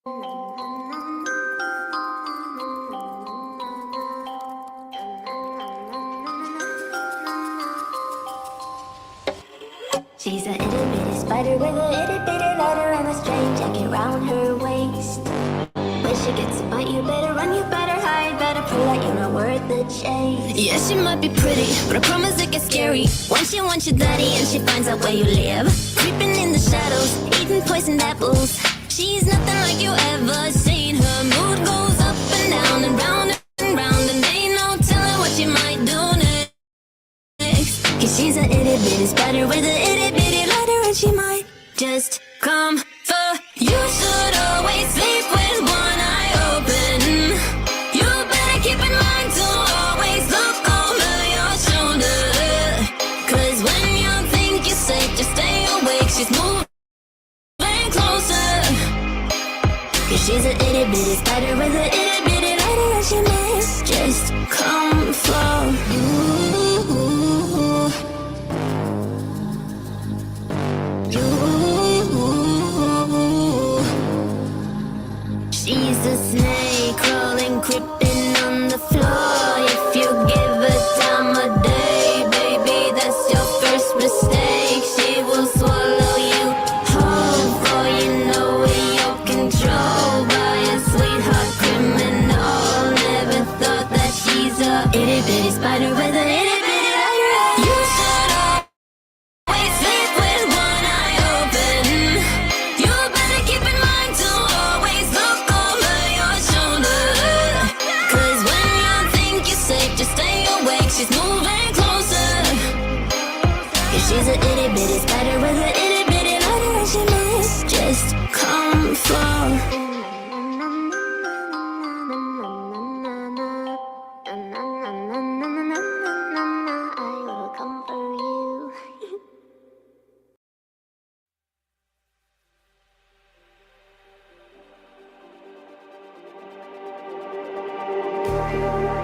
She's a itty bitty spider with a itty bitty letter and a string jacket round her waist. When she gets a bite, you better run, you better hide, better pray that you're not worth the chase. Yeah, she might be pretty, but I promise it gets scary when she wants your daddy and she finds out where you live. Creeping in the shadows, eating poisoned apples. She's nothing like you ever seen. Her mood goes up and down and round and round, and ain't no telling what she might do next. Cause she's a itty bitty spider with a itty bitty letter, and she might just come for you. Should always sleep with one eye open. You better keep in mind to always look over your shoulder. Cause when you think you're safe, just stay awake. She's moving closer. Cause she's a itty bitty spider with a itty bitty letter, and she might just come for you. She's a snake crawling, creeping on the floor. If you give her time of day, baby, that's your first mistake. She will swallow you whole, for you know in your control by a sweetheart criminal. Never thought that she's a itty bitty spider with a itty bitty letter. You should always sleep with one eye open. You better keep in mind to always look over your shoulder. Cause when you think you're safe, just stay awake. She's moving closer. Cause she's a itty bitty spider with a itty bitty letter, and she might just come for. I will come for you.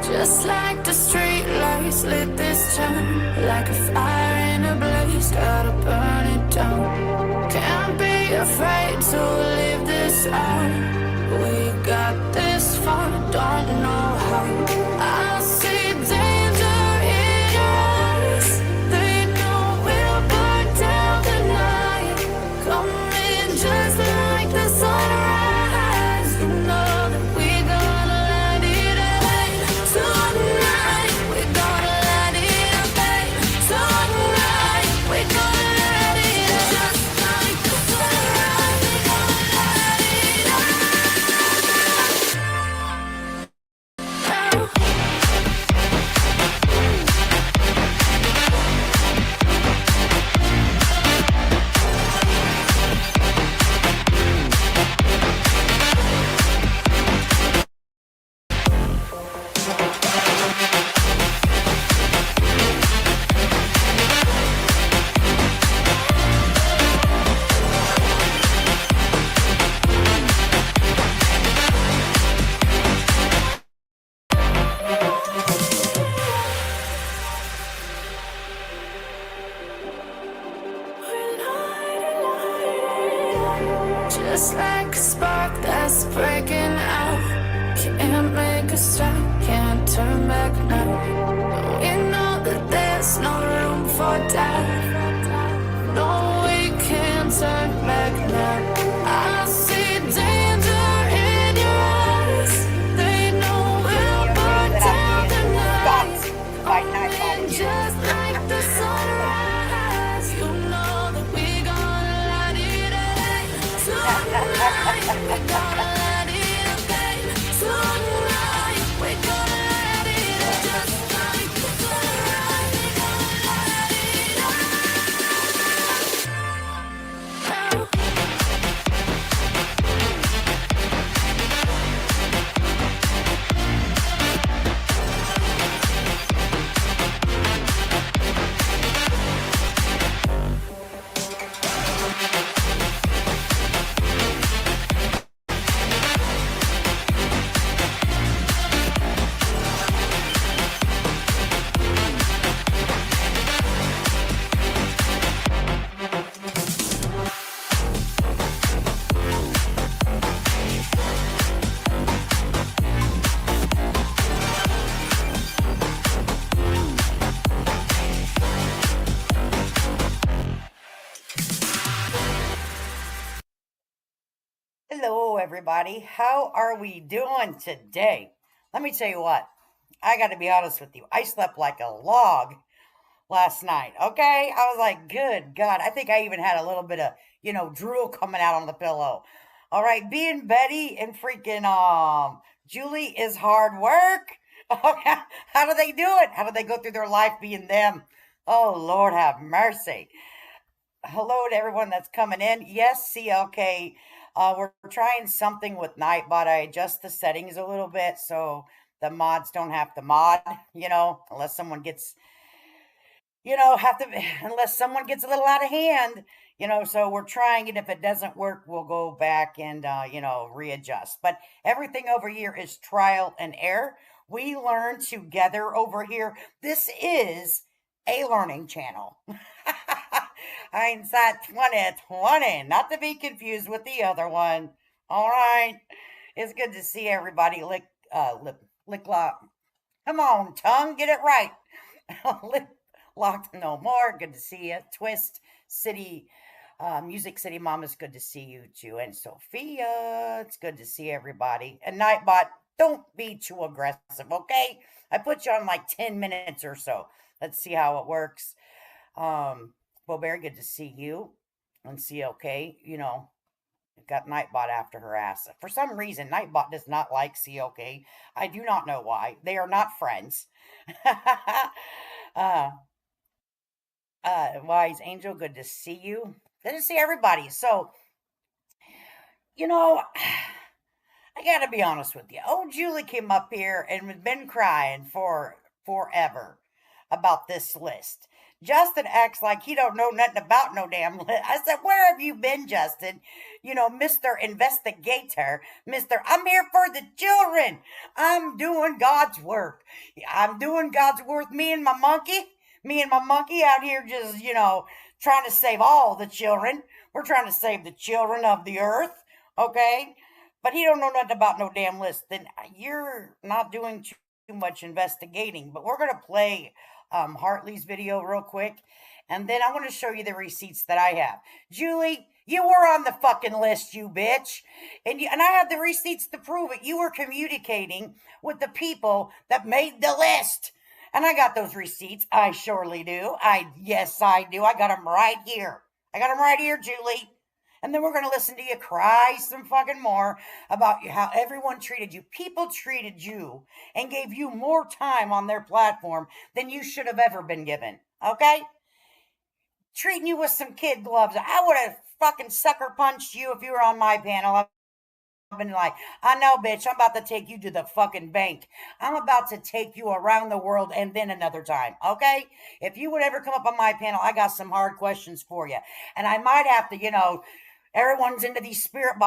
Just like the street lights lit this town, like a fire in a blaze, gotta burn it down. Can't be afraid to leave this out. We got this far, don't know how. I see danger in your eyes. They know we'll burn down the night. Coming just like the sunrise. You know that we gonna light it up tonight. We gonna light it up tonight. We gonna light it up just like the sunrise. We gonna light it up. Just like a spark that's breaking out. Can't make a stop, can't turn back now. We know that there's no room for doubt. No, we can't turn back now. I see danger in your eyes. They know we'll burn down the night. Coming just like the sunrise. You know that we gonna light it up tonight. We gonna light it up tonight. We gonna light it up just like the sunrise. We gonna light it up. Hello, everybody. How are we doing today? Let me tell you what, I got to be honest with you. I slept like a log last night, okay? I was like, good God. I think I even had a little bit of, drool coming out on the pillow. All right, being Betty and freaking Julie is hard work. How do they do it? How do they go through their life being them? Oh, Lord have mercy. Hello to everyone that's coming in. Yes, CLK. We're trying something with Nightbot. I adjust the settings a little bit so the mods don't have to mod, unless someone gets, have to, unless someone gets a little out of hand, so we're trying it. If it doesn't work, we'll go back and, readjust. But everything over here is trial and error. We learn together over here. This is a learning channel. Hindsight 2020, not to be confused with the other one. All right. It's good to see everybody. Lick lock. Come on, tongue, get it right. Lip locked no more. Good to see you. Twist City, Music City Mom, it's good to see you too. And Sophia, it's good to see everybody. And Nightbot, don't be too aggressive, okay? I put you on like 10 minutes or so. Let's see how it works. Well, very good to see you and CLK. Got Nightbot after her ass. For some reason, Nightbot does not like CLK. I do not know why. They are not friends. Wise Angel, good to see you. Good to see everybody. So, I gotta be honest with you. Old Julie came up here and has been crying for forever about this list. Justin acts like he don't know nothing about no damn list. I said, where have you been, Justin? Mr. Investigator. I'm here for the children. I'm doing God's work. I'm doing God's work. Me and my monkey out here just, trying to save all the children. We're trying to save the children of the earth, okay? But he don't know nothing about no damn list. Then you're not doing too much investigating. But we're going to play Hartley's video real quick. And then I want to show you the receipts that I have. Julie, you were on the fucking list, you bitch. And I have the receipts to prove it. You were communicating with the people that made the list. And I got those receipts. I surely do. Yes, I do. I got them right here. Julie. And then we're going to listen to you cry some fucking more about how everyone treated you. People treated you and gave you more time on their platform than you should have ever been given. Okay? Treating you with some kid gloves. I would have fucking sucker punched you if you were on my panel. I've been like, I know, bitch, I'm about to take you to the fucking bank. I'm about to take you around the world and then another time, okay? If you would ever come up on my panel, I got some hard questions for you. And I might have to, everyone's into these spirit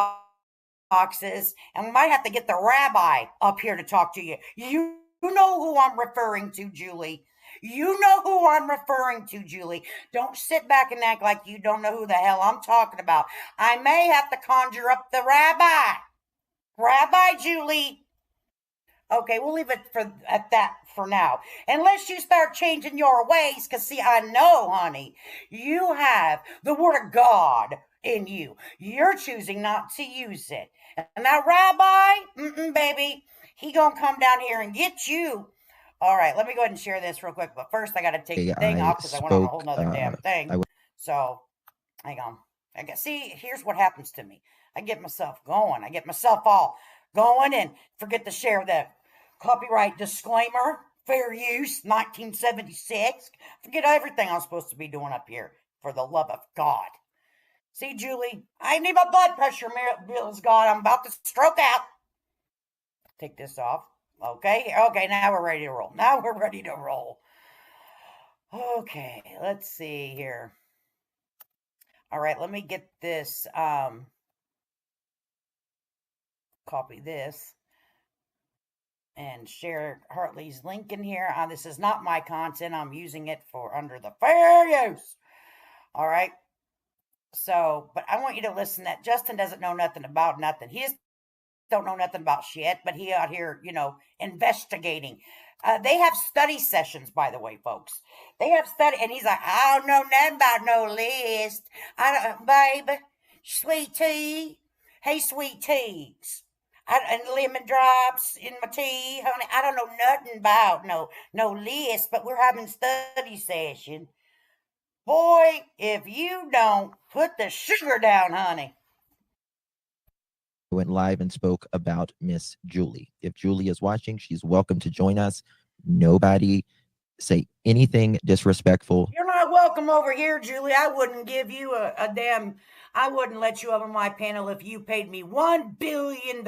boxes, and we might have to get the rabbi up here to talk to you. You know who I'm referring to, Julie. Don't sit back and act like you don't know who the hell I'm talking about. I may have to conjure up the rabbi. Rabbi Julie. Okay, we'll leave it at that for now. Unless you start changing your ways, because see, I know, honey, you have the word of God in you. You're choosing not to use it. And that rabbi, baby, he gonna come down here and get you. All right, let me go ahead and share this real quick. But first, I got to take the thing off because I went on a whole nother damn thing. So, hang on. See, here's what happens to me. I get myself going. I get myself all going and forget to share the copyright disclaimer, fair use, 1976. Forget everything I'm supposed to be doing up here, for the love of God. See, Julie, I need my blood pressure bills, God. I'm about to stroke out. Take this off. Okay, now we're ready to roll. Okay, let's see here. All right, let me get this, copy this, and share Hartley's link in here. This is not my content. I'm using it for under the fair use. All right. So, but I want you to listen that Justin doesn't know nothing about nothing. He just don't know nothing about shit, but he out here, investigating. They have study sessions, by the way, folks. They have study, and he's like, I don't know nothing about no list. I don't, babe, sweet tea. Hey, sweet teas. And lemon drops in my tea, honey. I don't know nothing about no list, but we're having study session. Boy, if you don't put the sugar down, honey. Went live and spoke about Miss Julie. If Julie is watching, she's welcome to join us. Nobody say anything disrespectful. You're not welcome over here, Julie. I wouldn't give you a damn. I wouldn't let you up on my panel if you paid me $1 billion.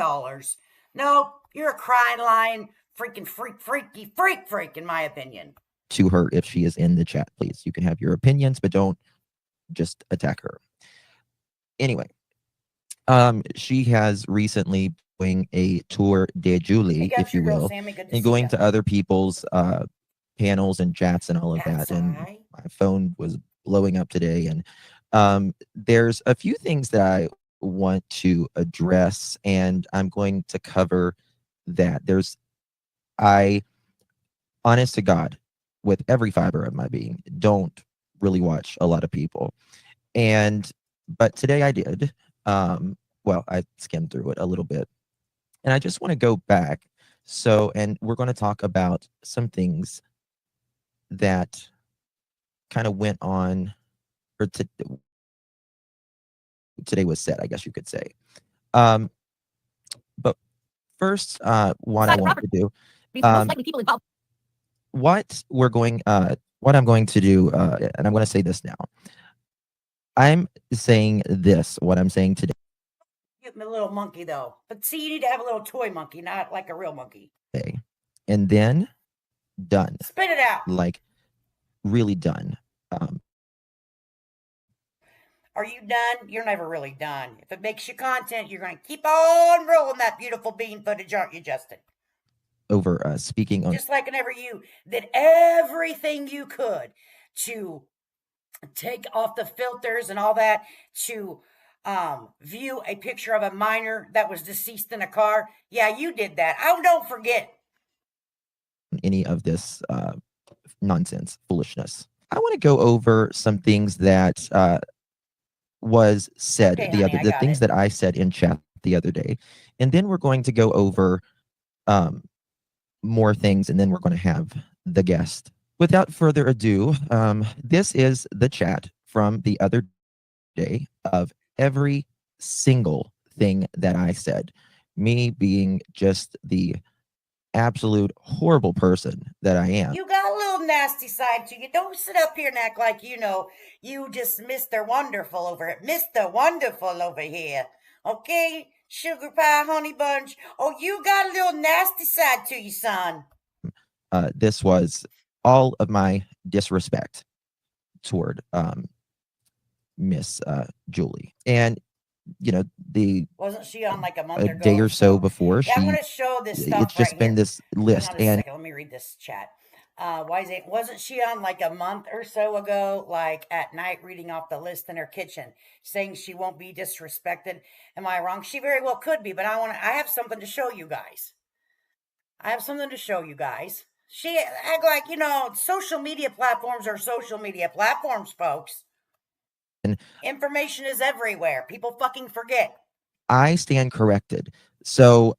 No, you're a crying, lying, freaking freak, in my opinion. To her if she is in the chat, please. You can have your opinions, but don't just attack her. Anyway, she has recently doing a tour de Julie, if you will, and going to other people's panels and chats and all of that. And my phone was blowing up today. And there's a few things that I want to address, and I'm going to cover that. Honest to God, with every fiber of my being, don't really watch a lot of people. But today I did. Well, I skimmed through it a little bit. And I just want to go back. And we're going to talk about some things that kind of went on, or today was said, I guess you could say. But first, what I want to do, what I'm going to do, and I'm going to say this now. I'm saying this, what I'm saying today. Get me a little monkey, though. But see, you need to have a little toy monkey, not like a real monkey. And then done. Spit it out. Like, really done. Are you done? You're never really done. If it makes you content, you're going to keep on rolling that beautiful bean footage, aren't you, Justin? Over speaking on. Just like whenever you did everything you could to take off the filters and all that to view a picture of a minor that was deceased in a car. Yeah, you did that. Oh, don't forget. Any of this nonsense, foolishness. I want to go over some things that was said the things that I said in chat the other day. And then we're going to go over more things, and then we're going to have the guest. Without further ado, this is the chat from the other day of every single thing that I said. Me being just the absolute horrible person that I am. You got a little nasty side to you. Don't sit up here and act like you just Mr. Wonderful over it. Mr. Wonderful over here. Okay? Sugar pie, honey bunch. Oh, you got a little nasty side to you, son. This was all of my disrespect toward Miss Julie. And wasn't she on like a month ago? A day or so before. Yeah, I'm going to show this stuff. It's just been this list. And let me read this chat. Wasn't she on like a month or so ago, like at night, reading off the list in her kitchen, saying she won't be disrespected? Am I wrong? She very well could be, but I have something to show you guys. She act like, social media platforms are social media platforms, folks. And information is everywhere. People fucking forget. I stand corrected. So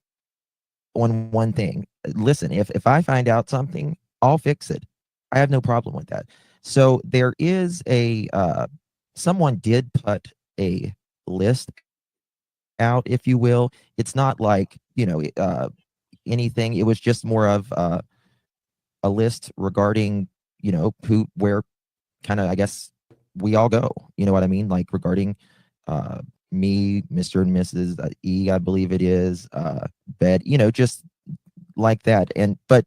on one thing, listen, if I find out something, I'll fix it. I have no problem with that. So there is someone did put a list out, if you will. It's not like, anything. It was just more of a list regarding, where kind of, I guess, we all go, you know what I mean? Like regarding me, Mr. and Mrs. E, I believe it is, bed, just like that. But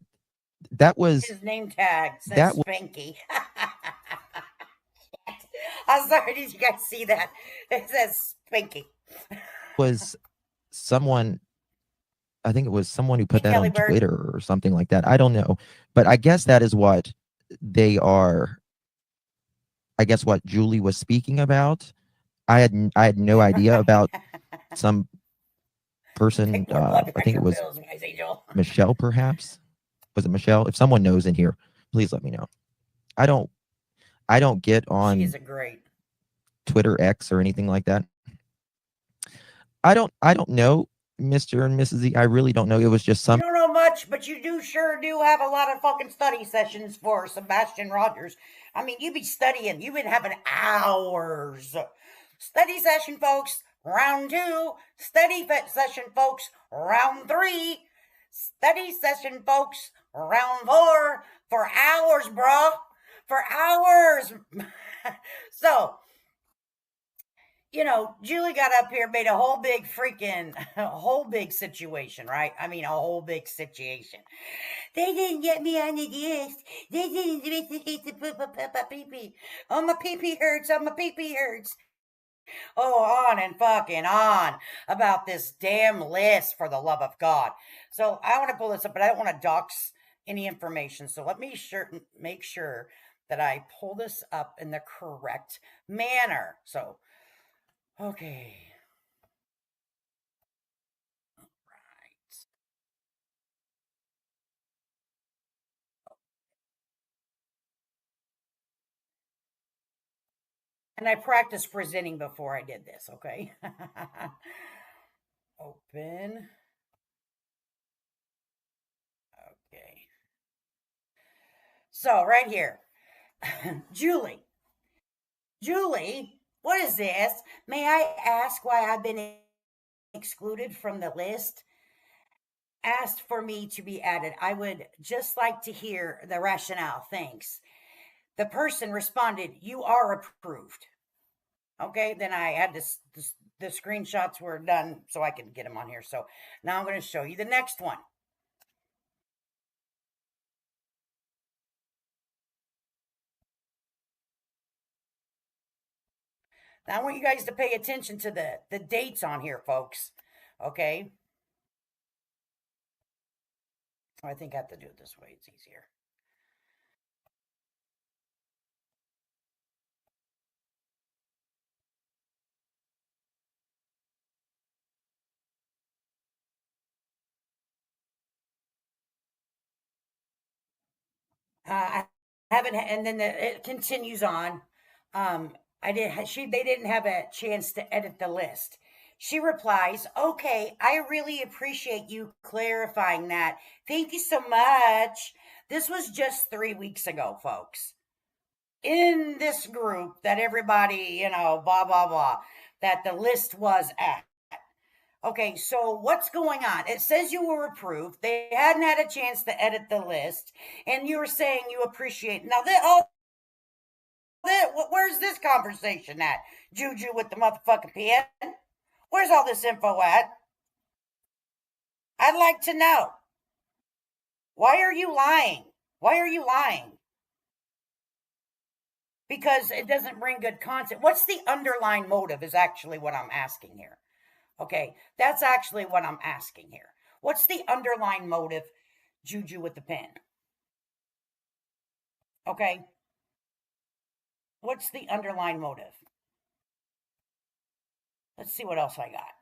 that was his name tag says Spanky. I'm sorry, did you guys see that? It says Spanky. Was someone, I think it was someone who put that on Twitter or something like that. I don't know. But I guess that is what they are. I guess what Julie was speaking about. I had no idea about some person. I think it was Michelle, perhaps. Was it Michelle? If someone knows in here, please let me know. I don't get on She's a great Twitter X or anything like that. I don't know, Mr. and Mrs. E. I really don't know. It was just You some don't know much, but you sure do have a lot of fucking study sessions for Sebastian Rogers. I mean, you be studying, you've been having hours. Study session, folks, round 2. Study session, folks, round 3. Study session, folks, round 4. For hours, bro. For hours. So, Julie got up here, made a whole big a whole big situation, right? I mean, a whole big situation. They didn't get me on the list. They didn't investigate the pee-pee. Oh, my pee-pee hurts. Oh, my pee-pee hurts. Oh, on and fucking on about this damn list, for the love of God. So I want to pull this up, but I don't want to dox any information. So let me make sure that I pull this up in the correct manner. So, okay. All right. And I practiced presenting before I did this, okay? Open. Okay. So, right here. Julie, what is this? May I ask why I've been excluded from the list? Asked for me to be added. I would just like to hear the rationale. Thanks. The person responded, "You are approved." Okay, then I had the screenshots were done so I could get them on here. So now I'm going to show you the next one. Now I want you guys to pay attention to the dates on here, folks. Okay. I think I have to do it this way. It's easier. I haven't, and then it continues on. I did. They didn't have a chance to edit the list. She replies, "Okay, I really appreciate you clarifying that. Thank you so much." This was just 3 weeks ago, folks. In this group that everybody, blah blah blah, that the list was at. Okay, so what's going on? It says you were approved. They hadn't had a chance to edit the list, and you were saying you appreciate. Now, where's this conversation at? Juju with the motherfucking pen. Where's all this info at? I'd like to know. Why are you lying? Why are you lying? Because it doesn't bring good content. What's the underlying motive is actually what I'm asking here. Okay, that's actually what I'm asking here. What's the underlying motive, Juju with the pen? Okay. What's the underlying motive? Let's see what else I got.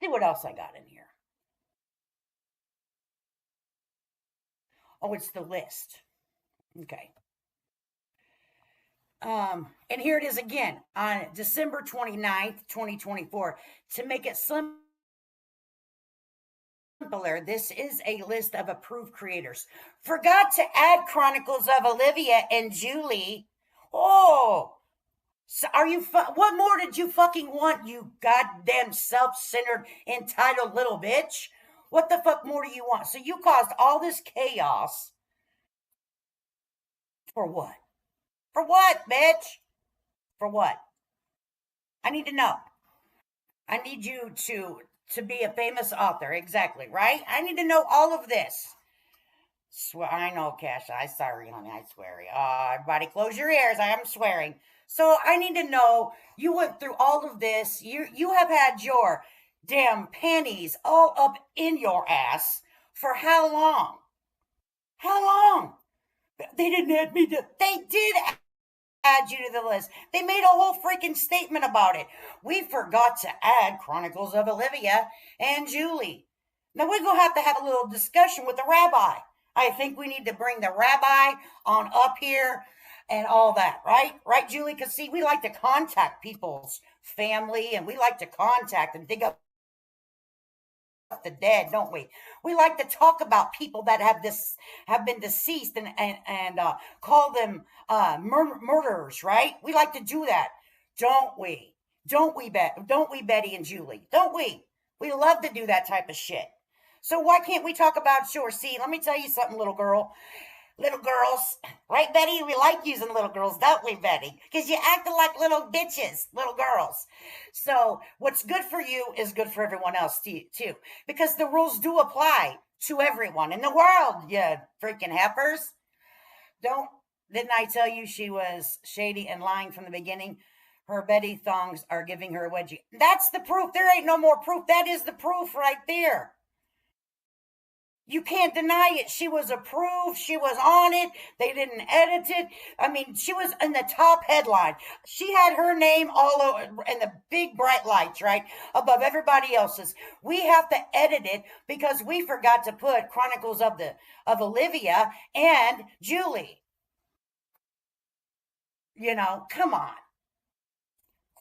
See what else I got in here. Oh, it's the list. Okay. And here it is again on December 29th, 2024. To make it simpler, this is a list of approved creators. Forgot to add Chronicles of Olivia and Julie. Oh, so are you? What more did you fucking want, you goddamn self-centered, entitled little bitch? What the fuck more do you want? So you caused all this chaos for what? For what, bitch? For what? I need to know. I need you to be a famous author, exactly, right? I need to know all of this. I know, Cash. I'm sorry, honey. I swear. Everybody, close your ears. I am swearing. So I need to know. You went through all of this. You have had your damn panties all up in your ass for how long? How long? They didn't add me to. They did add you to the list. They made a whole freaking statement about it. We forgot to add Chronicles of Olivia and Julie. Now we're going to have a little discussion with the rabbi. I think we need to bring the rabbi on up here and all that, right? Right, Julie? Because, see, we like to contact people's family and we like to contact and dig up the dead, don't we? We like to talk about people that have been deceased and call them murderers, right? We like to do that, don't we? Don't we, Betty and Julie? Don't we? We love to do that type of shit. So why can't we talk about sure? See, let me tell you something, little girl. Little girls, right, Betty? We like using little girls, don't we, Betty? Because you acting like little bitches, little girls. So what's good for you is good for everyone else too, because the rules do apply to everyone in the world. You freaking heifers! Didn't I tell you she was shady and lying from the beginning? Her Betty thongs are giving her a wedgie. That's the proof. There ain't no more proof. That is the proof right there. You can't deny it. She was approved. She was on it. They didn't edit it. I mean, she was in the top headline. She had her name all over in the big bright lights, right? Above everybody else's. We have to edit it because we forgot to put Chronicles of Olivia and Julie. You know, come on.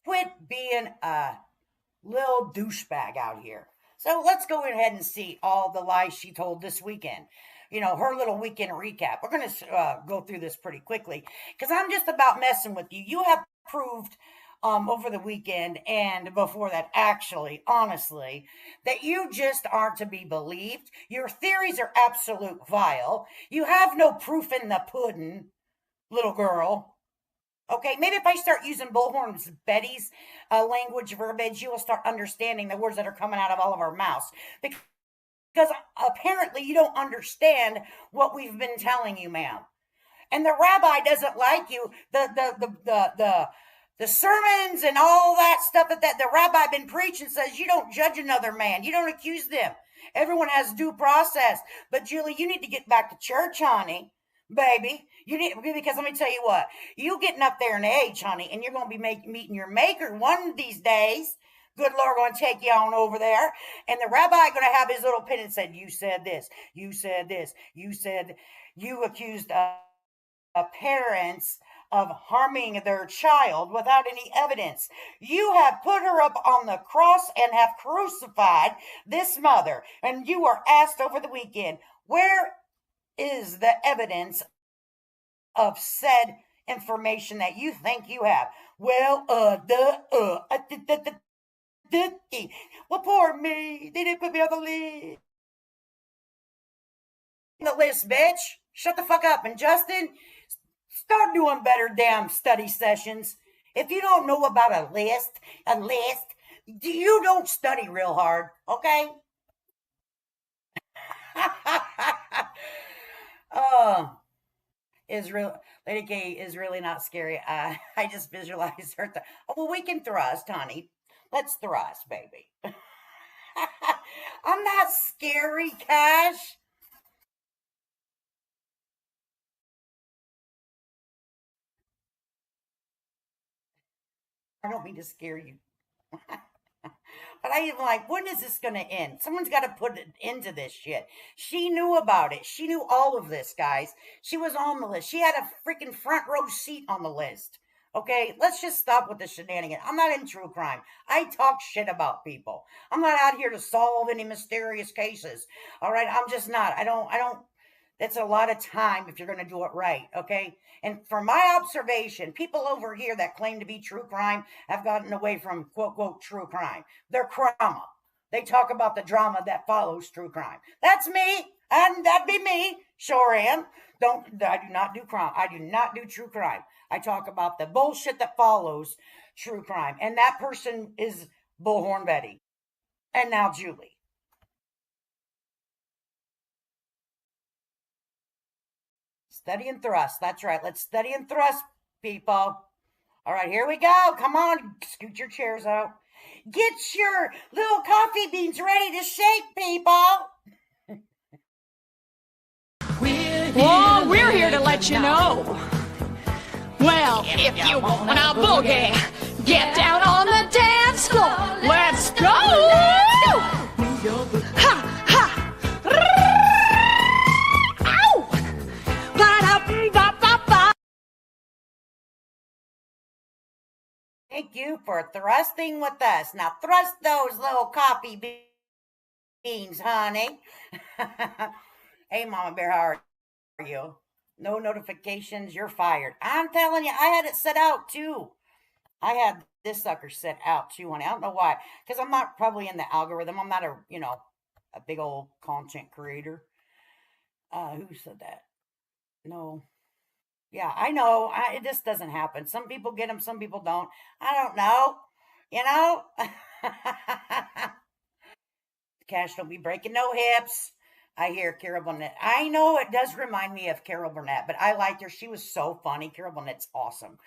Quit being a little douchebag out here. So let's go ahead and see all the lies she told this weekend. You know, her little weekend recap. We're going to go through this pretty quickly because I'm just about messing with you. You have proved over the weekend and before that, actually, honestly, that you just aren't to be believed. Your theories are absolute vile. You have no proof in the pudding, little girl. Okay, maybe if I start using Bullhorn's Betty's language verbiage, you will start understanding the words that are coming out of all of our mouths. Because apparently you don't understand what we've been telling you, ma'am. And the rabbi doesn't like you. The sermons and all that stuff that the rabbi been preaching says you don't judge another man. You don't accuse them. Everyone has due process. But Julie, you need to get back to church, honey. Baby, you need, because let me tell you what, you getting up there in age, honey, and you're going to be meeting your maker one of these days. Good Lord, going to take you on over there. And the rabbi going to have his little pen and said, you said this, you said this, you accused parents of harming their child without any evidence. You have put her up on the cross and have crucified this mother. And you were asked over the weekend, where is the evidence of said information that you think you have? Well, well, poor me. They didn't put me on the list, bitch. Shut the fuck up. And Justin, start doing better damn study sessions. If you don't know about a list, you don't study real hard, okay? Lady K is really not scary. I just visualize her. Well, we can thrust, honey. Let's thrust, baby. I'm not scary, Cash. I don't mean to scare you. But I even like, when is this going to end? Someone's got to put an end to this shit. She knew about it. She knew all of this, guys. She was on the list. She had a freaking front row seat on the list. Okay, let's just stop with the shenanigans. I'm not in true crime. I talk shit about people. I'm not out here to solve any mysterious cases. All right, I'm just not. I don't. That's a lot of time if you're going to do it right, okay? And from my observation, people over here that claim to be true crime have gotten away from quote, true crime. They're drama. They talk about the drama that follows true crime. That's me, and that'd be me. Sure am. I do not do crime. I do not do true crime. I talk about the bullshit that follows true crime. And that person is Bullhorn Betty. And now Julie. Study and thrust. That's right. Let's study and thrust, people. All right, here we go. Come on. Scoot your chairs out. Get your little coffee beans ready to shake, people. We're here to let you know. Well, if you wanna boogie, get down on the dance floor. Let's go! Ha! Ha! Ow! you for thrusting with us. Now thrust those little coffee beans, honey. Hey, Mama Bear, how are you? No notifications, you're fired. I'm telling you, I had it set out too. I had this sucker set out too, honey. I don't know why. Because I'm not probably in the algorithm. I'm not a big old content creator. Who said that? No. Yeah, I know. It just doesn't happen. Some people get them, some people don't. I don't know. You know? Cash don't be breaking no hips. I hear Carol Burnett. I know it does remind me of Carol Burnett, but I liked her. She was so funny. Carol Burnett's awesome.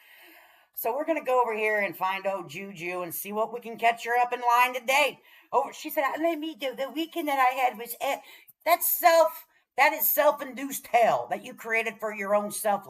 So we're gonna go over here and find old Juju and see what we can catch her up in line today. Oh, she said, "Let me do the weekend that I had was that's that is self-induced hell that you created for your own self,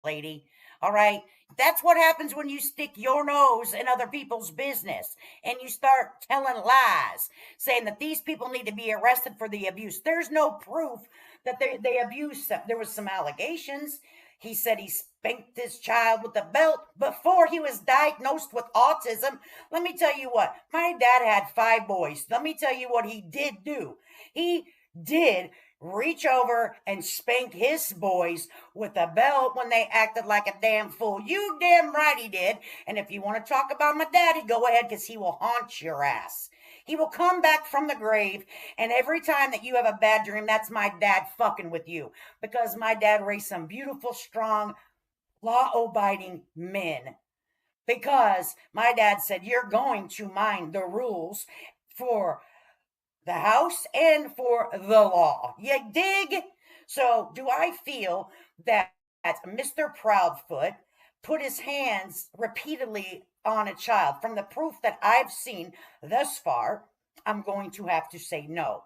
lady. All right. That's what happens when you stick your nose in other people's business and you start telling lies, saying that these people need to be arrested for the abuse. There's no proof that they abused them. There was some allegations. He said he spanked his child with a belt before he was diagnosed with autism. Let me tell you what, my dad had 5 boys. Let me tell you what he did do. He did reach over and spank his boys with a belt when they acted like a damn fool. You damn right he did. And if you want to talk about my daddy, go ahead, because he will haunt your ass. He will come back from the grave, and every time that you have a bad dream, that's my dad fucking with you. Because my dad raised some beautiful, strong, law-abiding men. Because my dad said, you're going to mind the rules for the house and for the law. You dig? So do I feel that Mr. Proudfoot put his hands repeatedly on a child? From the proof that I've seen thus far, I'm going to have to say no.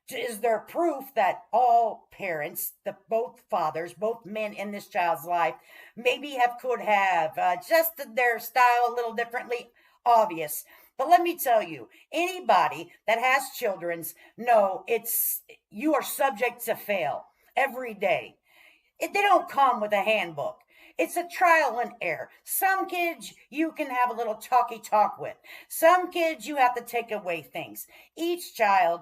Is there proof that all parents, both fathers, both men in this child's life, maybe could have adjusted their style a little differently? Obvious. But let me tell you, anybody that has children's know you are subject to fail every day. They don't come with a handbook. It's a trial and error. Some kids you can have a little talky talk with. Some kids you have to take away things. Each child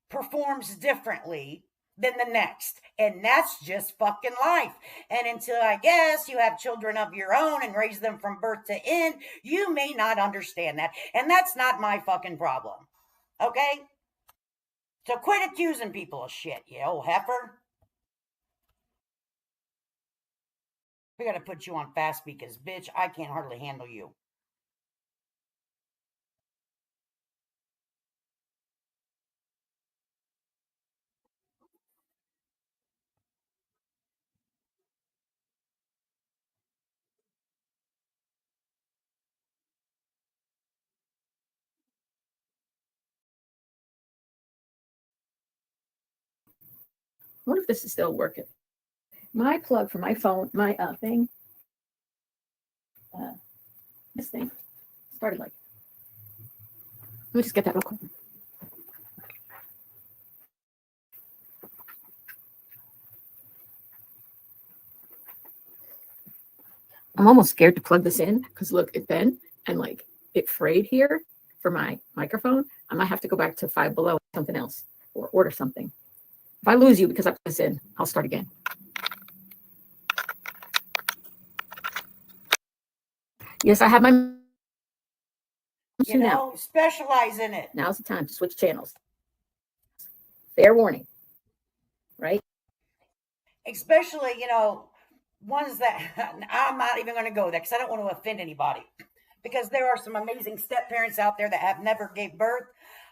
performs differently than the next. And that's just fucking life. And until I guess you have children of your own and raise them from birth to end, you may not understand that. And that's not my fucking problem. Okay? So quit accusing people of shit, you old heifer. We gotta put you on fast because, bitch, I can't hardly handle you. I wonder if this is still working. My plug for my phone, my thing, this thing started like. Let me just get that real quick. I'm almost scared to plug this in because look, it bent and like it frayed here for my microphone. I might have to go back to Five Below something else or order something. If I lose you because I put this in, I'll start again. Yes, I have my. Specialize in it. Now's the time to switch channels. Fair warning, right? Especially, ones that I'm not even going to go there because I don't want to offend anybody. Because there are some amazing step parents out there that have never gave birth.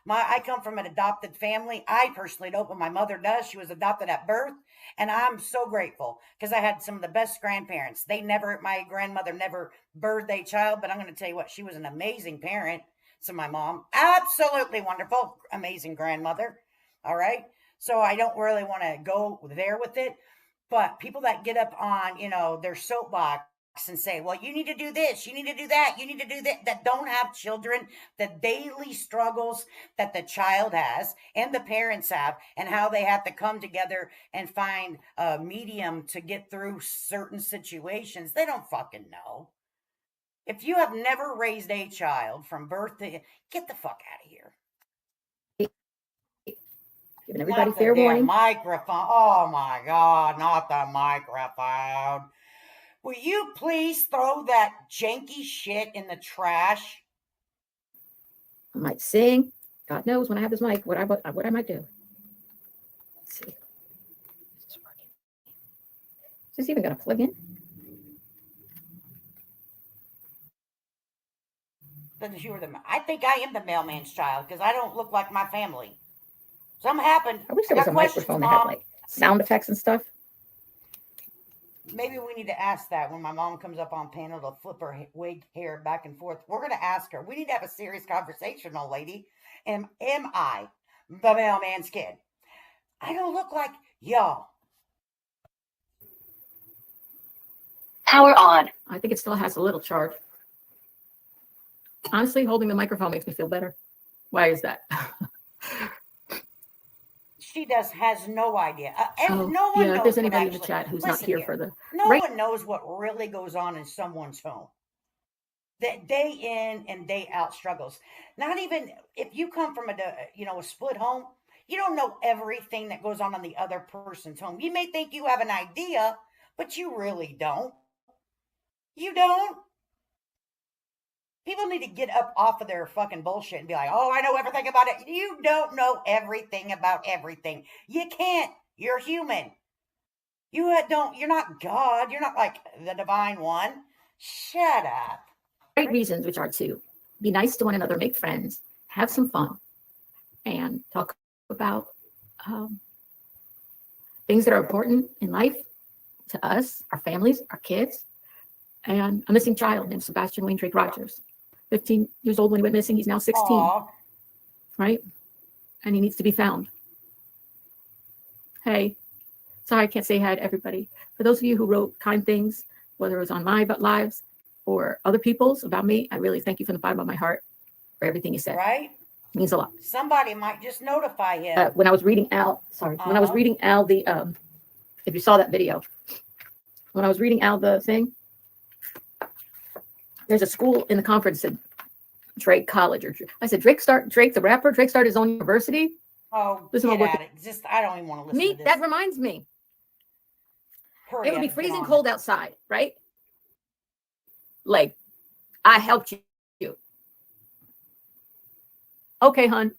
I come from an adopted family. I personally don't, but my mother does. She was adopted at birth, and I'm so grateful because I had some of the best grandparents. My grandmother never birthed a child, but I'm going to tell you what, she was an amazing parent. So my mom, absolutely wonderful, amazing grandmother. All right. So I don't really want to go there with it, but people that get up on, their soapbox and say, well, you need to do this, you need to do that, you need to do that don't have children, the daily struggles that the child has and the parents have, and how they have to come together and find a medium to get through certain situations. They don't fucking know. If you have never raised a child from birth to get the fuck out of here. Giving everybody Not the fair damn warning. microphone. Oh my God, not the microphone. Will you please throw that janky shit in the trash? I might sing. God knows when I have this mic, what I might do. Let's see. Is this working? Is this even going to plug in? I think I am the mailman's child because I don't look like my family. Something happened. I wish there was a microphone that had like sound effects and stuff. Maybe we need to ask that when my mom comes up on panel to flip her wig hair back and forth. We're going to ask her. We need to have a serious conversation, old lady. Am I the mailman's kid? I don't look like y'all. Power on. I think it still has a little charge. Honestly, holding the microphone makes me feel better. Why is that? She has no idea. And no one knows. If there's what anybody in the actually- chat who's not Listen here for the No right. one knows what really goes on in someone's home. That day in and day out struggles. Not even if you come from a split home, you don't know everything that goes on in the other person's home. You may think you have an idea, but you really don't. You don't. People need to get up off of their fucking bullshit and be like, oh, I know everything about it. You don't know everything about everything. You can't. You're human. You're not God. You're not like the divine one. Shut up. Right reasons, which are to be nice to one another, make friends, have some fun, and talk about things that are important in life to us, our families, our kids, and a missing child named Sebastian Wayne Drake Rogers. 15 years old when he went missing. He's now 16, Aww. right? And he needs to be found. Hey, sorry I can't say hi to everybody. For those of you who wrote kind things, whether it was on my lives or other people's about me, I really thank you from the bottom of my heart for everything you said. Right? It means a lot. Somebody might just notify him. When I was reading Al, when I was reading Al the, if you saw that video, when I was reading Al the thing, there's a school in the conference at Drake College, or I said Drake the rapper, Drake started his own university. Oh, Listen, get at it. Just I don't even want to listen to this. That reminds me. Hurry It would up be and get freezing on cold it. outside, right? Like, I helped you. Okay, hun.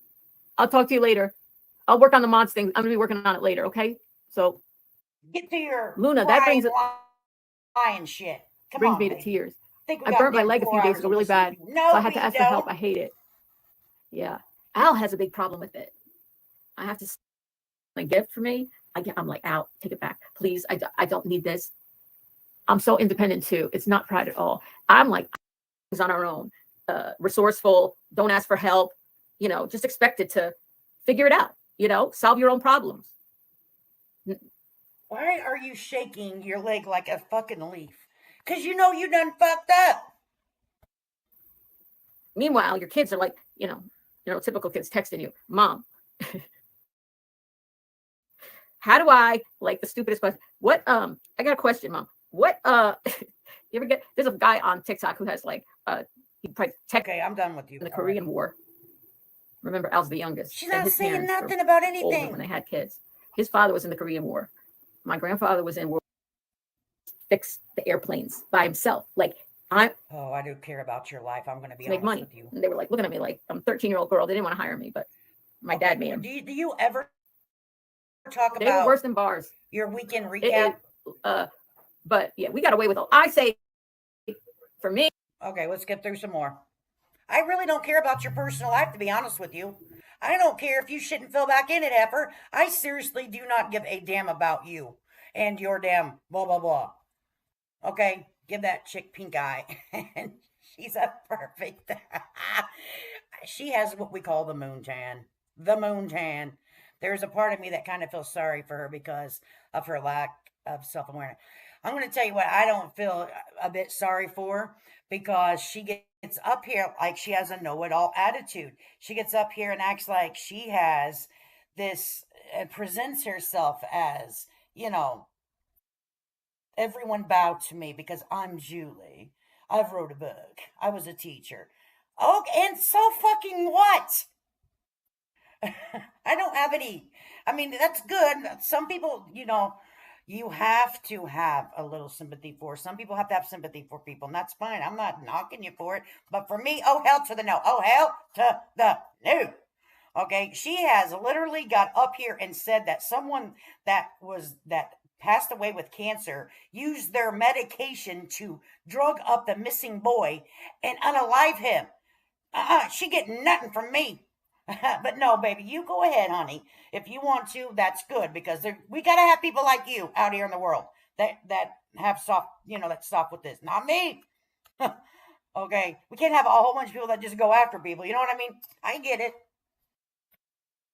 I'll talk to you later. I'll work on the mods thing. I'm gonna be working on it later, okay? So Get to your Luna, that brings lying shit. Come brings on, me to baby. tears. Think we I got burnt my damn leg a 4 few days hours ago to really listen to bad, you. No, so I had to we ask for help. don't. I hate it. Yeah, Al has a big problem with it. I have to like gift for me. I'm like, Al, take it back, please. I don't need this. I'm so independent too. It's not pride at all. I'm like, it's on our own, resourceful. Don't ask for help. Just expect it to figure it out. Solve your own problems. Why are you shaking your leg like a fucking leaf? Because you done fucked up. Meanwhile, your kids are like, typical kids texting you, Mom, how do I, like the stupidest question? What, I got a question, Mom. What, you ever there's a guy on TikTok who has like, he probably Okay, I'm done with you. in the Korean War. Remember, Al's the youngest. She's and not his saying parents were nothing about older anything. when they had kids. His father was in the Korean War. My grandfather was in World War, fixed the airplanes by himself. Like, I do care about your life. I'm going to be make honest money. with you. And they were like looking at me like I'm a 13-year-old girl. They didn't want to hire me, but my dad made them. Do you ever talk They were about worse than bars. your weekend recap? But yeah, we got away with it. I say, for me, Okay, let's get through some more. I really don't care about your personal life, to be honest with you. I don't care if you shouldn't fill back in it, heifer. I seriously do not give a damn about you and your damn blah, blah, blah. Okay, give that chick pink eye. She's a perfect. She has what we call the moon tan. The moon tan. There's a part of me that kind of feels sorry for her because of her lack of self-awareness. I'm going to tell you what I don't feel a bit sorry for, because she gets up here like she has a know-it-all attitude. She gets up here and acts like she has this, presents herself as, everyone bow to me because I'm Julie. I've wrote a book. I was a teacher. Oh, and so fucking what? I don't have any. I mean, that's good. Some people, you have to have a little sympathy for. Some people have to have sympathy for people, and that's fine. I'm not knocking you for it. But for me, oh hell to the no. Oh hell to the no. Okay, she has literally got up here and said that someone that passed away with cancer used their medication to drug up the missing boy and unalive him. She getting nothing from me. But no, baby, you go ahead, honey. If you want to, that's good because we gotta have people like you out here in the world that have soft, that's soft with this. Not me. Okay, we can't have a whole bunch of people that just go after people. You know what I mean? I get it.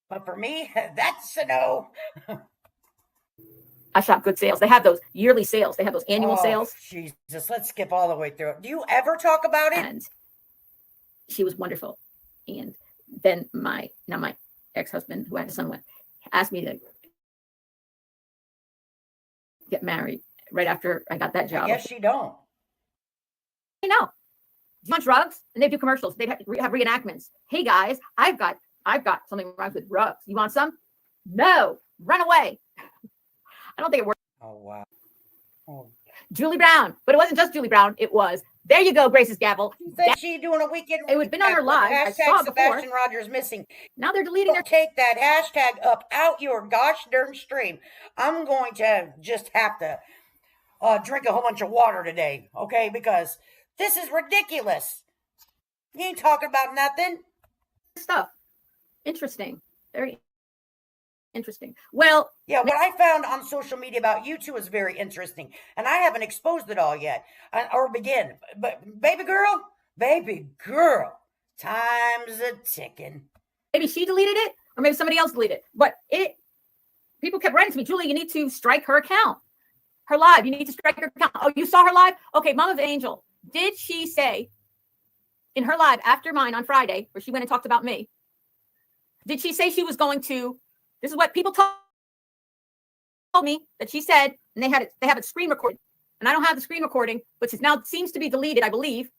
But for me, that's a no. I shop good sales. They have those yearly sales. They have those annual sales. Jesus, let's skip all the way through it. Do you ever talk about it? And she was wonderful. And then my ex-husband, who I had a son with, asked me to get married right after I got that job. Yes, she don't. I know. Do you want drugs? And they do commercials. They have reenactments. Hey guys, I've got something wrong with drugs. You want some? No, run away. I don't think it worked. Oh wow. Oh. Julie Brown, but it wasn't just Julie Brown. It was there. You go, Grace's gavel. Said she doing a weekend. It would been on her live. I saw it before. Sebastian Rogers missing. Now they're deleting her. Take that hashtag up out your gosh darn stream. I'm going to just have to drink a whole bunch of water today, okay? Because this is ridiculous. You ain't talking about nothing. Stuff. Interesting. Very interesting. Well, yeah, what I found on social media about you two is very interesting, and I haven't exposed it all yet, or begin. But baby girl, time's a ticking. Maybe she deleted it, or maybe somebody else deleted it. But people kept writing to me, Julie, you need to strike her account, her live. You need to strike her account. Oh, you saw her live? Okay, Mama's Angel. Did she say in her live after mine on Friday, where she went and talked about me? Did she say she was going to? This is what people told me that she said, and they have it screen recorded. And I don't have the screen recording, which is now seems to be deleted, I believe,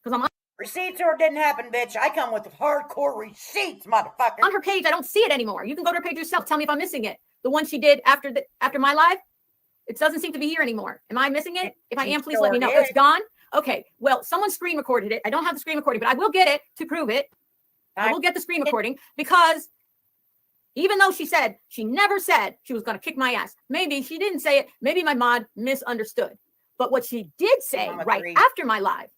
because I'm on receipts or it didn't happen, bitch. I come with hardcore receipts, motherfucker. On her page. I don't see it anymore. You can go to her page yourself. Tell me if I'm missing it. The one she did after my live, it doesn't seem to be here anymore. Am I missing it? If I am, please let me know. It's gone. Okay. Well, someone screen recorded it. I don't have the screen recording, but I will get it to prove it. I will get the screen recording because even though she never said she was going to kick my ass. Maybe she didn't say it. Maybe my mod misunderstood. But what she did say after my live,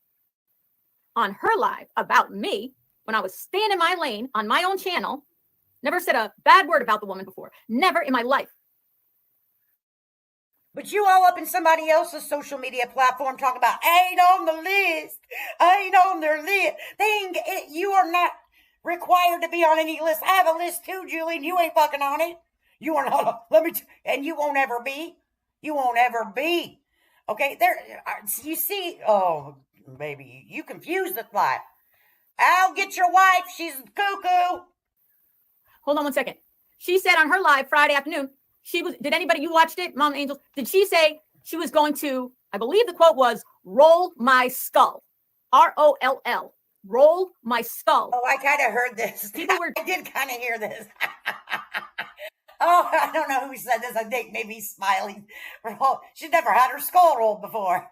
on her live about me, when I was staying in my lane on my own channel, never said a bad word about the woman before. Never in my life. But you all up in somebody else's social media platform talking about, ain't on the list. Ain't on their list. You are not required to be on any list. I have a list too, Julie, and you ain't fucking on it. You are not. And you won't ever be. You won't ever be. Okay, you see, oh, baby, you confuse the life. I'll get your wife. She's cuckoo. Hold on one second. She said on her live Friday afternoon, did anybody, you watched it, Mom Angels? Did she say she was going to, I believe the quote was, roll my skull. ROLL. Roll my skull. Oh, I kind of heard this. I did kind of hear this. Oh, I don't know who said this. I think maybe Smiley. She's never had her skull rolled before.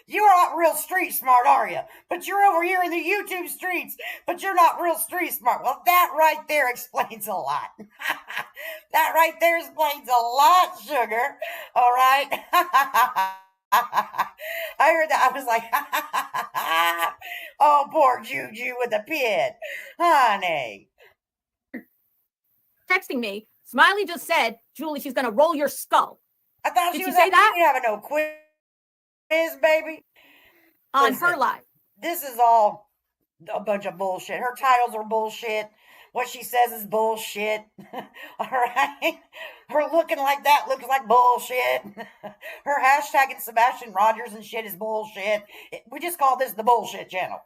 You are not real street smart, are you? But you're over here in the YouTube streets, but you're not real street smart. Well, that right there explains a lot. That right there explains a lot, sugar. All right. I heard that. I was like, oh, poor Juju with a pin. Honey. Texting me. Smiley just said, Julie, she's going to roll your skull. I thought she was say that? She having no quiz, baby. On her live. This is all a bunch of bullshit. Her titles are bullshit. What she says is bullshit. All right. Her looking like that looks like bullshit. Her hashtagging Sebastian Rogers and shit is bullshit. We just call this the bullshit channel.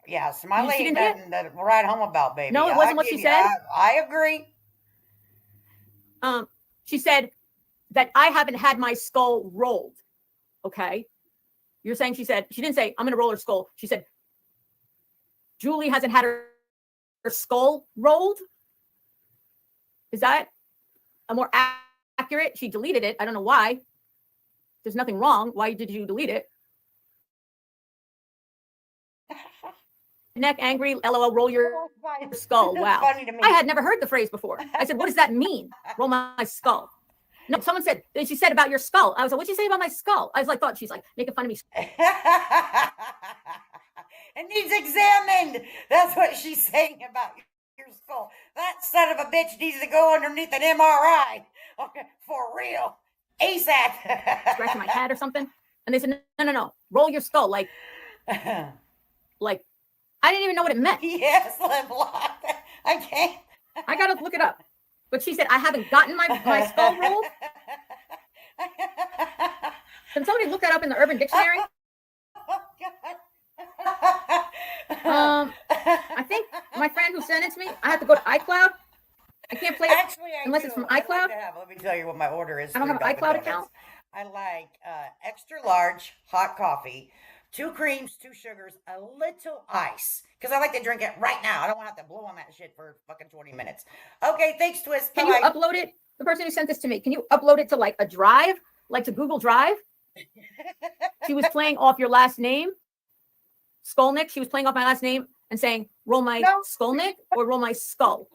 Yeah, Smiley ain't nothing to write home about, baby. No, it wasn't what she said. I agree. She said that I haven't had my skull rolled. Okay. You're saying she didn't say, I'm going to roll her skull. She said, Julie hasn't had her skull rolled. Is that a more accurate? She deleted it. I don't know why. There's nothing wrong. Why did you delete it? Neck angry, LOL, roll your skull. Wow. Funny to me. I had never heard the phrase before. I said, what does that mean? Roll my skull. No, someone said, she said about your skull. I was like, what'd you say about my skull? I was like, thought she's like making fun of me. It needs examined. That's what she's saying about your skull. That son of a bitch needs to go underneath an MRI. Okay, for real. ASAP. Scratching my head or something. And they said, no. Roll your skull. Like, I didn't even know what it meant. Yes, I can't. I got to look it up. But she said, I haven't gotten my skull rolled. Can somebody look that up in the Urban Dictionary? I think my friend who sent it to me, I have to go to iCloud. I can't play it unless it's from iCloud. Let me tell you what my order is. I don't have an iCloud account. I like extra large hot coffee, 2 creams, 2 sugars, a little ice. Because I like to drink it right now. I don't want to have to blow on that shit for fucking 20 minutes. Okay, thanks, Twist. Can you upload it? The person who sent this to me, can you upload it to like a drive? Like to Google Drive? She was playing off your last name. Skolniks. She was playing off my last name and saying, roll my Skolnik or roll my skull.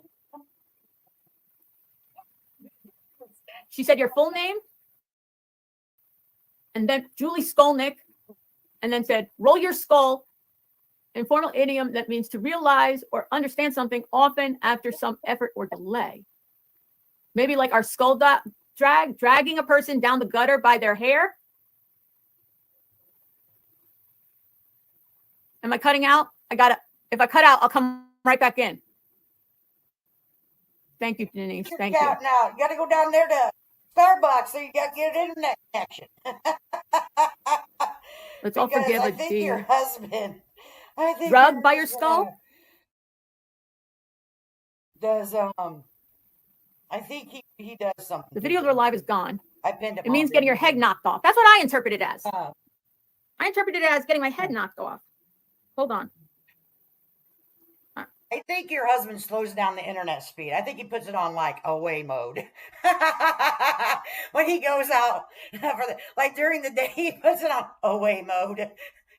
She said your full name. And then Julie Skolnik. And then said, roll your skull. Informal idiom that means to realize or understand something often after some effort or delay. Maybe like our skull dragging a person down the gutter by their hair. Am I cutting out? If I cut out, I'll come right back in. Thank you, Denise. Thank you. Now, you got to go down there to Starbucks so you got to get internet connection. Let's all forgive I a think dear. your husband. Rubbed by your skull? Does I think he does something. The video of their live is gone. I pinned it. It means getting your head knocked off. That's what I interpret it as. I interpreted it as getting my head knocked off. Hold on. I think your husband slows down the internet speed. I think he puts it on like away mode. When he goes out like during the day, he puts it on away mode.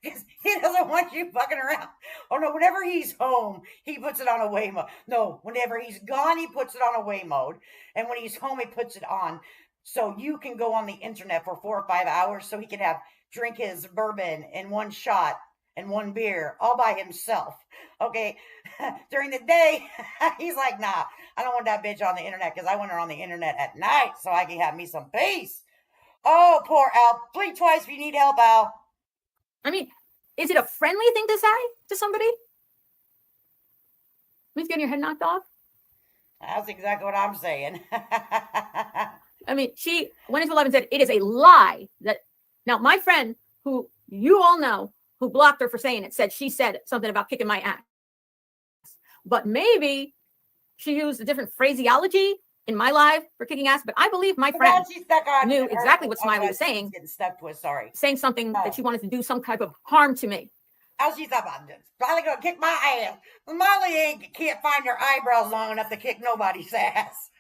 Because he doesn't want you fucking around. Oh no, whenever he's home, he puts it on away mode. No, whenever he's gone, he puts it on away mode. And when he's home, he puts it on. So you can go on the internet for 4 or 5 hours so he can drink his bourbon in one shot and 1 beer all by himself. Okay. During the day, he's like, nah, I don't want that bitch on the internet because I want her on the internet at night so I can have me some peace. Oh, poor Al. Blink twice if you need help, Al. I mean, is it a friendly thing to say to somebody? Who's getting your head knocked off? That's exactly what I'm saying. I mean, she went into 11 and said, it is a lie that now my friend who you all know who blocked her for saying it said she said something about kicking my ass. But maybe she used a different phraseology in my live for kicking ass. But I believe my friend knew exactly what Smiley was saying. Getting stuck to it, sorry. Saying something that she wanted to do some type of harm to me. How she's about this? Probably gonna kick my ass. Molly can't find her eyebrows long enough to kick nobody's ass.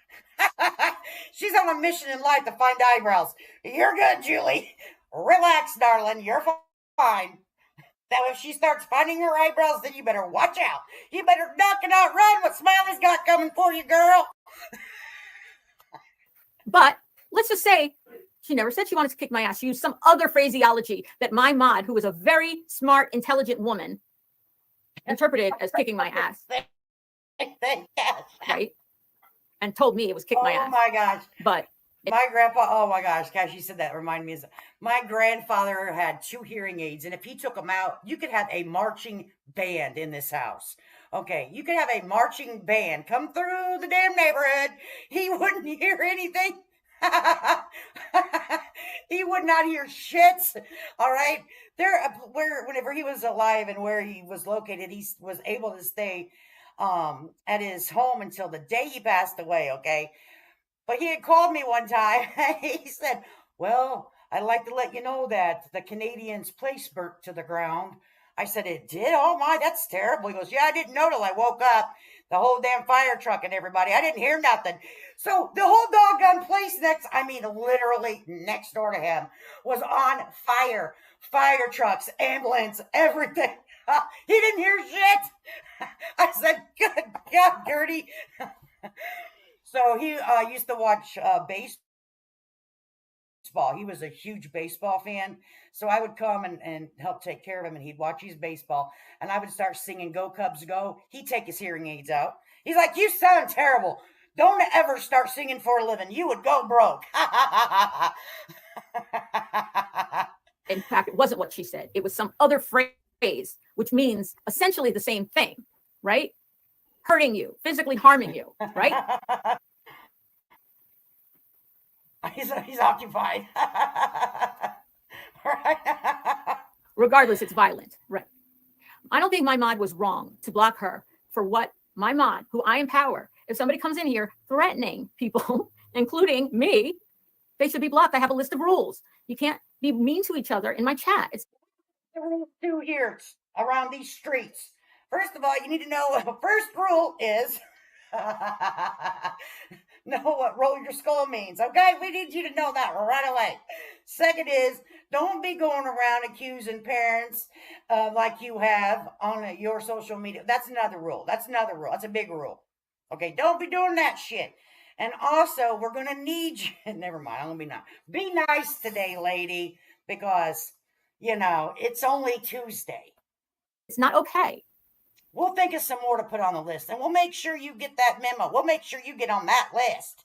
She's on a mission in life to find eyebrows. You're good, Julie. Relax, darling. You're fine. Now, if she starts finding her eyebrows, then you better watch out. You better duck and outrun what Smiley's got coming for you, girl. But let's just say she never said she wanted to kick my ass. She used some other phraseology that my mod, who is a very smart, intelligent woman, interpreted as kicking my ass. Right? And told me it was kick my ass. Oh my gosh. But my grandpa, oh my gosh, she said that reminded me of my grandfather had 2 hearing aids, and if he took them out, you could have a marching band in this house. Okay, you could have a marching band come through the damn neighborhood. He wouldn't hear anything. He would not hear shit. All right, whenever he was alive and where he was located, he was able to stay at his home until the day he passed away. Okay. But he had called me one time. He said, well, I'd like to let you know that the Canadians' place burnt to the ground. I said, it did? Oh my, that's terrible. He goes, yeah, I didn't know till I woke up. The whole damn fire truck and everybody. I didn't hear nothing. So the whole doggone place literally next door to him was on fire. Fire trucks, ambulance, everything. He didn't hear shit. I said, good God, Gertie. So he used to watch baseball. He was a huge baseball fan. So I would come and help take care of him, and he'd watch his baseball. And I would start singing Go Cubs Go. He'd take his hearing aids out. He's like, you sound terrible. Don't ever start singing for a living. You would go broke. In fact, it wasn't what she said. It was some other phrase, which means essentially the same thing, right? Hurting you, physically harming you, right? He's occupied. Right? Regardless, it's violent, right? I don't think my mod was wrong to block her for what my mod, who I empower. If somebody comes in here threatening people, including me, they should be blocked. I have a list of rules. You can't be mean to each other in my chat. It's the rules too here around these streets. First of all, you need to know the first rule is know what roll your skull means. Okay, we need you to know that right away. Second is don't be going around accusing parents like you have on your social media. That's another rule. That's a big rule. Okay, don't be doing that shit. And also, we're gonna need you. Never mind. I'm gonna be nice. Be nice today, lady, because it's only Tuesday. It's not okay. We'll think of some more to put on the list, and we'll make sure you get that memo. We'll make sure you get on that list.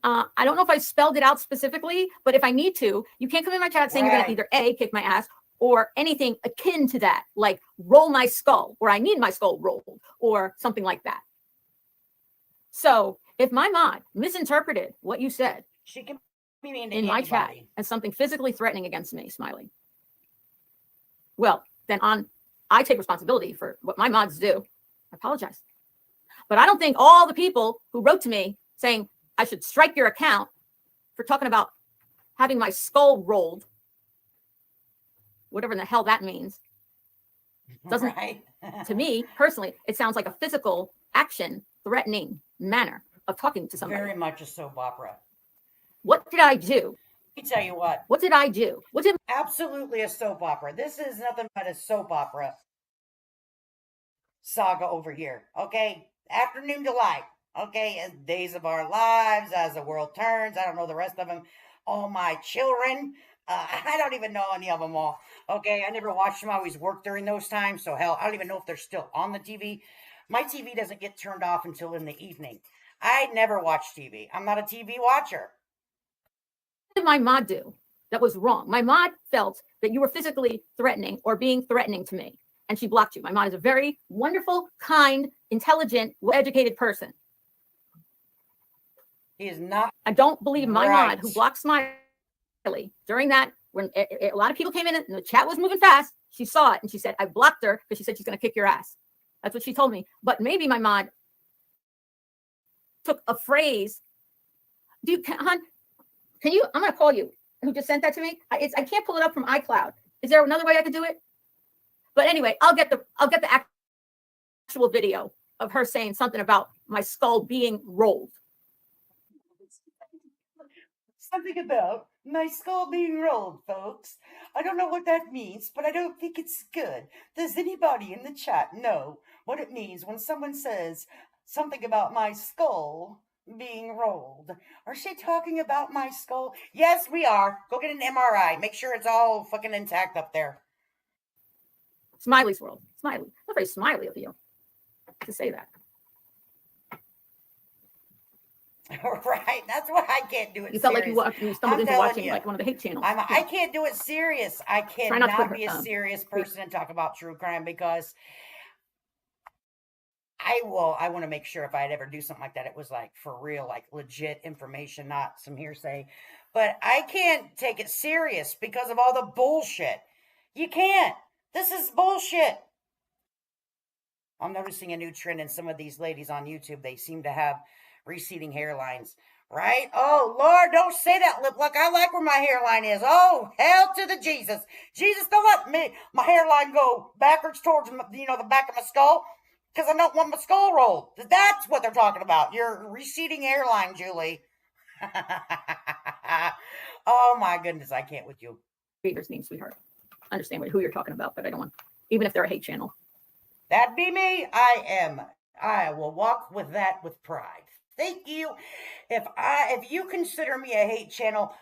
I don't know if I spelled it out specifically, but if I need to, you can't come in my chat saying you're going to either A, kick my ass, or anything akin to that, like roll my skull, or I need my skull rolled, or something like that. So if my mod misinterpreted what you said she can be mean in my chat as something physically threatening against me, Smiley, well, then I take responsibility for what my mods do. I apologize. But I don't think all the people who wrote to me saying I should strike your account for talking about having my skull rolled, whatever in the hell that means, doesn't, right. To me, personally, it sounds like a physical action, threatening manner of talking to somebody. Very much a soap opera. What did I do? Let me tell you what. What did I do? What did Absolutely a soap opera. This is nothing but a soap opera saga over here. Okay, Afternoon Delight. Okay, Days of Our Lives, As the World Turns. I don't know the rest of them. All My Children. I don't even know any of them all. Okay, I never watched them. I always worked during those times. So hell, I don't even know if they're still on the TV. My TV doesn't get turned off until in the evening. I never watch TV. I'm not a TV watcher. What did my mod do that was wrong? My mod felt that you were physically threatening or being threatening to me, and she blocked you. My mod is a very wonderful, kind, intelligent, well-educated person. He is not. I don't believe my right. mod who blocked Smiley during that, when a lot of people came in and the chat was moving fast, she saw it and she said, I blocked her because she said she's going to kick your ass. That's what she told me. But maybe my mod took a phrase. Hon, can you, I'm going to call you, who just sent that to me. I can't pull it up from iCloud. Is there another way I could do it? But anyway, I'll get the actual video of her saying something about my skull being rolled. Something about my skull being rolled, folks. I don't know what that means, but I don't think it's good. Does anybody in the chat know what it means when someone says something about my skull being rolled? Are she talking about my skull? Yes, we are. Go get an MRI. Make sure it's all fucking intact up there. Smiley's world. Smiley. Not very smiley of you to say that. Right. That's why I can't do it. You felt serious. like you stumbled into watching like one of the hate channels. I can't do it serious. I cannot be a serious person and talk about true crime because I want to make sure if I'd ever do something like that, it was like for real, like legit information, not some hearsay. But I can't take it serious because of all the bullshit. You can't. This is bullshit. I'm noticing a new trend in some of these ladies on YouTube. They seem to have receding hairlines, right? Oh, Lord, don't say that, lip look. I like where my hairline is. Oh, hell to the Jesus. Jesus, don't let my hairline go backwards towards, the back of my skull, because I don't want my skull rolled. That's what they're talking about. Your receding hairline, Julie. Oh, my goodness, I can't with you. Reader's name, sweetheart. I understand who you're talking about, but I don't want, even if they're a hate channel. That'd be me. I will walk with that with pride. Thank you. If you consider me a hate channel,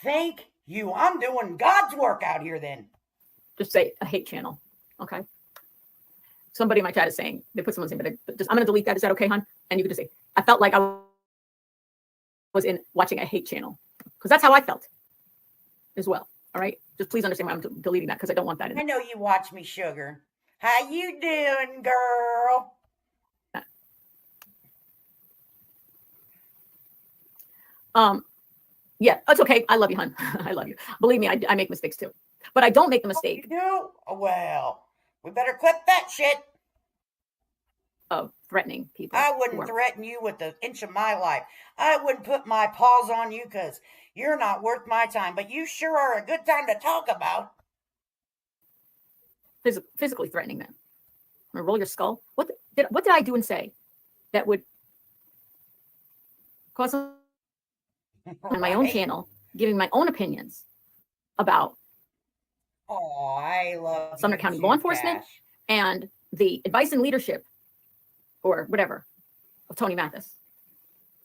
thank you. I'm doing God's work out here then. Just say a hate channel. Okay. Somebody in my chat is saying, they put someone's name, but I'm going to delete that. Is that okay, hon? And you could just say, I felt like I was watching a hate channel, because that's how I felt as well. All right. Just please understand why I'm deleting that, because I don't want that in I know you watch me, sugar. How you doing, girl? Yeah, it's okay. I love you, hon. I love you. Believe me, I make mistakes too, but I don't make the mistake. You do? Well, we better clip that shit. Of threatening people. I wouldn't threaten you with an inch of my life. I wouldn't put my paws on you because you're not worth my time, but you sure are a good time to talk about. Physically threatening them. I'm gonna roll your skull. What did I do and say that would cause on my own channel, giving my own opinions about I love Sumner County law enforcement and the advice and leadership, or whatever, of Tony Mathis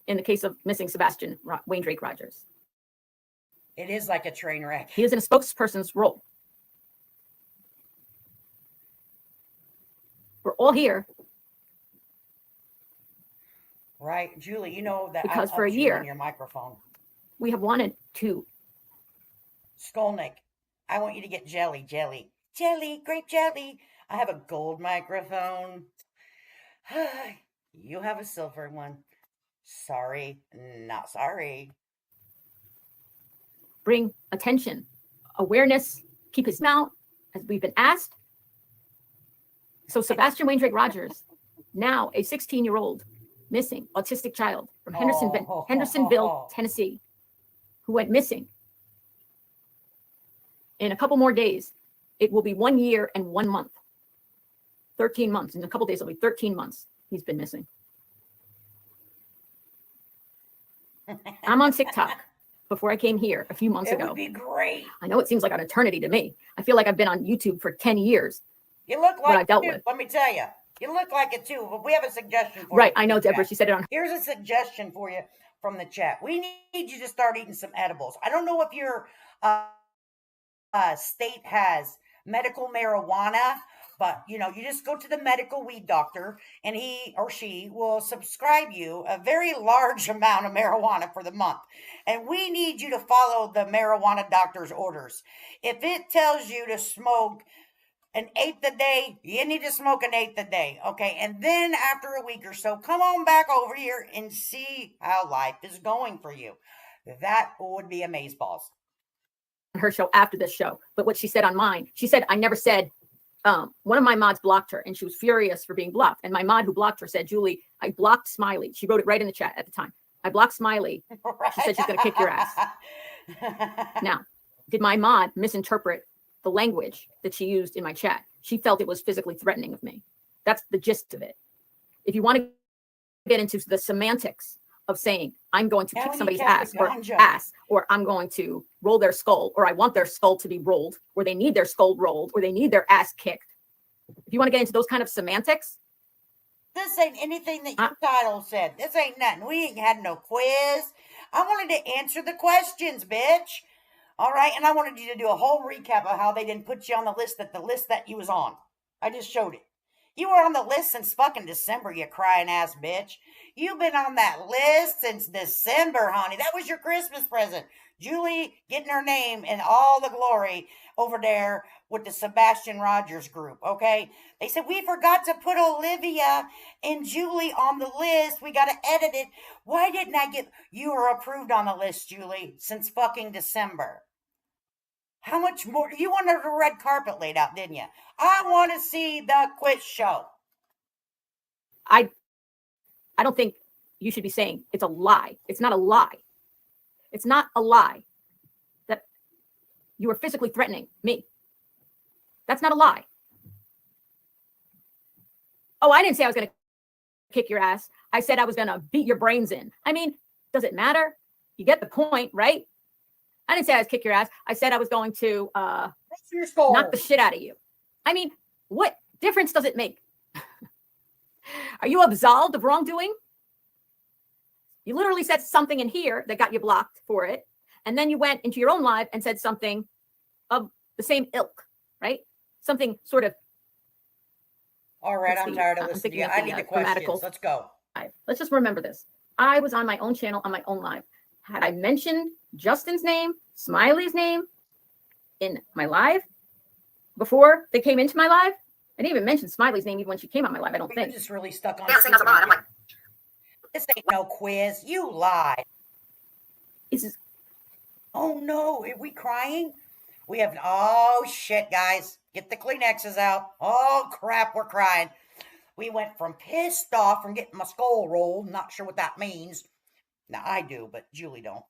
in the case of missing Sebastian Wayne Drake Rogers. It is like a train wreck. He is in a spokesperson's role. We're all here. Right, Julie, you know that because I for a year on your microphone. We have wanted to. Skolniks, I want you to get jelly, grape jelly. I have a gold microphone. You have a silver one. Sorry, not sorry. Bring attention, awareness, keep his mouth, as we've been asked. So Sebastian Wayne Drake Rogers, now a 16-year-old missing autistic child from Hendersonville, Tennessee, who went missing. In a couple more days, it will be 1 year and 1 month. 13 months. In a couple days, it'll be 13 months he's been missing. I'm on TikTok before I came here a few months ago. It would be great. I know it seems like an eternity to me. I feel like I've been on YouTube for 10 years. You look like what I dealt it too. with. Let me tell you. You look like it too, but we have a suggestion for you. Right, I know, Deborah. She said it on. Here's a suggestion for you from the chat. We need you to start eating some edibles. I don't know if your state has medical marijuana, but you just go to the medical weed doctor and he or she will subscribe you a very large amount of marijuana for the month. And we need you to follow the marijuana doctor's orders. If it tells you to smoke an eighth a day, you need to smoke an eighth a day, okay? And then after a week or so, come on back over here and see how life is going for you. That would be amazeballs. Her show after this show, but what she said on mine, she said, I never said, one of my mods blocked her and she was furious for being blocked. And my mod who blocked her said, Julie, I blocked Smiley. She wrote it right in the chat at the time. I blocked Smiley. Right. She said she's going to kick your ass. Now, did my mod misinterpret the language that she used in my chat? She felt it was physically threatening of me. That's the gist of it. If you want to get into the semantics of saying, I'm going to kick somebody's ass, or I'm going to roll their skull, or I want their skull to be rolled, or they need their skull rolled, or they need their ass kicked. If you want to get into those kind of semantics, this ain't anything that your title said. This ain't nothing. We ain't had no quiz. I wanted to answer the questions, bitch. All right, and I wanted you to do a whole recap of how they didn't put you on the list that you was on. I just showed it. You were on the list since fucking December, you crying ass bitch. You've been on that list since December, honey. That was your Christmas present. Julie getting her name in all the glory over there with the Sebastian Rogers group, okay? They said, we forgot to put Olivia and Julie on the list. We got to edit it. Why didn't I get... You were approved on the list, Julie, since fucking December. How much more? You wanted a red carpet laid out, didn't you? I want to see the quiz show. I don't think you should be saying it's a lie. It's not a lie. It's not a lie that you were physically threatening me. That's not a lie. Oh, I didn't say I was going to kick your ass. I said I was going to beat your brains in. I mean, does it matter? You get the point, right? I didn't say I was kick your ass. I said I was going to knock the shit out of you. I mean, what difference does it make? Are you absolved of wrongdoing? You literally said something in here that got you blocked for it. And then you went into your own live and said something of the same ilk, right? Something sort of. All right, I'm tired of listening to you. I need the questions. Let's go. Let's just remember this. I was on my own channel, on my own live. Had I mentioned Justin's name, Smiley's name in my live before they came into my live? I didn't even mention Smiley's name even when she came on my live, I don't think. You're just really stuck on it. This ain't no quiz. You lie. Oh, no. Are we crying? We have... Oh, shit, guys. Get the Kleenexes out. Oh, crap. We're crying. We went from pissed off from getting my skull rolled. Not sure what that means. Now, I do, but Julie don't.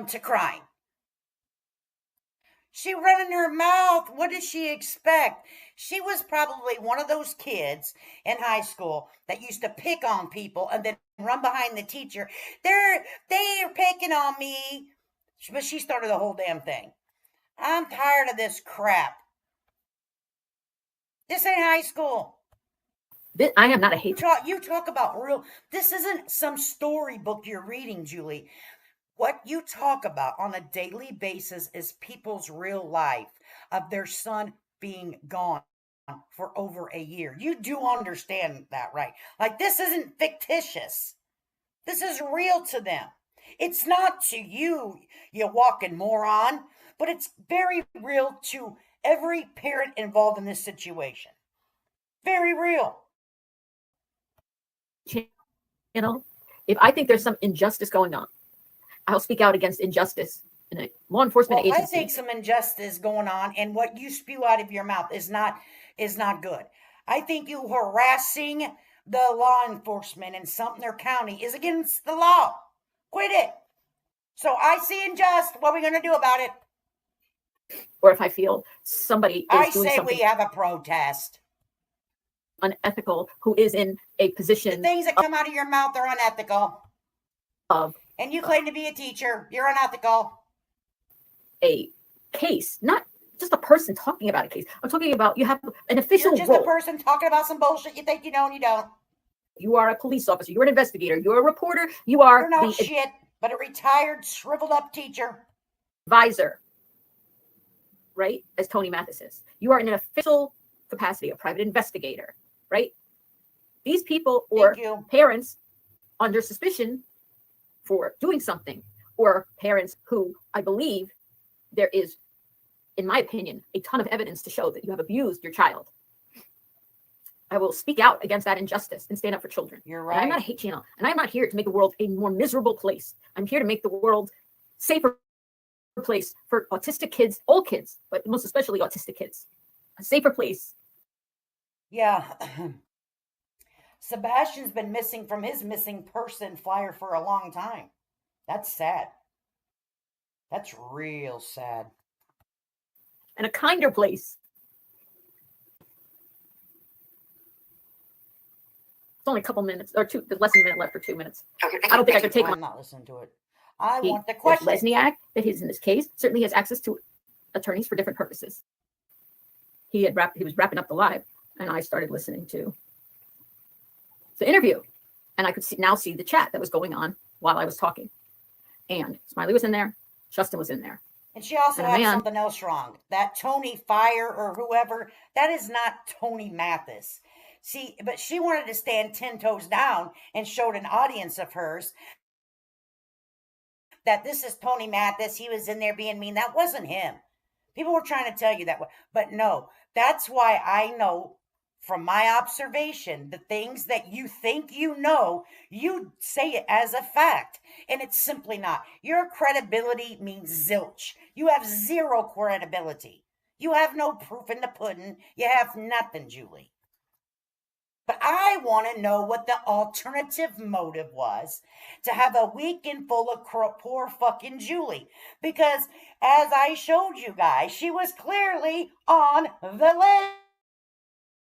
To crying. She running her mouth. What did she expect? She was probably one of those kids in high school that used to pick on people and then run behind the teacher. They're picking on me. But she started the whole damn thing. I'm tired of this crap. This ain't high school. I am not a hater. You talk about real. This isn't some storybook you're reading, Julie. What you talk about on a daily basis is people's real life of their son being gone for over a year. You do understand that, right? Like, this isn't fictitious. This is real to them. It's not to you, you walking moron, but it's very real to every parent involved in this situation. Very real. You know, if I think there's some injustice going on, I'll speak out against injustice in a law enforcement agency. I think some injustice going on, and what you spew out of your mouth is not good. I think you harassing the law enforcement in Sumter County is against the law. Quit it. So I see unjust. What are we going to do about it? Or if I feel somebody is doing something, we have a protest. Unethical, who is in a position. The things that come out of your mouth are unethical. And you claim to be a teacher. You're unethical. A case, not just a person talking about a case. I'm talking about you have an official You're just role. A person talking about some bullshit you think you know and you don't. You are a police officer. You're an investigator. You're a reporter. You're no shit, but a retired, shriveled up teacher. Advisor, right? As Tony Mathis is. You are in an official capacity, a private investigator, right? These people or parents under suspicion for doing something, or parents who I believe there is, in my opinion, a ton of evidence to show that you have abused your child. I will speak out against that injustice and stand up for children. You're right. And I'm not a hate channel, and I'm not here to make the world a more miserable place. I'm here to make the world a safer place for autistic kids, all kids, but most especially autistic kids. A safer place. Yeah. Sebastian's been missing from his missing person flyer for a long time. That's sad. That's real sad. And a kinder place. It's only a couple minutes, or two, there's less than a minute left for 2 minutes. I don't think I could take I'm not listening to it. I want the question. Lesniak, that is in this case, certainly has access to attorneys for different purposes. He was wrapping up the live, and I started listening to the interview, and I could now see the chat that was going on while I was talking. And Smiley was in there, Justin was in there. And she also had something else wrong. That Tony Fire or whoever, that is not Tony Mathis. See, but she wanted to stand 10 toes down and showed an audience of hers that this is Tony Mathis. He was in there being mean. That wasn't him. People were trying to tell you that. But no, that's why I know from my observation, the things that you think you know, you say it as a fact. And it's simply not. Your credibility means zilch. You have zero credibility. You have no proof in the pudding. You have nothing, Julie. But I want to know what the alternative motive was to have a weekend full of poor fucking Julie. Because as I showed you guys, she was clearly on the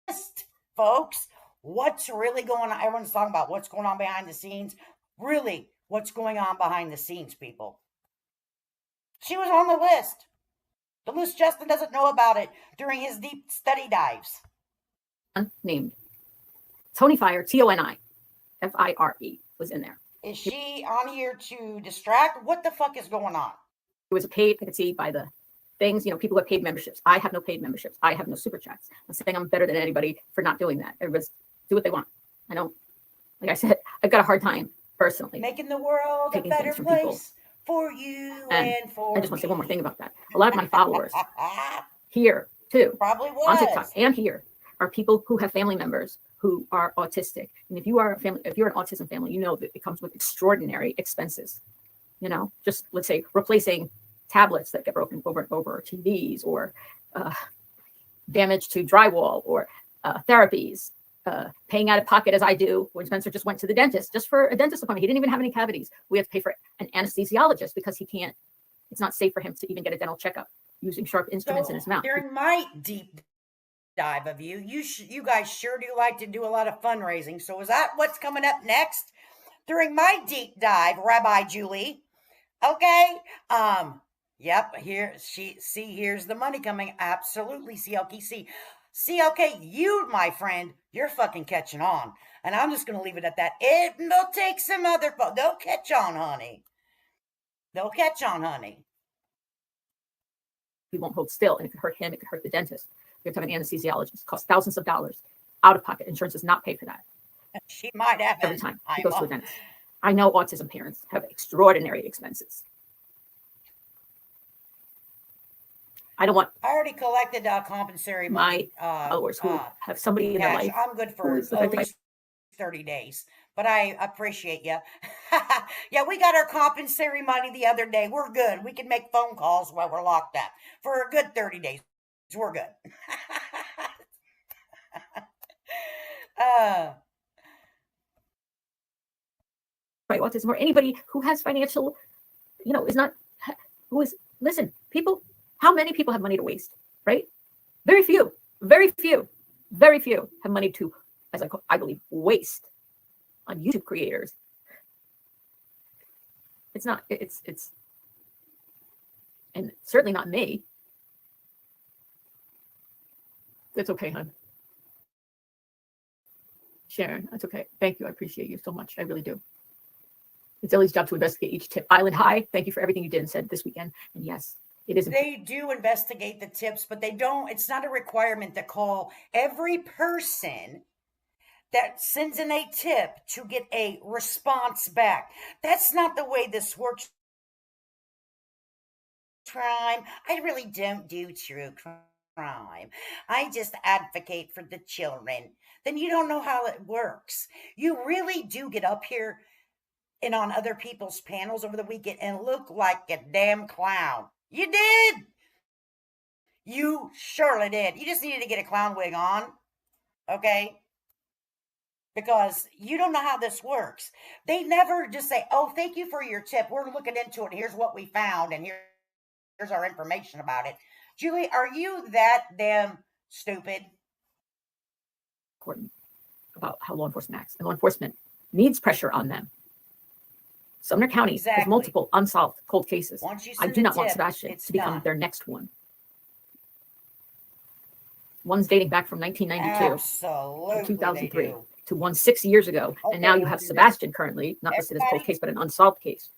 list, folks. What's really going on? Everyone's talking about what's going on behind the scenes. Really, what's going on behind the scenes, people? She was on the list. The list Justin doesn't know about it during his deep study dives. Named Tony Fire, ToniFire, was in there. Is she on here to distract? What the fuck is going on? It was a paid, I could see by the things, people have paid memberships. I have no paid memberships. I have no super chats. I'm saying I'm better than anybody for not doing that. Everybody's do what they want. I don't, like I said, I've got a hard time personally making the world a better place for you and for I just want to say one more thing about that. A lot of my followers here too, probably on TikTok and here, are people who have family members who are autistic. And if you're an autism family, you know that it comes with extraordinary expenses. Just let's say replacing tablets that get broken over and over, or TVs, or damage to drywall, or therapies, paying out of pocket as I do when Spencer just went to the dentist, just for a dentist appointment. He didn't even have any cavities. We have to pay for an anesthesiologist because it's not safe for him to even get a dental checkup using sharp instruments in his mouth. During my deep dive of you guys sure do like to do a lot of fundraising. So is that what's coming up next? During my deep dive, Rabbi Julie. Okay. Yep, here's the money coming. Absolutely, CLKC. CLK, you, my friend, you're fucking catching on. And I'm just going to leave it at that. It'll take some other folks. They'll catch on, honey. They'll catch on, honey. He won't hold still, and it could hurt him. It could hurt the dentist. You have to have an anesthesiologist. It costs thousands of dollars out of pocket. Insurance does not pay for that. She might have every time he goes to a dentist. I know autism parents have extraordinary expenses. I already collected compensatory money. My followers who have somebody in their life. I'm good for at least 30 days, but I appreciate you. Yeah, we got our compensatory money the other day. We're good. We can make phone calls while we're locked up for a good 30 days. We're good. Right, autism, or anybody who has financial, listen, people. How many people have money to waste, right? Very few have money to, as I believe, waste on YouTube creators. It's and certainly not me. That's okay, hon. Sharon, that's okay. Thank you. I appreciate you so much. I really do. It's Ellie's job to investigate each tip. Island High, thank you for everything you did and said this weekend. And yes, it is. They do investigate the tips, but they don't. It's not a requirement to call every person that sends in a tip to get a response back. That's not the way this works. Crime. I really don't do true crime. I just advocate for the children. Then you don't know how it works. You really do get up here and on other people's panels over the weekend and look like a damn clown. You did. You surely did. You just needed to get a clown wig on. Okay? Because you don't know how this works. They never just say, oh, thank you for your tip. We're looking into it. Here's what we found. And here's our information about it. Julie, are you that damn stupid? Important about how law enforcement acts. And law enforcement needs pressure on them. Sumner County has multiple unsolved cold cases. I do not want Sebastian to become their next one. One's dating back from 1992 to 2003 to one 6 years ago. Okay, and now you have Sebastian currently, not listed as a cold case, but an unsolved case.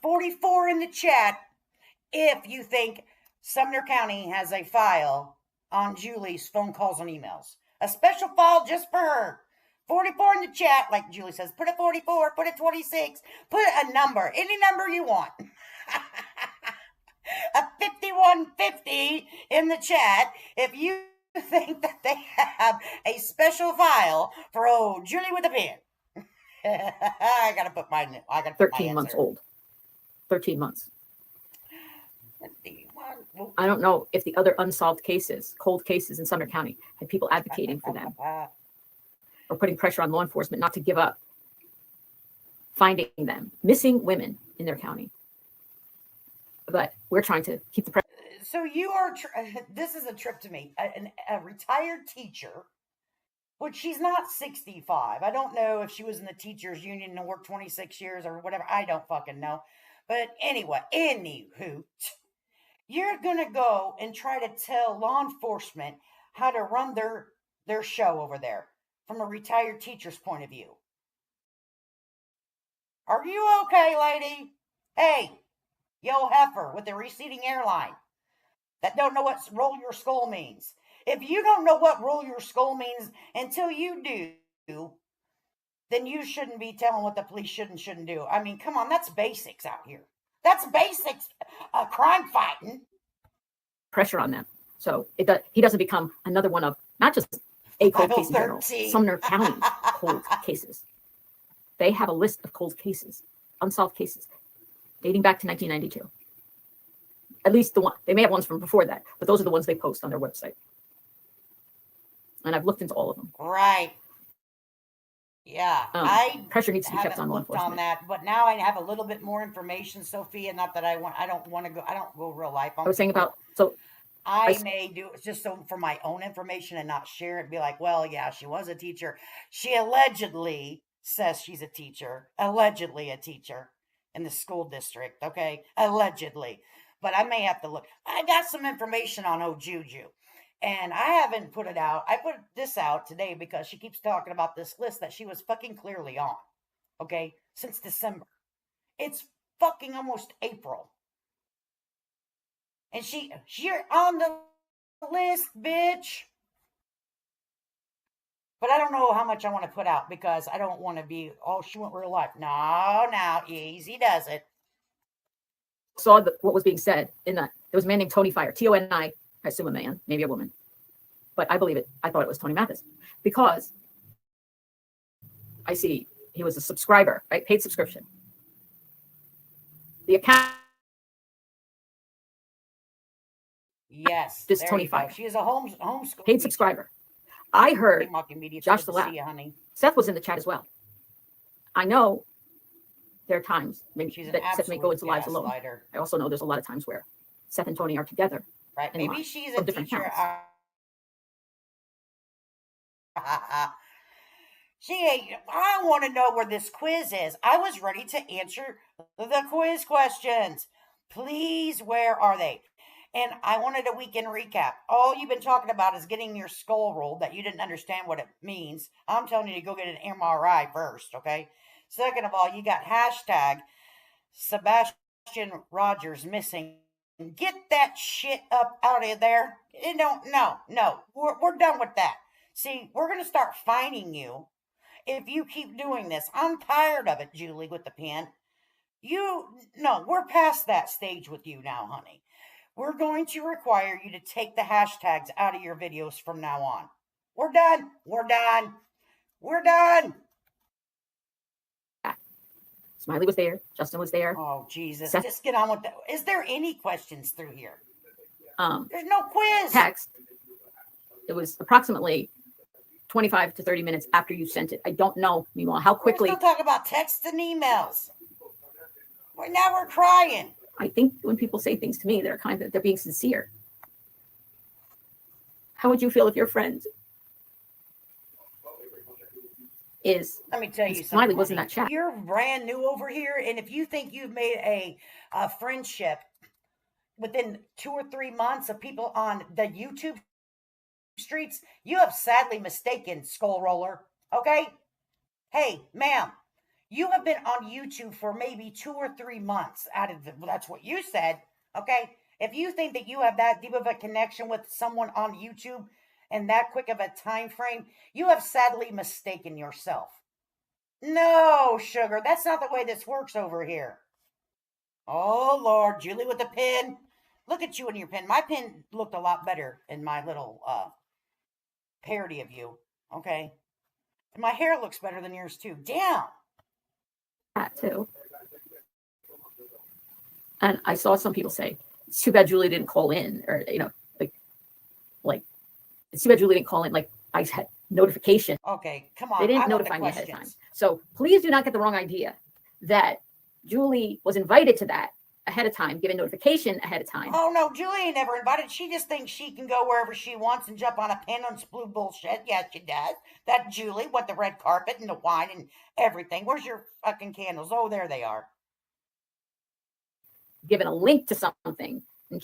44 in the chat if you think Sumner County has a file on Julie's phone calls and emails. A special file just for her. 44 in the chat, like Julie says, put a 44, put a 26, put a number, any number you want. A 5150 in the chat if you think that they have a special file for old Julie with a pen. I gotta put mine. 13 months old. 13 months. I don't know if the other unsolved cases, cold cases in Sumner County, had people advocating for them. or putting pressure on law enforcement not to give up finding them, missing women in their county. But we're trying to keep the pressure. So you are, this is a trip to me, a retired teacher, which she's not 65. I don't know if she was in the teachers union and worked 26 years or whatever. I don't fucking know. But anyway, anywho, you're going to go and try to tell law enforcement how to run their show over there from a retired teacher's point of view. Are you okay, lady? Hey, yo heifer with the receding airline that don't know what roll your skull means. If you don't know what roll your skull means until you do, then you shouldn't be telling what the police should and shouldn't do. I mean, come on, that's basics out here. That's basics, crime fighting. Pressure on them. So he doesn't become another one of not just a cold case in general, Sumner County cold cases. They have a list of cold cases, unsolved cases, dating back to 1992. At least the one, they may have ones from before that, but those are the ones they post on their website. And I've looked into all of them. Right. Yeah. Pressure needs to be kept on law enforcement. On that, but now I have a little bit more information, Sophia. Not that I don't go real life. I was saying about, I may do it just so for my own information and not share it. Be like, well, yeah, she was a teacher. She allegedly says she's a teacher, allegedly a teacher in the school district. Okay. Allegedly. But I may have to look. I got some information on old Juju. And I haven't put it out. I put this out today because she keeps talking about this list that she was fucking clearly on. Okay? Since December. It's fucking almost April. And you're on the list, bitch. But I don't know how much I want to put out because I don't want to be, oh, she went real life. No, easy does it. Saw what was being said in that. There was a man named Tony Fire, Toni. I assume a man, maybe a woman. But I believe it. I thought it was Tony Mathis because I see he was a subscriber, right? Paid subscription. The account. Yes. This Tony Fire. She is a homeschool paid subscriber. I heard Josh the Lab. Seth was in the chat as well. I know there are times maybe that Seth may go into lives alone. I also know there's a lot of times where Seth and Tony are together. Right. Maybe she's a teacher. I want to know where this quiz is. I was ready to answer the quiz questions. Please, where are they? And I wanted a weekend recap. All you've been talking about is getting your skull rolled that you didn't understand what it means. I'm telling you to go get an MRI first, okay? Second of all, you got hashtag Sebastian Rogers missing. Get that shit up out of there. No. We're done with that. See, we're going to start fining you if you keep doing this. I'm tired of it, Julie, with the pen. We're past that stage with you now, honey. We're going to require you to take the hashtags out of your videos from now on. We're done. Smiley was there. Justin was there. Oh, Jesus. Just get on with that. Is there any questions through here? There's no quiz. Text. It was approximately 25 to 30 minutes after you sent it. I don't know, meanwhile, how quickly. We're still talking about texts and emails. Now we're crying. I think when people say things to me, they're being sincere. How would you feel if your friend Let me tell you something. Smiley was in that chat. You're brand new over here, and if you think you've made a friendship within 2 or 3 months of people on the YouTube streets, you have sadly mistaken, skull roller. Okay? Hey, ma'am, you have been on YouTube for maybe 2 or 3 months that's what you said. Okay? If you think that you have that deep of a connection with someone on YouTube in that quick of a time frame, you have sadly mistaken yourself. No, sugar, that's not the way this works over here. Oh, Lord, Julie with the pen. Look at you and your pen. My pen looked a lot better in my little parody of you, okay? And my hair looks better than yours, too. Damn. That, too. And I saw some people say, it's too bad Julie didn't call in, or, like, it's too bad Julie didn't call in. Like, I had notification. Okay, come on. They didn't I want notify the me ahead of time. questions. So please do not get the wrong idea that Julie was invited to that ahead of time, given notification ahead of time. Oh no, Julie ain't never invited. She just thinks she can go wherever she wants and jump on a pin and blue bullshit. Yes, she does. That Julie with the red carpet and the wine and everything. Where's your fucking candles? Oh, there they are. Given a link to something and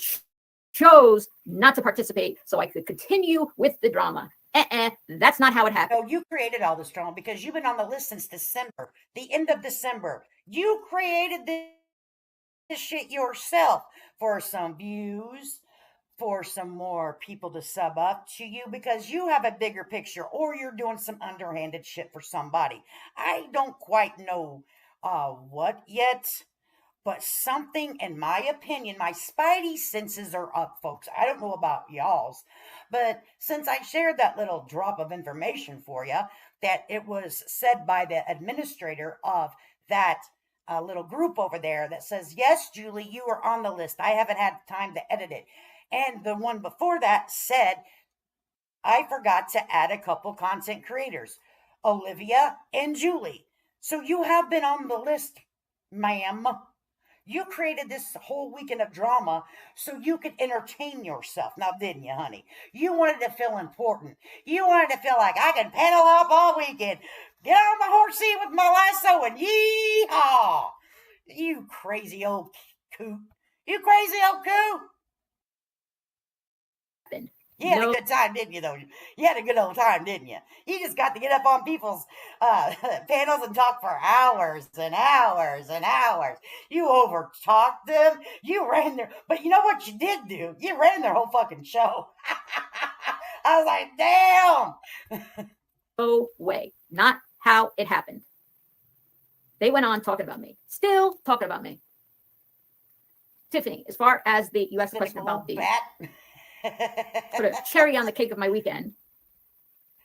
chose not to participate so I could continue with the drama. That's not how it happened. No, you created all this drama because you've been on the list since December, the end of December. You created this shit yourself for some views, for some more people to sub up to you because you have a bigger picture or you're doing some underhanded shit for somebody. I don't quite know what yet, but something, in my opinion, my spidey senses are up, folks. I don't know about y'all's, but since I shared that little drop of information for you, that it was said by the administrator of that little group over there that says, yes, Julie, you are on the list. I haven't had time to edit it. And the one before that said, I forgot to add a couple content creators, Olivia and Julie. So you have been on the list, ma'am. You created this whole weekend of drama so you could entertain yourself. Now, didn't you, honey? You wanted to feel important. You wanted to feel like I can pedal up all weekend. Get on my horse seat with my lasso and yee-haw. You crazy old coot. You crazy old coot. You had a good time, didn't you, though? You had a good old time, didn't you? You just got to get up on people's panels and talk for hours and hours and hours. You over-talked them. You ran their... But you know what you did do? You ran their whole fucking show. I was like, damn. No way. Not how it happened. They went on talking about me. Still talking about me. Tiffany, as far as you asked the question about the... Put a cherry on the cake of my weekend.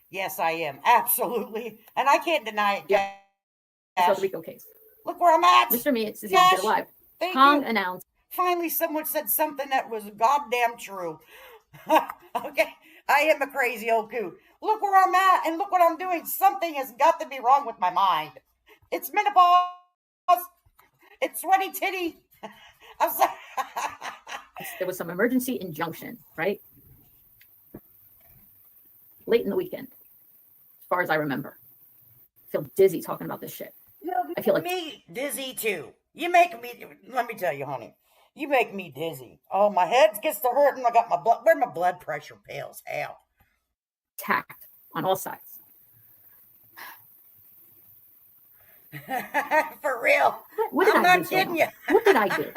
Yes, I am. Absolutely. And I can't deny it, Yeah. Josh. The Rico case. Look where I'm at. Mr. Me, it's Josh, alive. Thank Kong you. announced. Finally, someone said something that was goddamn true. Okay. I am a crazy old coot. Look where I'm at and look what I'm doing. Something has got to be wrong with my mind. It's menopause. It's sweaty titty. I'm sorry. There was some emergency injunction, right? Late in the weekend, as far as I remember. I feel dizzy talking about this shit. I feel like me dizzy too. You make me, let me tell you, honey, you make me dizzy. Oh, my head gets to hurting. I got my blood, where my blood pressure pills? Hell. Attacked on all sides. For real. What did I'm I not do? kidding you. What did I do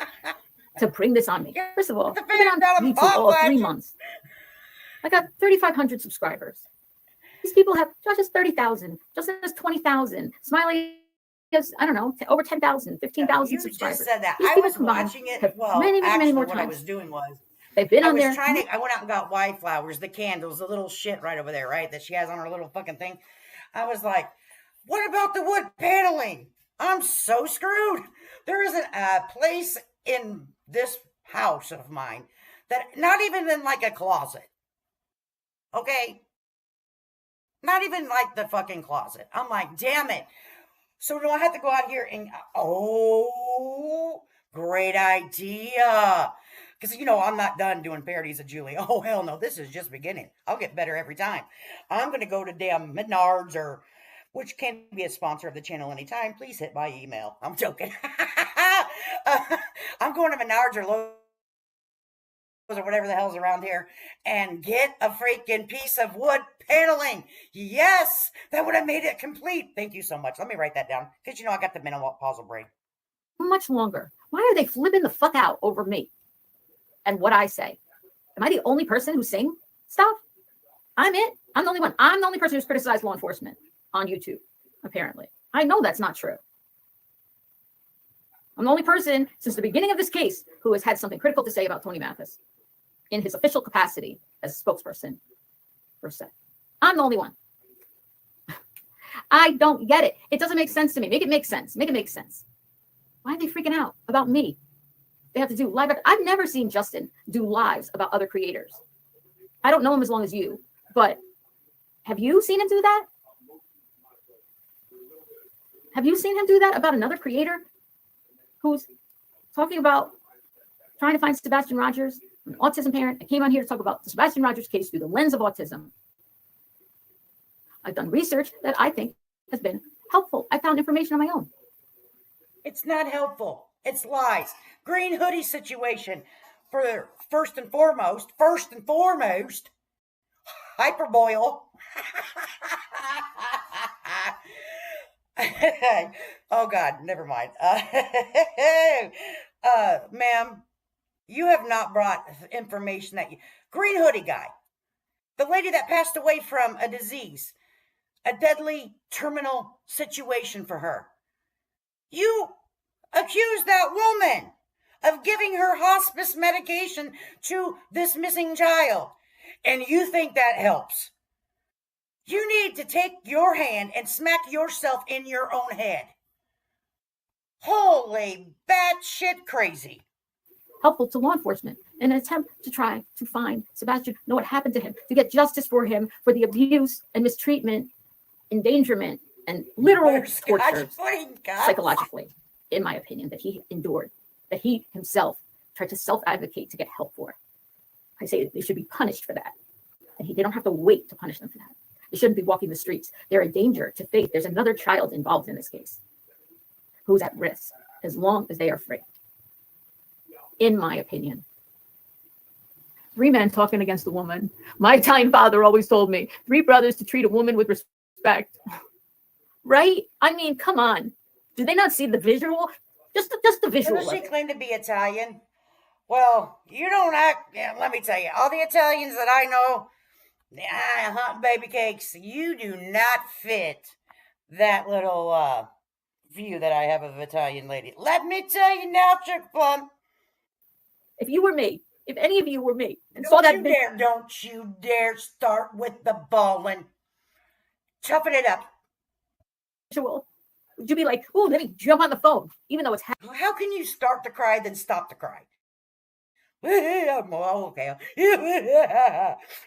to bring this on me? First of all, The I've been on fan YouTube all flash. 3 months. I got 3,500 subscribers. These people have, Josh has 30,000. Justin has 20,000. Smiley has, I don't know, over 10,000, 15,000 You subscribers. just said that. These I people was combined watching it. have Well, many actually, more what I times. was doing was, They've been I on was there. I went out and got white flowers, the candles, the little shit right over there, right? That she has on her little fucking thing. I was like, what about the wood paneling? I'm so screwed. There isn't a place in this house of mine that, not even in like a closet. Okay? Not even like the fucking closet. I'm like, damn it. So do I have to go out here and, oh, great idea. Because, you know, I'm not done doing parodies of Julie. Oh, hell no. This is just beginning. I'll get better every time. I'm going to go to damn Menards, or which can be a sponsor of the channel anytime. Please hit my email. I'm joking. I'm going to Menards or Lowe's or whatever the hell's around here and get a freaking piece of wood paneling. Yes, that would have made it complete. Thank you so much. Let me write that down because, you know, I got the menopausal brain. Much longer. Why are they flipping the fuck out over me and what I say? Am I the only person who's saying stuff? I'm it. I'm the only one. I'm the only person who's criticized law enforcement on YouTube, apparently. I know that's not true. I'm the only person since the beginning of this case who has had something critical to say about Tony Mathis in his official capacity as a spokesperson for SET. I'm the only one. I don't get it. It doesn't make sense to me. Make it make sense. Make it make sense. Why are they freaking out about me? They have to do live. I've never seen Justin do lives about other creators. I don't know him as long as you, but Have you seen him do that? Have you seen him do that about another creator who's talking about trying to find Sebastian Rogers, an autism parent? I came on here to talk about the Sebastian Rogers case through the lens of autism. I've done research that I think has been helpful. I found information on my own. It's not helpful. It's lies. Green hoodie situation for first and foremost, hyperboil. Oh God, never mind. Ma'am, you have not brought information that you, green hoodie guy, the lady that passed away from a disease, a deadly terminal situation for her. You accuse that woman of giving her hospice medication to this missing child, and you think that helps. You need to take your hand and smack yourself in your own head. Holy batshit crazy. Helpful to law enforcement in an attempt to try to find Sebastian, know what happened to him, to get justice for him for the abuse and mistreatment, endangerment, and literal torture psychologically, in my opinion, that he endured, that he himself tried to self-advocate to get help for. I say they should be punished for that. And they don't have to wait to punish them for that. They shouldn't be walking the streets. They're a danger to faith. There's another child involved in this case who's at risk as long as they are free, in my opinion. 3 men talking against a woman. My Italian father always told me 3 brothers to treat a woman with respect. Right? I mean, come on. Do they not see the visual? Just the visual. Doesn't she claim to be Italian? Well, you don't act. Yeah, let me tell you, all the Italians that I know, hot baby cakes, you do not fit that little view that I have of Italian lady. Let me tell you now, Chick Plum. If you were me, if any of you were me, and saw that video, don't you dare start with the ballin'. Toughen it up. would you be like, oh, let me jump on the phone, even though it's happening? How can you start to cry, then stop to cry? Oh, okay.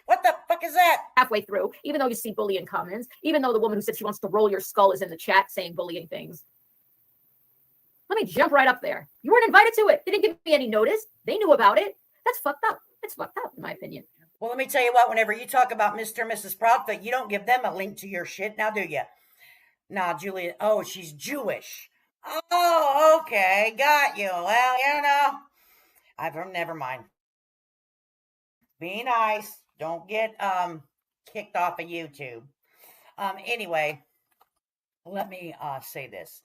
What the fuck is that? Halfway through, even though you see bullying comments, even though the woman who said she wants to roll your skull is in the chat saying bullying things. Let me jump right up there. You weren't invited to it. They didn't give me any notice. They knew about it. That's fucked up. It's fucked up, in my opinion. Well, let me tell you what, whenever you talk about Mr. and Mrs. Proudfoot, you don't give them a link to your shit, now do you? Nah, Julia, oh, she's Jewish. Oh, okay, got you. Well, you know, never mind. Be nice. Don't get kicked off of YouTube. Anyway, let me say this.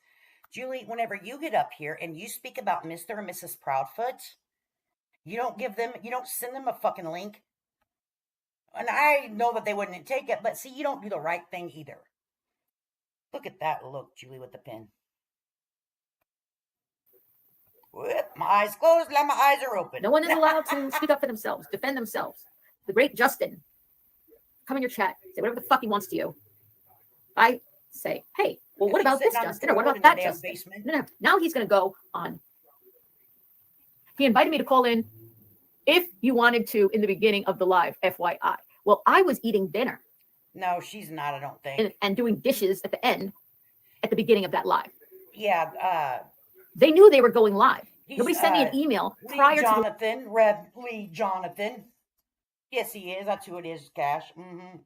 Julie, whenever you get up here and you speak about Mr. and Mrs. Proudfoot, you don't send them a fucking link. And I know that they wouldn't take it, but see, you don't do the right thing either. Look at that look, Julie, with the pen. Whoop, my eyes closed, now my eyes are open. No one is allowed to speak up for themselves, defend themselves. The great Justin, come in your chat, say whatever the fuck he wants to you. I say, hey, well, what about this Justin? Or what about that Justin? No. Now he's going to go on. He invited me to call in if you wanted to in the beginning of the live, FYI. Well, I was eating dinner. No, she's not, I don't think. And doing dishes at the end, at the beginning of that live. Yeah. They knew they were going live. Nobody sent me an email prior to Rev Lee Jonathan. Yes, he is. That's who it is, Cash. Mm-hmm.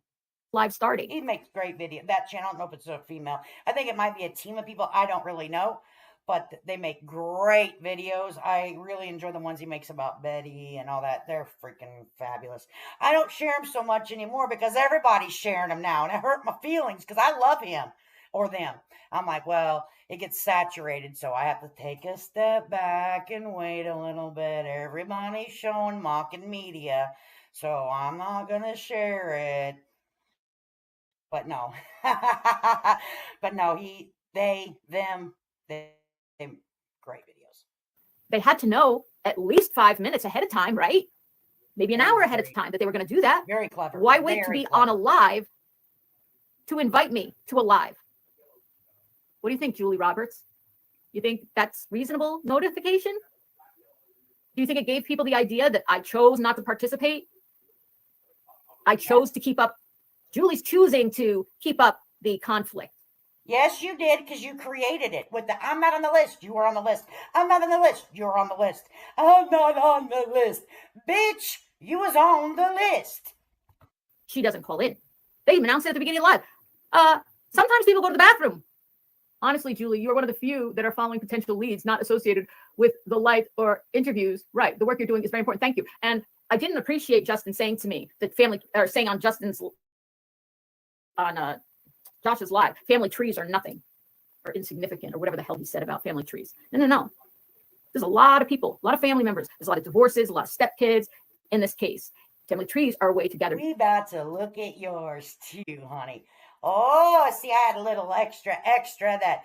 Live starting. He makes great video. That channel, I don't know if it's a female. I think it might be a team of people. I don't really know. But they make great videos. I really enjoy the ones he makes about Betty and all that. They're freaking fabulous. I don't share them so much anymore because everybody's sharing them now. And it hurt my feelings because I love him or them. I'm like, well, it gets saturated. So I have to take a step back and wait a little bit. Everybody's showing mocking media. So I'm not going to share it. But no. But no, they great videos. They had to know at least 5 minutes ahead of time, right? Maybe an hour ahead of time that they were going to do that. Very clever. Why wait to be on a live to invite me to a live? What do you think, Julie Roberts? You think that's reasonable notification? Do you think it gave people the idea that I chose not to participate? I chose to keep up Julie's choosing to keep up the conflict. Yes, you did, because you created it with the I'm not on the list, you are on the list. I'm not on the list, you're on the list. I'm not on the list. Bitch, you was on the list. She doesn't call in. They even announced it at the beginning of live. Sometimes people go to the bathroom. Honestly, Julie, you're one of the few that are following potential leads not associated with the light or interviews. Right. The work you're doing is very important. Thank you. And I didn't appreciate Justin saying to me that saying on Josh's live, family trees are nothing or insignificant or whatever the hell he said about family trees. No. There's a lot of people, a lot of family members. There's a lot of divorces, a lot of stepkids in this case. Family trees are a way to gather. We about to look at yours too, honey. Oh, see, I had a little extra that,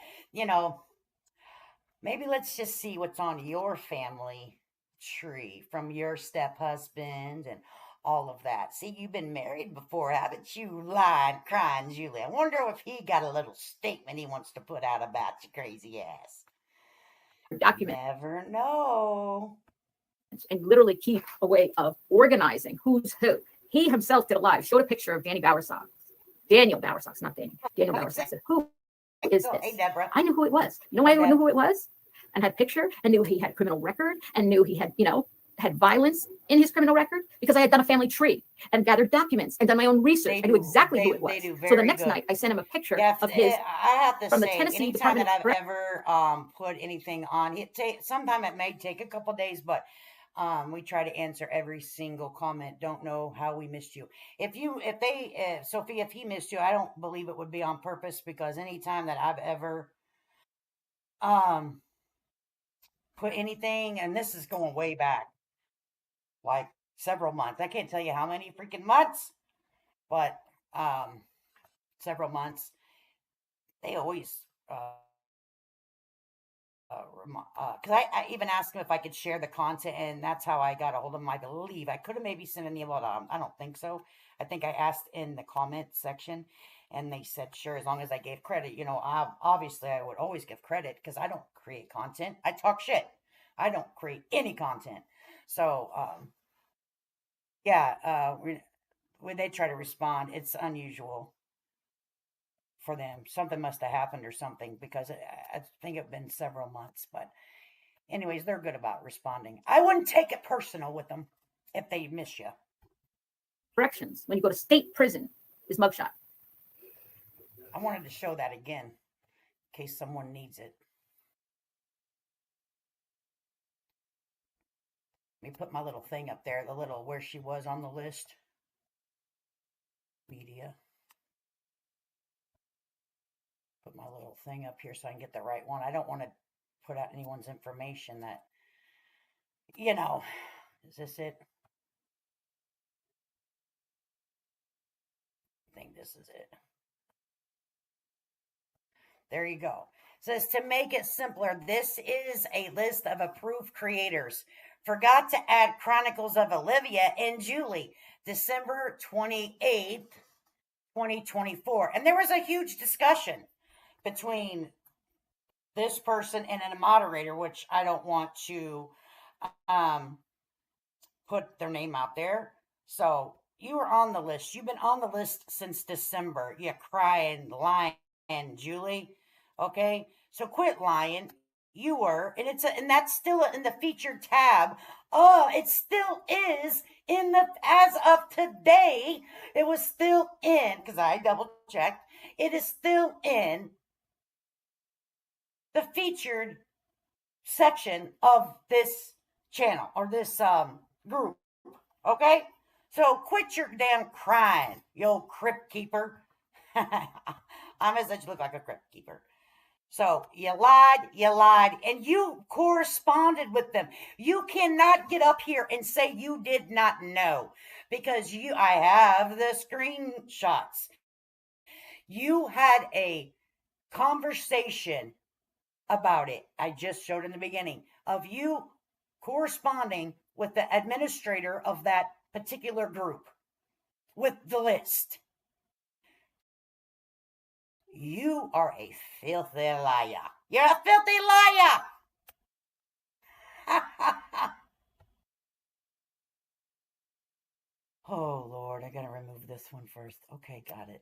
maybe let's just see what's on your family tree from your step-husband and all of that. See, you've been married before, haven't you? Lying, crying, Julie. I wonder if he got a little statement he wants to put out about your crazy ass. Document. Never know. And literally keep a way of organizing who's who. He himself did a live, showed a picture of Daniel Bowersox, not Danny. Daniel Bowersox said, who is this? Hey, Deborah. I knew who it was. You know why I knew who it was? And had a picture and knew he had a criminal record and knew he had, had violence in his criminal record because I had done a family tree and gathered documents and done my own research. I knew exactly who it was. So the next night I sent him a picture of his. I have to from say, the Tennessee anytime Department that I've ever put anything on, sometime it may take a couple days, but we try to answer every single comment. Don't know how we missed you. Sophie, if he missed you, I don't believe it would be on purpose, because anytime that I've ever put anything, and this is going way back, like several months. I can't tell you how many freaking months, but several months. They always because I even asked him if I could share the content, and that's how I got a hold of him. I believe I could have maybe sent an email. I don't think so. I think I asked in the comment section, and they said sure, as long as I gave credit. Obviously I would always give credit because I don't create content. I talk shit. I don't create any content. So when they try to respond, it's unusual for them. Something must have happened or something, because I think it's been several months. But anyways, they're good about responding. I wouldn't take it personal with them if they miss you. corrections when you go to state prison is mugshot. I wanted to show that again in case someone needs it. Let me put my little thing up there, the little where she was on the list. Media. Put my little thing up here so I can get the right one. I don't want to put out anyone's information that, is this it? I think this is it. There you go. It says, to make it simpler, this is a list of approved creators. Forgot to add Chronicles of Olivia and Julie, December 28th, 2024. And there was a huge discussion between this person and a moderator, which I don't want to put their name out there. So you were on the list. You've been on the list since December. You crying, lying, Julie. Okay, so quit lying. You were, and that's still in the featured tab. Oh, it still is in the, as of today, it was still in, because I double checked. It is still in the featured section of this channel or this group. Okay, so quit your damn crying, you old crypt keeper. I'm as such look like a crypt keeper. So you lied, and you corresponded with them. You cannot get up here and say you did not know, because I have the screenshots. You had a conversation about it. I just showed in the beginning of you corresponding with the administrator of that particular group with the list. You are a filthy liar. You're a filthy liar. Oh, Lord, I gotta remove this one first. Okay, got it.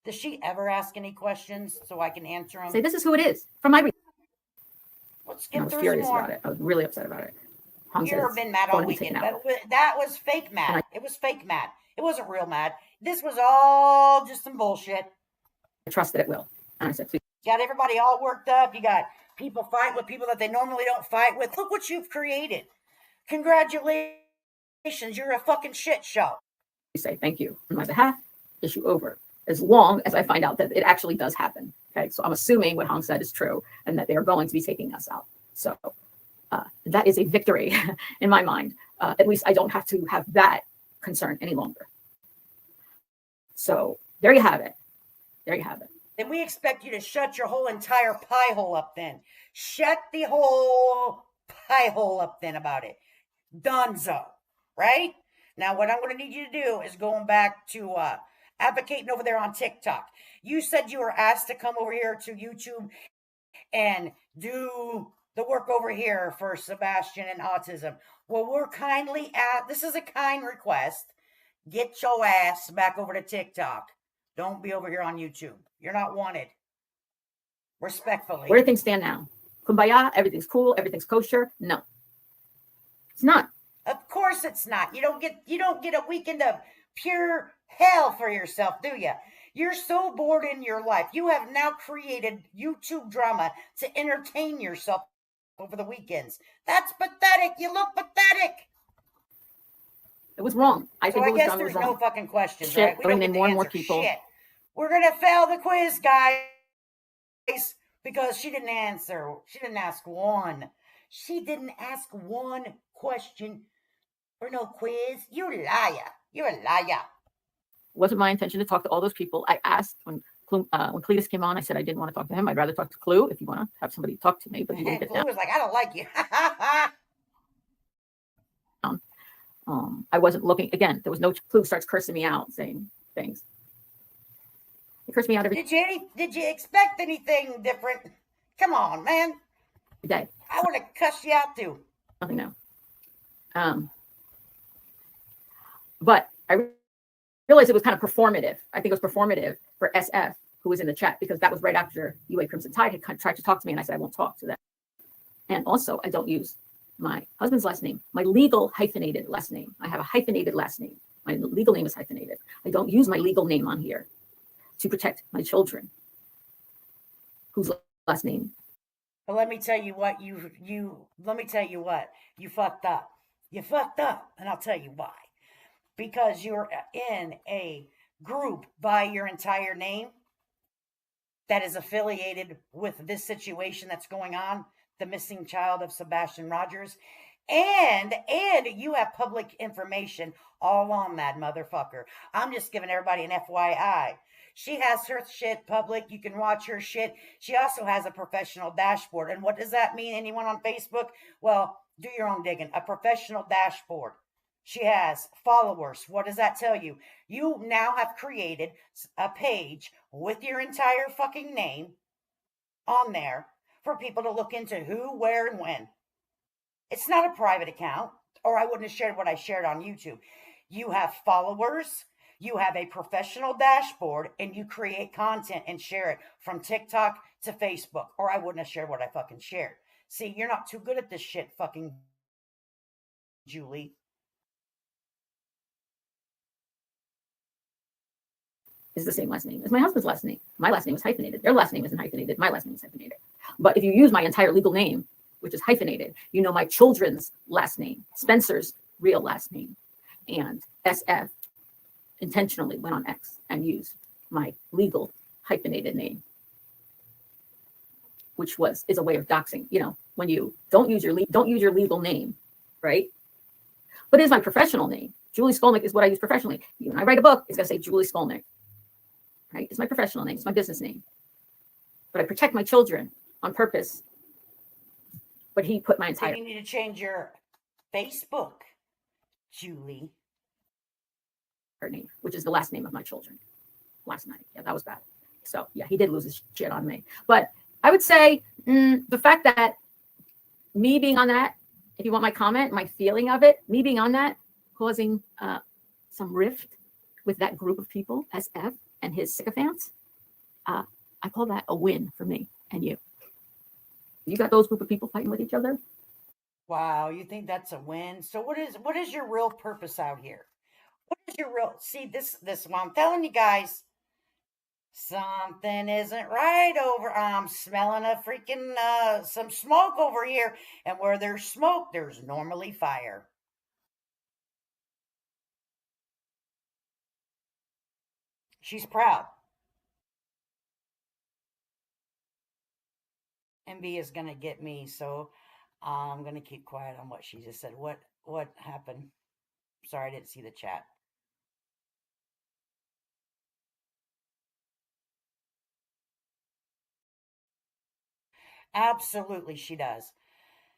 Does she ever ask any questions so I can answer Say, them? this is who it is from my. Let's And I get was through some furious more. about it. I was really upset about it. Hong said You've it's been mad going all to be taken weekend, out. but that was fake And mad. It was fake mad. It wasn't real mad. This was all just some bullshit. I trust that it will. And I said, please. Got everybody all worked up. You got people fighting with people that they normally don't fight with. Look what you've created. Congratulations. You're a fucking shit show. Say thank you on my behalf, issue over, as long as I find out that it actually does happen. Okay, so I'm assuming what Hong said is true and that they are going to be taking us out. So that is a victory in my mind. At least I don't have to have that concern any longer. So there you have it. There you have it. Then we expect you to shut your whole entire pie hole up then. Shut the whole pie hole up then about it. Dunzo. Right? Now, what I'm going to need you to do is going back to advocating over there on TikTok. You said you were asked to come over here to YouTube and do the work over here for Sebastian and autism. Well, we're kindly this is a kind request. Get your ass back over to TikTok. Don't be over here on YouTube. You're not wanted. Respectfully. Where do things stand now? Kumbaya, everything's cool, everything's kosher. No, it's not. Of course it's not. You don't get a weekend of pure hell for yourself, do you? You're so bored in your life. You have now created YouTube drama to entertain yourself over the weekends. That's pathetic. You look pathetic. It was wrong. I think So I what was guess done was there's no wrong. fucking questions, Shit, right? We don't bringing get in to more and more answer people. shit. We're gonna fail the quiz, guys, because she didn't answer. She didn't ask one. She didn't ask one question for no quiz. You're a liar. You're a liar. It wasn't my intention to talk to all those people. I asked when Cletus came on, I said I didn't want to talk to him. I'd rather talk to Clue if you want to have somebody talk to me, but he wouldn't get Clue down. was like, I don't like you. I wasn't looking again. There was no Clue starts cursing me out, saying things. He cursed me out every Did you expect anything different? Come on, man. day. I would have cussed you out too. Nothing new. But I realized it was kind of performative. I think it was performative for SF, who was in the chat, because that was right after UA Crimson Tide had tried to talk to me, and I said I won't talk to them. And also, I don't use my husband's last name, my legal hyphenated last name. I have a hyphenated last name. My legal name is hyphenated. I don't use my legal name on here to protect my children, whose last name. But let me tell you what, let me tell you what, you fucked up. You fucked up, and I'll tell you why. Because you're in a group by your entire name that is affiliated with this situation that's going on, the missing child of Sebastian Rogers, and you have public information all on that motherfucker. I'm just giving everybody an FYI. She has her shit public. You can watch her shit. She also has a professional dashboard. And what does that mean? Anyone on Facebook? Well, do your own digging. A professional dashboard. She has followers. What does that tell you? You now have created a page with your entire fucking name on there for people to look into who, where, and when. It's not a private account, or I wouldn't have shared what I shared on YouTube. You have followers, you have a professional dashboard, and you create content and share it from TikTok to Facebook, or I wouldn't have shared what I fucking shared. See, you're not too good at this shit, fucking Julie. Is the same last name as my husband's last name. My last name is hyphenated. Their last name isn't hyphenated. My last name is hyphenated. But if you use my entire legal name, which is hyphenated, you know my children's last name, Spencer's real last name, and SF intentionally went on X and used my legal hyphenated name, which is a way of doxing. You know, when you don't use your legal name, right? But it is my professional name. Julie Skolniks is what I use professionally. When I write a book, it's gonna say Julie Skolniks. Right? It's my professional name. It's my business name. But I protect my children on purpose. But he put my entire. You need to change your Facebook, Julie. Name, which is the last name of my children. Last night. Yeah, that was bad. So yeah, he did lose his shit on me. But I would say the fact that me being on that, if you want my comment, my feeling of it, me being on that, causing some rift with that group of people, SF and his sycophants, I call that a win for me and you. You got those group of people fighting with each other? Wow, you think that's a win? So what is your real purpose out here? What is your real this one? I'm telling you guys, something isn't right over. I'm smelling a freaking some smoke over here, and where there's smoke, there's normally fire. She's proud. MB is gonna get me, so I'm gonna keep quiet on what she just said. What happened? Sorry, I didn't see the chat. Absolutely, she does.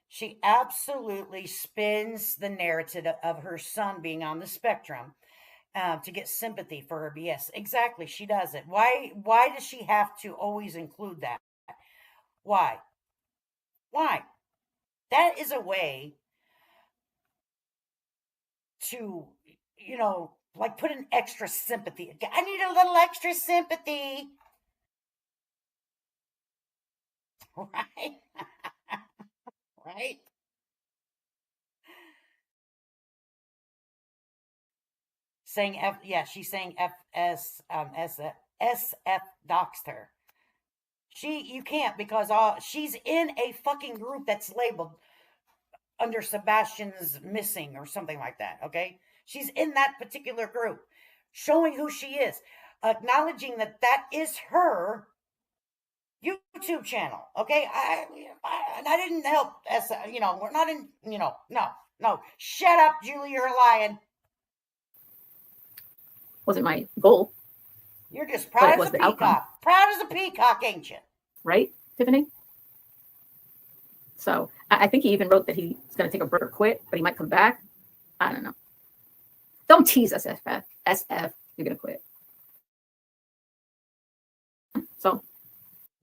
She absolutely spins the narrative of her son being on the spectrum to get sympathy for her BS. Exactly, she does it. Why does she have to always include that? Why? Why? That is a way to, like put an extra sympathy. I need a little extra sympathy. Right? Right? Saying F, yeah, she's saying SF doxed her. You can't because she's in a fucking group that's labeled under Sebastian's missing or something like that. Okay, she's in that particular group, showing who she is, acknowledging that that is her YouTube channel. Okay, I didn't help. We're not in. No. Shut up, Julie. You're lying. Wasn't my goal. You're just proud as a peacock. Outcome. Proud as a peacock, ain't you? Right, Tiffany? So I think he even wrote that he's going to take a break or quit, but he might come back. I don't know. Don't tease us, SF. SF, you're going to quit. So.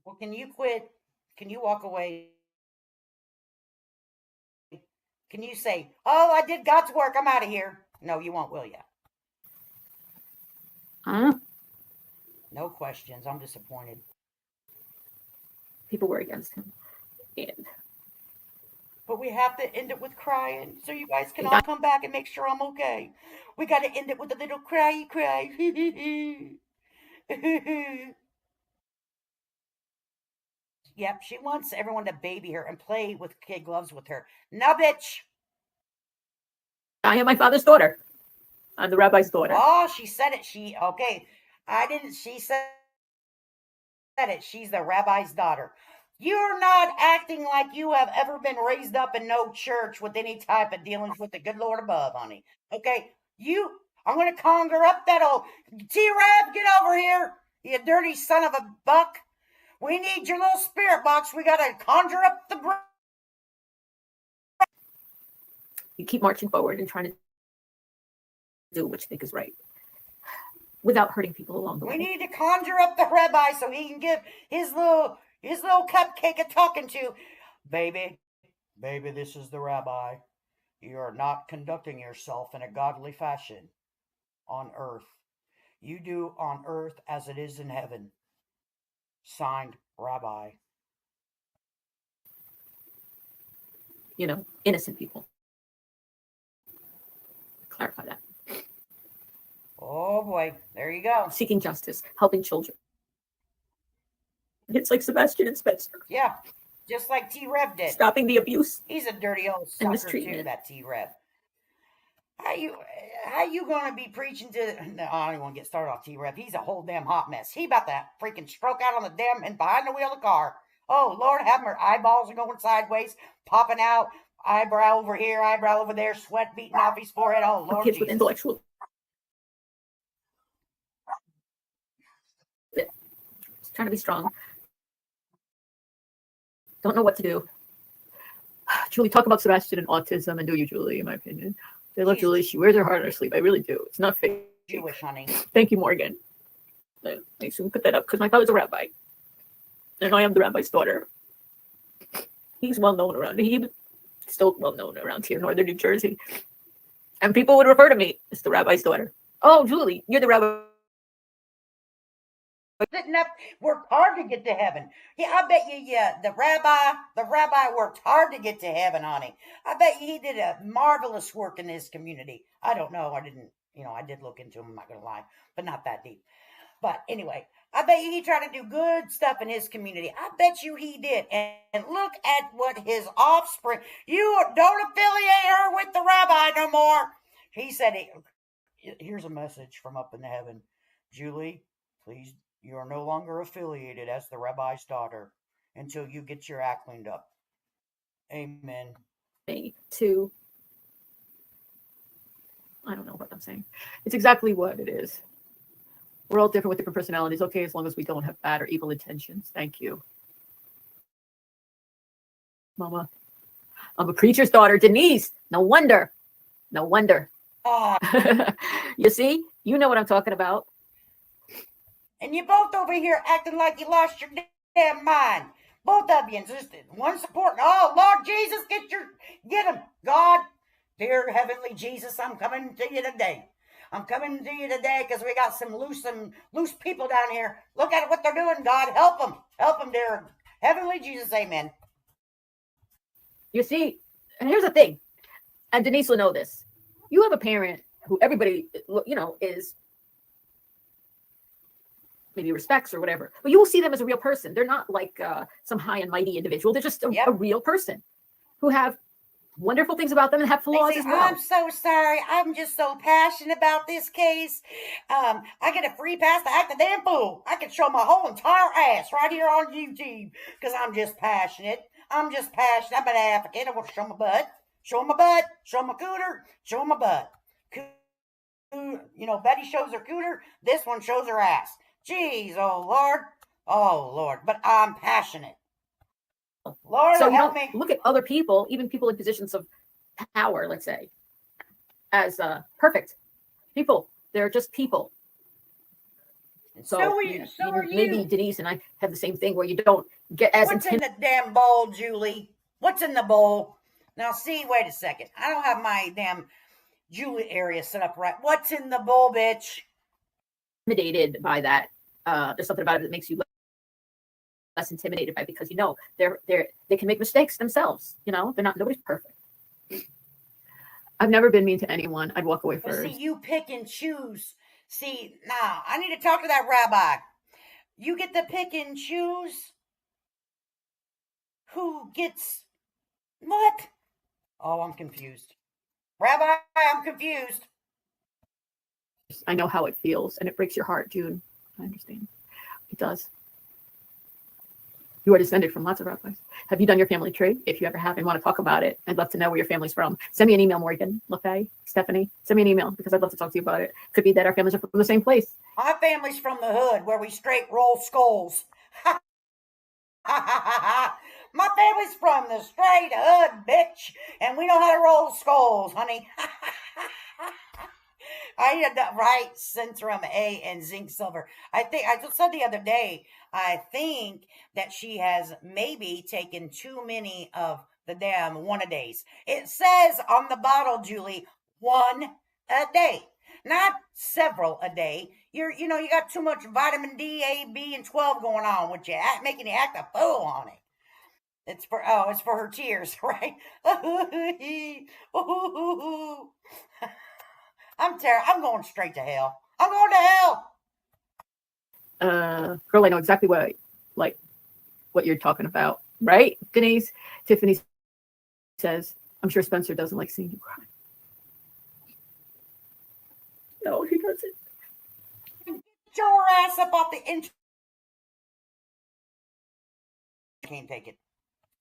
Well, can you quit? Can you walk away? Can you say, oh, I did God's work, I'm out of here? No, you won't, will you? No questions. I'm disappointed. People were against him. But we have to end it with crying so you guys can all come back and make sure I'm okay. We got to end it with a little cry. Yep, she wants everyone to baby her and play with kid gloves with her. No, bitch. I am my father's daughter. I'm the rabbi's daughter. Oh, she said it. She said it. She's the rabbi's daughter. You're not acting like you have ever been raised up in no church with any type of dealings with the good Lord above, honey. Okay? I'm going to conjure up that old T-Rab, get over here, you dirty son of a buck. We need your little spirit box. We got to conjure up the... You keep marching forward and trying to do what you think is right without hurting people along the way. We need to conjure up the rabbi so he can give his little cupcake a talking to. Baby, this is the rabbi. You are not conducting yourself in a godly fashion on earth. You do on earth as it is in heaven. Signed, Rabbi. Innocent people. Clarify that. Oh boy, there you go. Seeking justice, helping children. It's like Sebastian and Spencer. Yeah, just like T-Rev did. Stopping the abuse. He's a dirty old sucker too, that T-Rev. How you gonna be preaching to? No, I don't want to get started off T-Rev. He's a whole damn hot mess. He about to freaking stroke out on the damn and behind the wheel of the car. Oh Lord, have mercy. Eyeballs are going sideways, popping out. Eyebrow over here, eyebrow over there, sweat beating off his forehead. Oh Lord, kids with intellectual. Trying to be strong. Don't know what to do. Julie, talk about Sebastian and autism, and do you, Julie, in my opinion. I love Julie. She wears her heart on her sleeve. I really do. It's not fake. Jewish, honey. Thank you, Morgan. I should put that up because my father's a rabbi. And I am the rabbi's daughter. He's well known around. He's still well known around here in northern New Jersey. And people would refer to me as the rabbi's daughter. Oh, Julie, you're the rabbi. Sitting up, worked hard to get to heaven. Yeah, I bet you, yeah, the rabbi worked hard to get to heaven, honey. I bet you he did a marvelous work in his community. I don't know. I didn't, I did look into him, I'm not going to lie, but not that deep. But anyway, I bet you he tried to do good stuff in his community. I bet you he did. And look at what his offspring, you don't affiliate her with the rabbi no more. He said, here's a message from up in heaven. Julie, please, you are no longer affiliated as the rabbi's daughter until you get your act cleaned up. Amen. To, I don't know what I'm saying. It's exactly what it is. We're all different with different personalities. Okay, as long as we don't have bad or evil intentions. Thank you. Mama, I'm a preacher's daughter, Denise. No wonder. No wonder. You see, you know what I'm talking about. And you both over here acting like you lost your damn mind. Both of you. Just one supporting. Oh, Lord Jesus, get him. God, dear heavenly Jesus, I'm coming to you today. I'm coming to you today because we got some loose people down here. Look at what they're doing, God. Help them. Help them, dear heavenly Jesus. Amen. You see, and here's the thing, and Denise will know this. You have a parent who everybody, is maybe respects or whatever, but you will see them as a real person. They're not like some high and mighty individual. They're just a real person who have wonderful things about them and have flaws as well. I'm so sorry. I'm just so passionate about this case. I get a free pass to act a damn fool. I can show my whole entire ass right here on YouTube because I'm just passionate. I'm an advocate. I want to show my butt, show my cooter, show my butt. Betty shows her cooter. This one shows her ass. Jeez, oh Lord. But I'm passionate. Lord, so help me. Look at other people, even people in positions of power, let's say, as perfect people. They're just people. So are maybe you. Denise and I have the same thing where you don't get as What's in the damn bowl, Julie? What's in the bowl? Now, see, wait a second. I don't have my damn Julie area set up right. What's in the bowl, bitch? Intimidated by that. There's something about it that makes you less intimidated by it because they can make mistakes themselves. Nobody's perfect. I've never been mean to anyone. I'd walk away first. See, you pick and choose. See, now I need to talk to that rabbi. You get to pick and choose who gets what? Oh, I'm confused. Rabbi, I'm confused. I know how it feels, and it breaks your heart, June. I understand. It does. You are descended from lots of rabbis. Have you done your family tree? If you ever have and want to talk about it, I'd love to know where your family's from. Send me an email, Morgan, LaFay, Stephanie. Send me an email because I'd love to talk to you about it. Could be that our families are from the same place. My family's from the hood where we straight roll skulls. My family's from the straight hood, bitch, and we know how to roll skulls, honey. I had that right, Centrum A and zinc silver. I just said the other day, I think that she has maybe taken too many of the damn one-a-days. It says on the bottle, Julie, 1 a day, not several a day. You got too much vitamin D, A, B, and 12 going on with you, making you act a fool on it. It's for her tears, right? I'm going straight to hell. I'm going to hell. Girl, I know exactly what you're talking about, right, Denise? Tiffany says, I'm sure Spencer doesn't like seeing you cry. No, he doesn't. Get your ass up off the internet. Can't take it.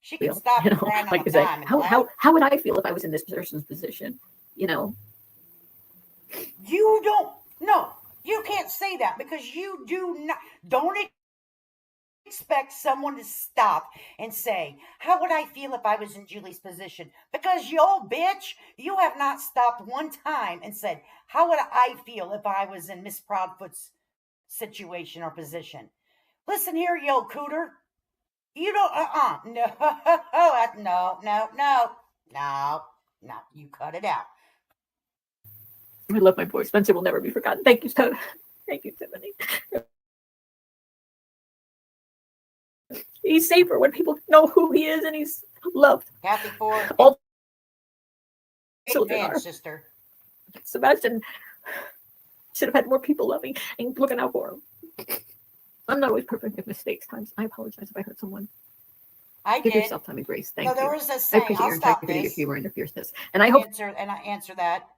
She can stop crying like on a dime. How would I feel if I was in this person's position? You can't say that because you don't expect someone to stop and say, how would I feel if I was in Julie's position? Because you old bitch, you have not stopped one time and said, how would I feel if I was in Miss Proudfoot's situation or position? Listen here, you old cooter. You don't, no, no, no, no, no, no, you cut it out. I love my boy. Spencer will never be forgotten. Thank you, Tony. Thank you, Tiffany. He's safer when people know who he is and he's loved. Kathy Ford, All big children fan, are. sister. Sebastian should have had more people loving and looking out for him. I'm not always perfect with mistakes times. I apologize if I hurt someone. I Give did. yourself time and grace. Thank No, you. there was a I saying. appreciate I'll your stop integrity, your this. humor, and your fierceness. And I hope I answer that.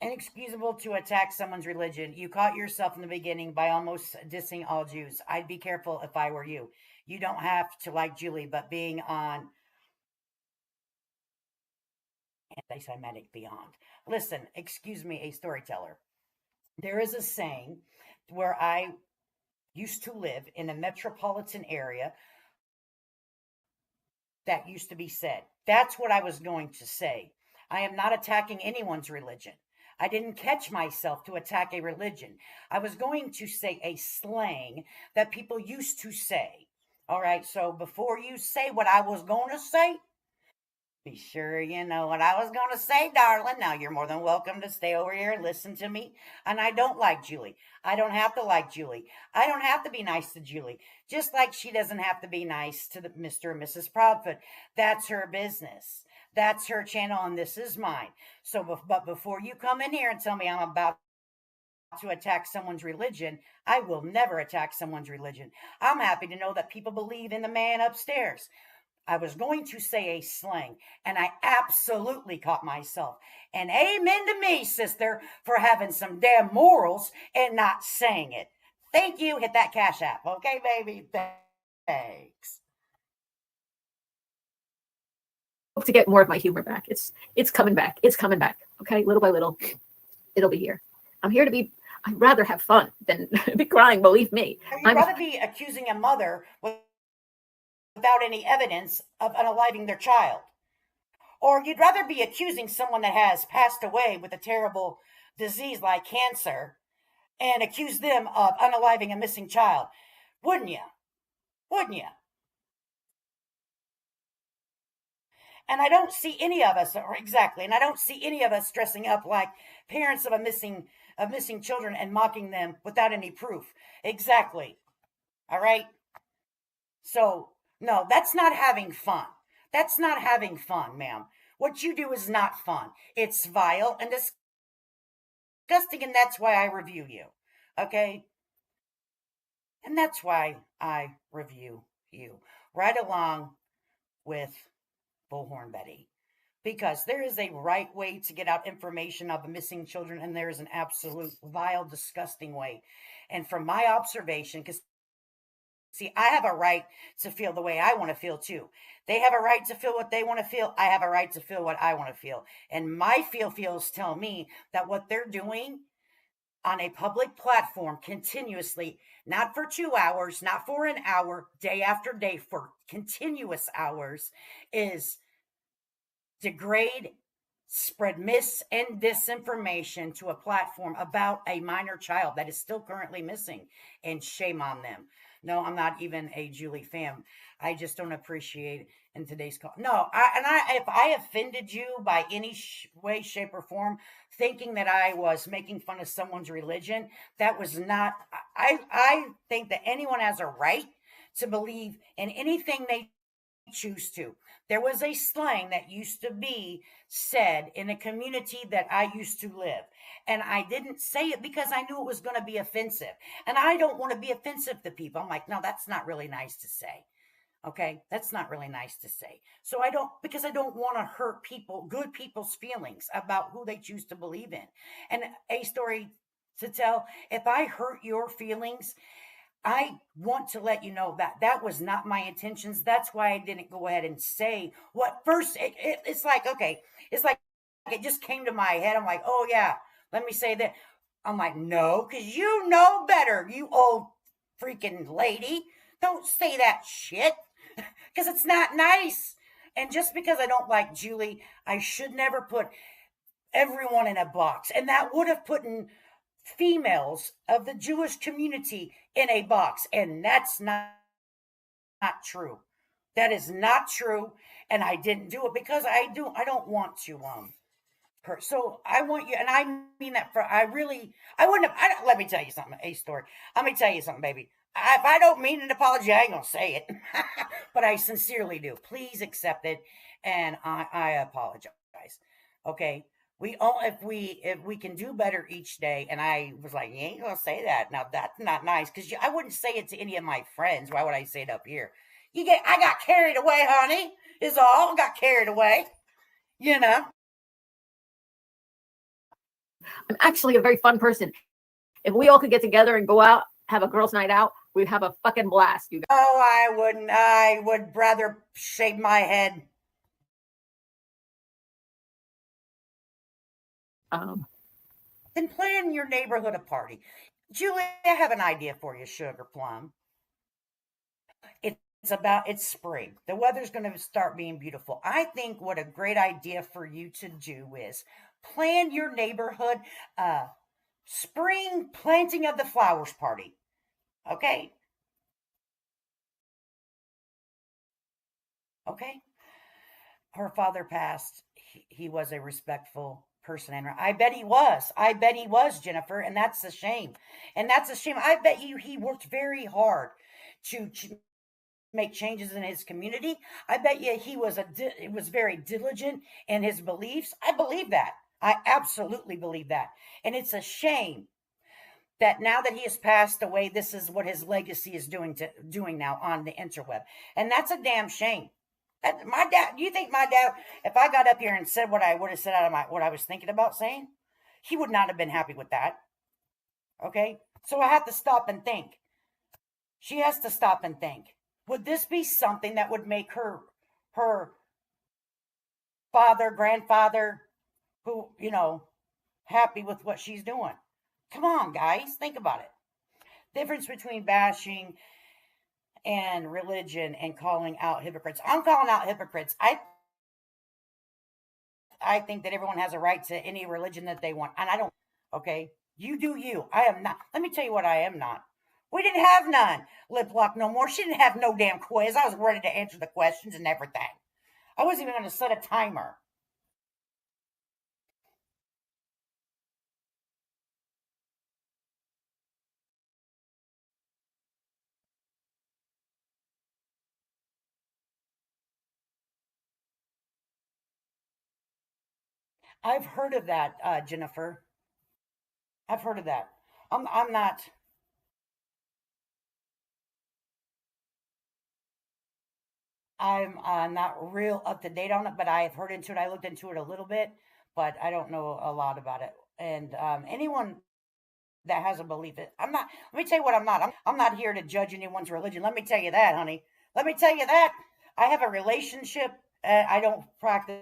Inexcusable to attack someone's religion. You caught yourself in the beginning by almost dissing all Jews. I'd be careful if I were you. You don't have to like Julie, but being on anti-Semitic beyond. Listen, excuse me, a storyteller. There is a saying where I used to live in a metropolitan area that used to be said. That's what I was going to say. I am not attacking anyone's religion. I didn't catch myself to attack a religion. I was going to say a slang that people used to say. All right, so before you say what I was going to say, be sure you know what I was going to say, darling. Now, you're more than welcome to stay over here and listen to me. And I don't like Julie. I don't have to like Julie. I don't have to be nice to Julie. Just like she doesn't have to be nice to the Mr. and Mrs. Proudfoot. That's her business. That's her channel, and this is mine. So, but before you come in here and tell me I'm about to attack someone's religion, I will never attack someone's religion. I'm happy to know that people believe in the man upstairs. I was going to say a slang, and I absolutely caught myself. And amen to me, sister, for having some damn morals and not saying it. Thank you. Hit that Cash App. Okay, baby? Thanks. to get more of my humor back. It's coming back. It's coming back. Okay, little by little, it'll be here. I'm here to be. I'd rather have fun than be crying. Believe me. You'd rather be accusing a mother without any evidence of unaliving their child. Or you'd rather be accusing someone that has passed away with a terrible disease like cancer and accuse them of unaliving a missing child. Wouldn't you? Wouldn't you? And I don't see any of us, or exactly, and I don't see any of us dressing up like parents of missing children and mocking them without any proof. Exactly. All right? So, no, that's not having fun. That's not having fun, ma'am. What you do is not fun. It's vile and disgusting, and that's why I review you. Okay? And that's why I review you. Right along with Bullhorn Betty. Because there is a right way to get out information of the missing children, and there is an absolute vile, disgusting way. And from my observation, because see, I have a right to feel the way I want to feel too. They have a right to feel what they want to feel. I have a right to feel what I want to feel. And my feels tell me that what they're doing on a public platform continuously, not for 2 hours, not for an hour, day after day, for continuous hours, is degrade, spread mis and disinformation to a platform about a minor child that is still currently missing, and shame on them. No, I'm not even a Julie fan. I just don't appreciate in today's call. No, if I offended you by any way, shape, or form, thinking that I was making fun of someone's religion, that was not. I think that anyone has a right to believe in anything they choose to. There was a slang that used to be said in a community that I used to live. And I didn't say it because I knew it was going to be offensive. And I don't want to be offensive to people. I'm like, no, that's not really nice to say. Okay, that's not really nice to say. So I don't, because I don't want to hurt people, good people's feelings about who they choose to believe in. And a story to tell, if I hurt your feelings, I want to let you know that that was not my intentions. That's why I didn't go ahead and say what first. It's like, okay, it's like it just came to my head. I'm like, oh yeah, let me say that. I'm like, no, because you know better, you old freaking lady. Don't say that shit because it's not nice. And just because I don't like Julie, I should never put everyone in a box. And that would have put in females of the Jewish community in a box. And that's not not true. That is not true. And I didn't do it because I don't want to, so I want you, and I mean that I wouldn't have, let me tell you something, a story. Let me tell you something, baby. If I don't mean an apology, I ain't gonna say it, but I sincerely do. Please accept it, and I apologize. Okay, if we can do better each day, and I was like, you ain't gonna say that. Now that's not nice because I wouldn't say it to any of my friends. Why would I say it up here? I got carried away, honey. Is all got carried away. You know. I'm actually a very fun person. If we all could get together and go out, have a girls' night out, we'd have a fucking blast. You guys. Oh, I wouldn't. I would rather shave my head. Than plan your neighborhood a party. Julie, I have an idea for you, Sugar Plum. It's spring. The weather's going to start being beautiful. I think what a great idea for you to do is plan your neighborhood spring planting of the flowers party. Okay? Okay? Her father passed. He was a respectful person, and I bet he was. I bet he was, Jennifer, and that's a shame. And that's a shame. I bet you he worked very hard to make changes in his community. I bet you he was very diligent in his beliefs. I believe that. I absolutely believe that. And it's a shame that now that he has passed away, this is what his legacy is doing now on the interweb. And that's a damn shame. My dad, do you think my dad, if I got up here and said what I would have said out of what I was thinking about saying, he would not have been happy with that. Okay? So I have to stop and think. She has to stop and think. Would this be something that would make her father, grandfather, who, happy with what she's doing? Come on, guys, think about it. Difference between bashing and religion and calling out hypocrites. I'm calling out hypocrites. I think that everyone has a right to any religion that they want. And I don't, okay? You do you. I am not. Let me tell you what I am not. We didn't have none. Lip lock no more. She didn't have no damn quiz. I was ready to answer the questions and everything. I wasn't even going to set a timer. I've heard of that, Jennifer. I've heard of that. I'm not. I'm not real up to date on it, but I have heard into it. I looked into it a little bit, but I don't know a lot about it. And anyone that has a belief, I'm not. Let me tell you what I'm not. I'm not here to judge anyone's religion. Let me tell you that, honey. Let me tell you that. I have a relationship. I don't practice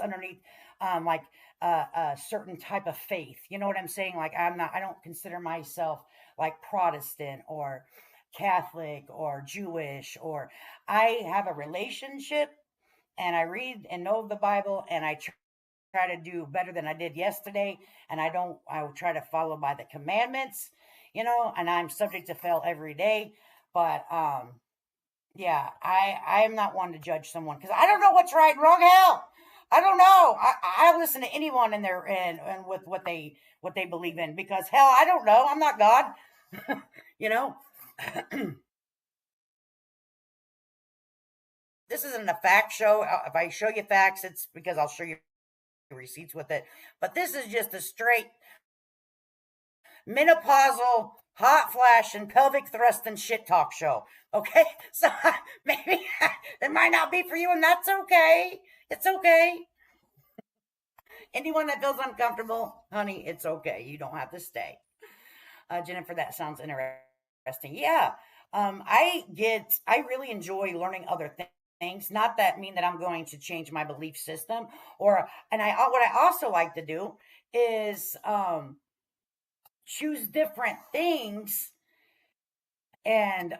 underneath like a certain type of faith. You know what I'm saying? Like I'm not. I don't consider myself like Protestant or Catholic or Jewish, or I have a relationship and I read and know the Bible, and I try to do better than I did yesterday. And I will try to follow by the commandments, and I'm subject to fail every day. But yeah, I am not one to judge someone because I don't know what's right and wrong. Hell, I don't know. I listen to anyone in their and with what they believe in, because hell, I don't know. I'm not God. you know. This isn't a fact show. If I show you facts, it's because I'll show you receipts with it. But this is just a straight menopausal, hot flash, and pelvic thrust and shit talk show. Okay? So maybe it might not be for you, and that's okay. It's okay. Anyone that feels uncomfortable, honey, it's okay. You don't have to stay. Jennifer, that sounds interesting. Yeah. I really enjoy learning other things. Not that mean that I'm going to change my belief system, and what I also like to do is choose different things and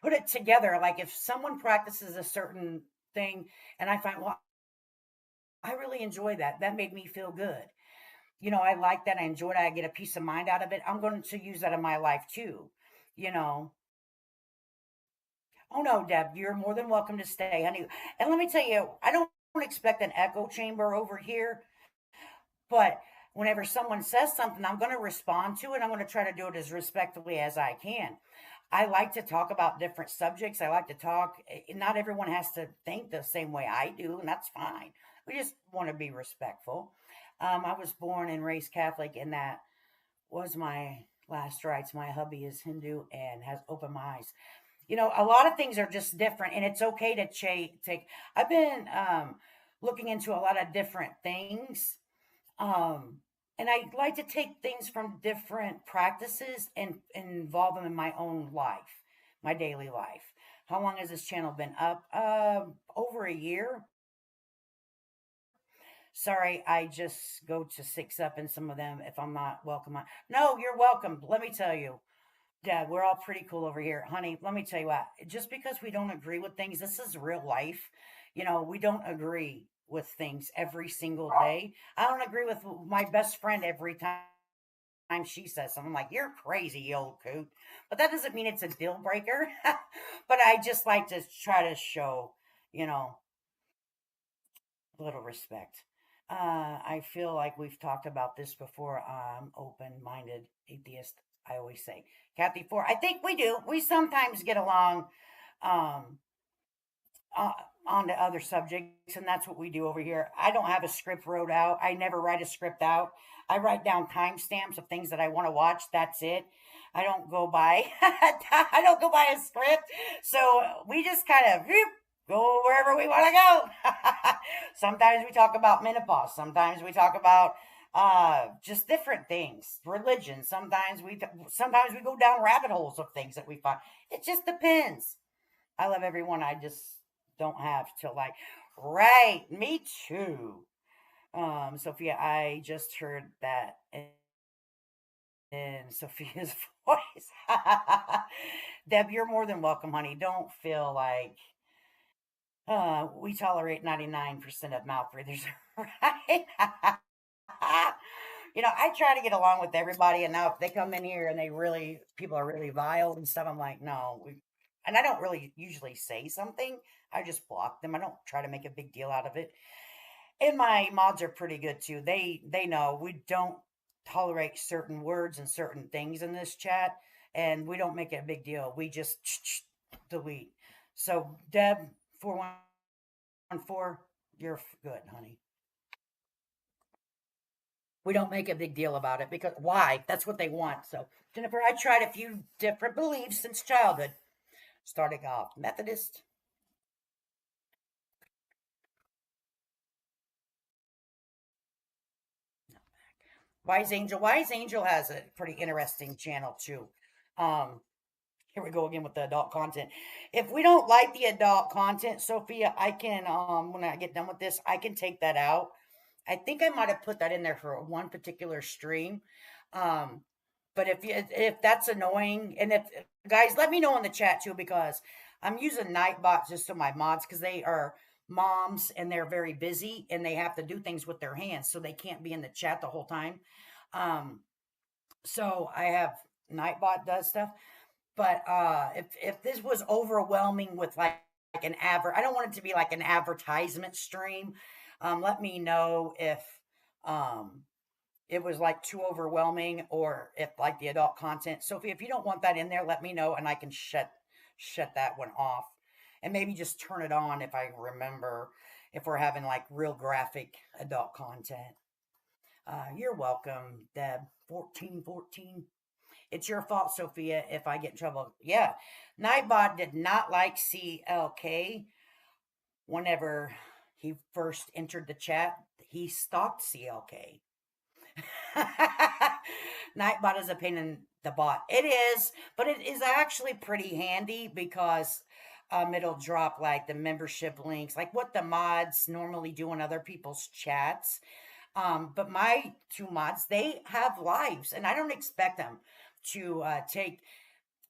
put it together. Like if someone practices a certain thing and I find, well, I really enjoy that. That made me feel good. I like that. I enjoy it. I get a peace of mind out of it. I'm going to use that in my life too. You know, Oh no, Deb, you're more than welcome to stay, honey. And let me tell you, I don't expect an echo chamber over here, but whenever someone says something, I'm going to respond to it. I'm going to try to do it as respectfully as I can. I like to talk about different subjects. I like to talk. Not everyone has to think the same way I do, and that's fine. We just want to be respectful. I was born and raised Catholic, and that was my last rites. My hubby is Hindu and has opened my eyes. A lot of things are just different, and it's okay to take. I've been looking into a lot of different things, um, and I like to take things from different practices and involve them in my own life, my daily life. How long has this channel been up? Over a year. Sorry, I just go to six up in some of them if I'm not welcome. No, you're welcome. Let me tell you. Dad, we're all pretty cool over here. Honey, let me tell you what, just because we don't agree with things, this is real life. We don't agree with things every single day. I don't agree with my best friend every time she says something. I'm like, you're crazy, you old coot. But that doesn't mean it's a deal breaker. But I just like to try to show, you know, a little respect. I feel like we've talked about this before. I'm open minded atheist, I always say. Kathy Four, I think we do. We sometimes get along um, uh, on to other subjects, and that's what we do over here. I don't have a script wrote out. I never write a script out. I write down timestamps of things that I want to watch. That's it. I don't go by. I don't go by a script. So we just kind of go wherever we want to go. Sometimes we talk about menopause. Sometimes we talk about just different things, religion. Sometimes we go down rabbit holes of things that we find. It just depends. I love everyone. I just don't have to like. Right, me too. Sophia, I just heard that in Sophia's voice. Deb, you're more than welcome, honey. Don't feel like we tolerate 99% of mouth breathers, right? I try to get along with everybody, and now if they come in here and people are really vile and stuff, I'm like, no. And I don't really usually say something. I just block them. I don't try to make a big deal out of it. And my mods are pretty good too. They know we don't tolerate certain words and certain things in this chat, and we don't make it a big deal. We just delete. So Deb 4114, you're good, honey. We don't make a big deal about it because why? That's what they want. So Jennifer, I tried a few different beliefs since childhood. Starting off Methodist. Wise Angel. Wise Angel has a pretty interesting channel too. Um, Here we go again with the adult content. If we don't like the adult content, Sophia, I can when I get done with this, I can take that out. I think I might have put that in there for one particular stream. Um, but if that's annoying, and if guys, let me know in the chat too because I'm using Nightbot just so my mods because they are moms and they're very busy and they have to do things with their hands, so they can't be in the chat the whole time. Um, so I have Nightbot does stuff. But if this was overwhelming with like an I don't want it to be like an advertisement stream. Let me know if um it was like too overwhelming or if like the adult content. Sophie, if you don't want that in there, let me know and I can shut that one off. And maybe just turn it on if I remember if we're having like real graphic adult content. You're welcome, Deb. 1414. It's your fault, Sophia, if I get in trouble. Yeah. Nightbot did not like CLK whenever he first entered the chat. He stalked CLK. Nightbot is a pain in the bot. It is, but it is actually pretty handy because it'll drop like the membership links, like what the mods normally do in other people's chats. But my two mods, they have lives, and I don't expect them to take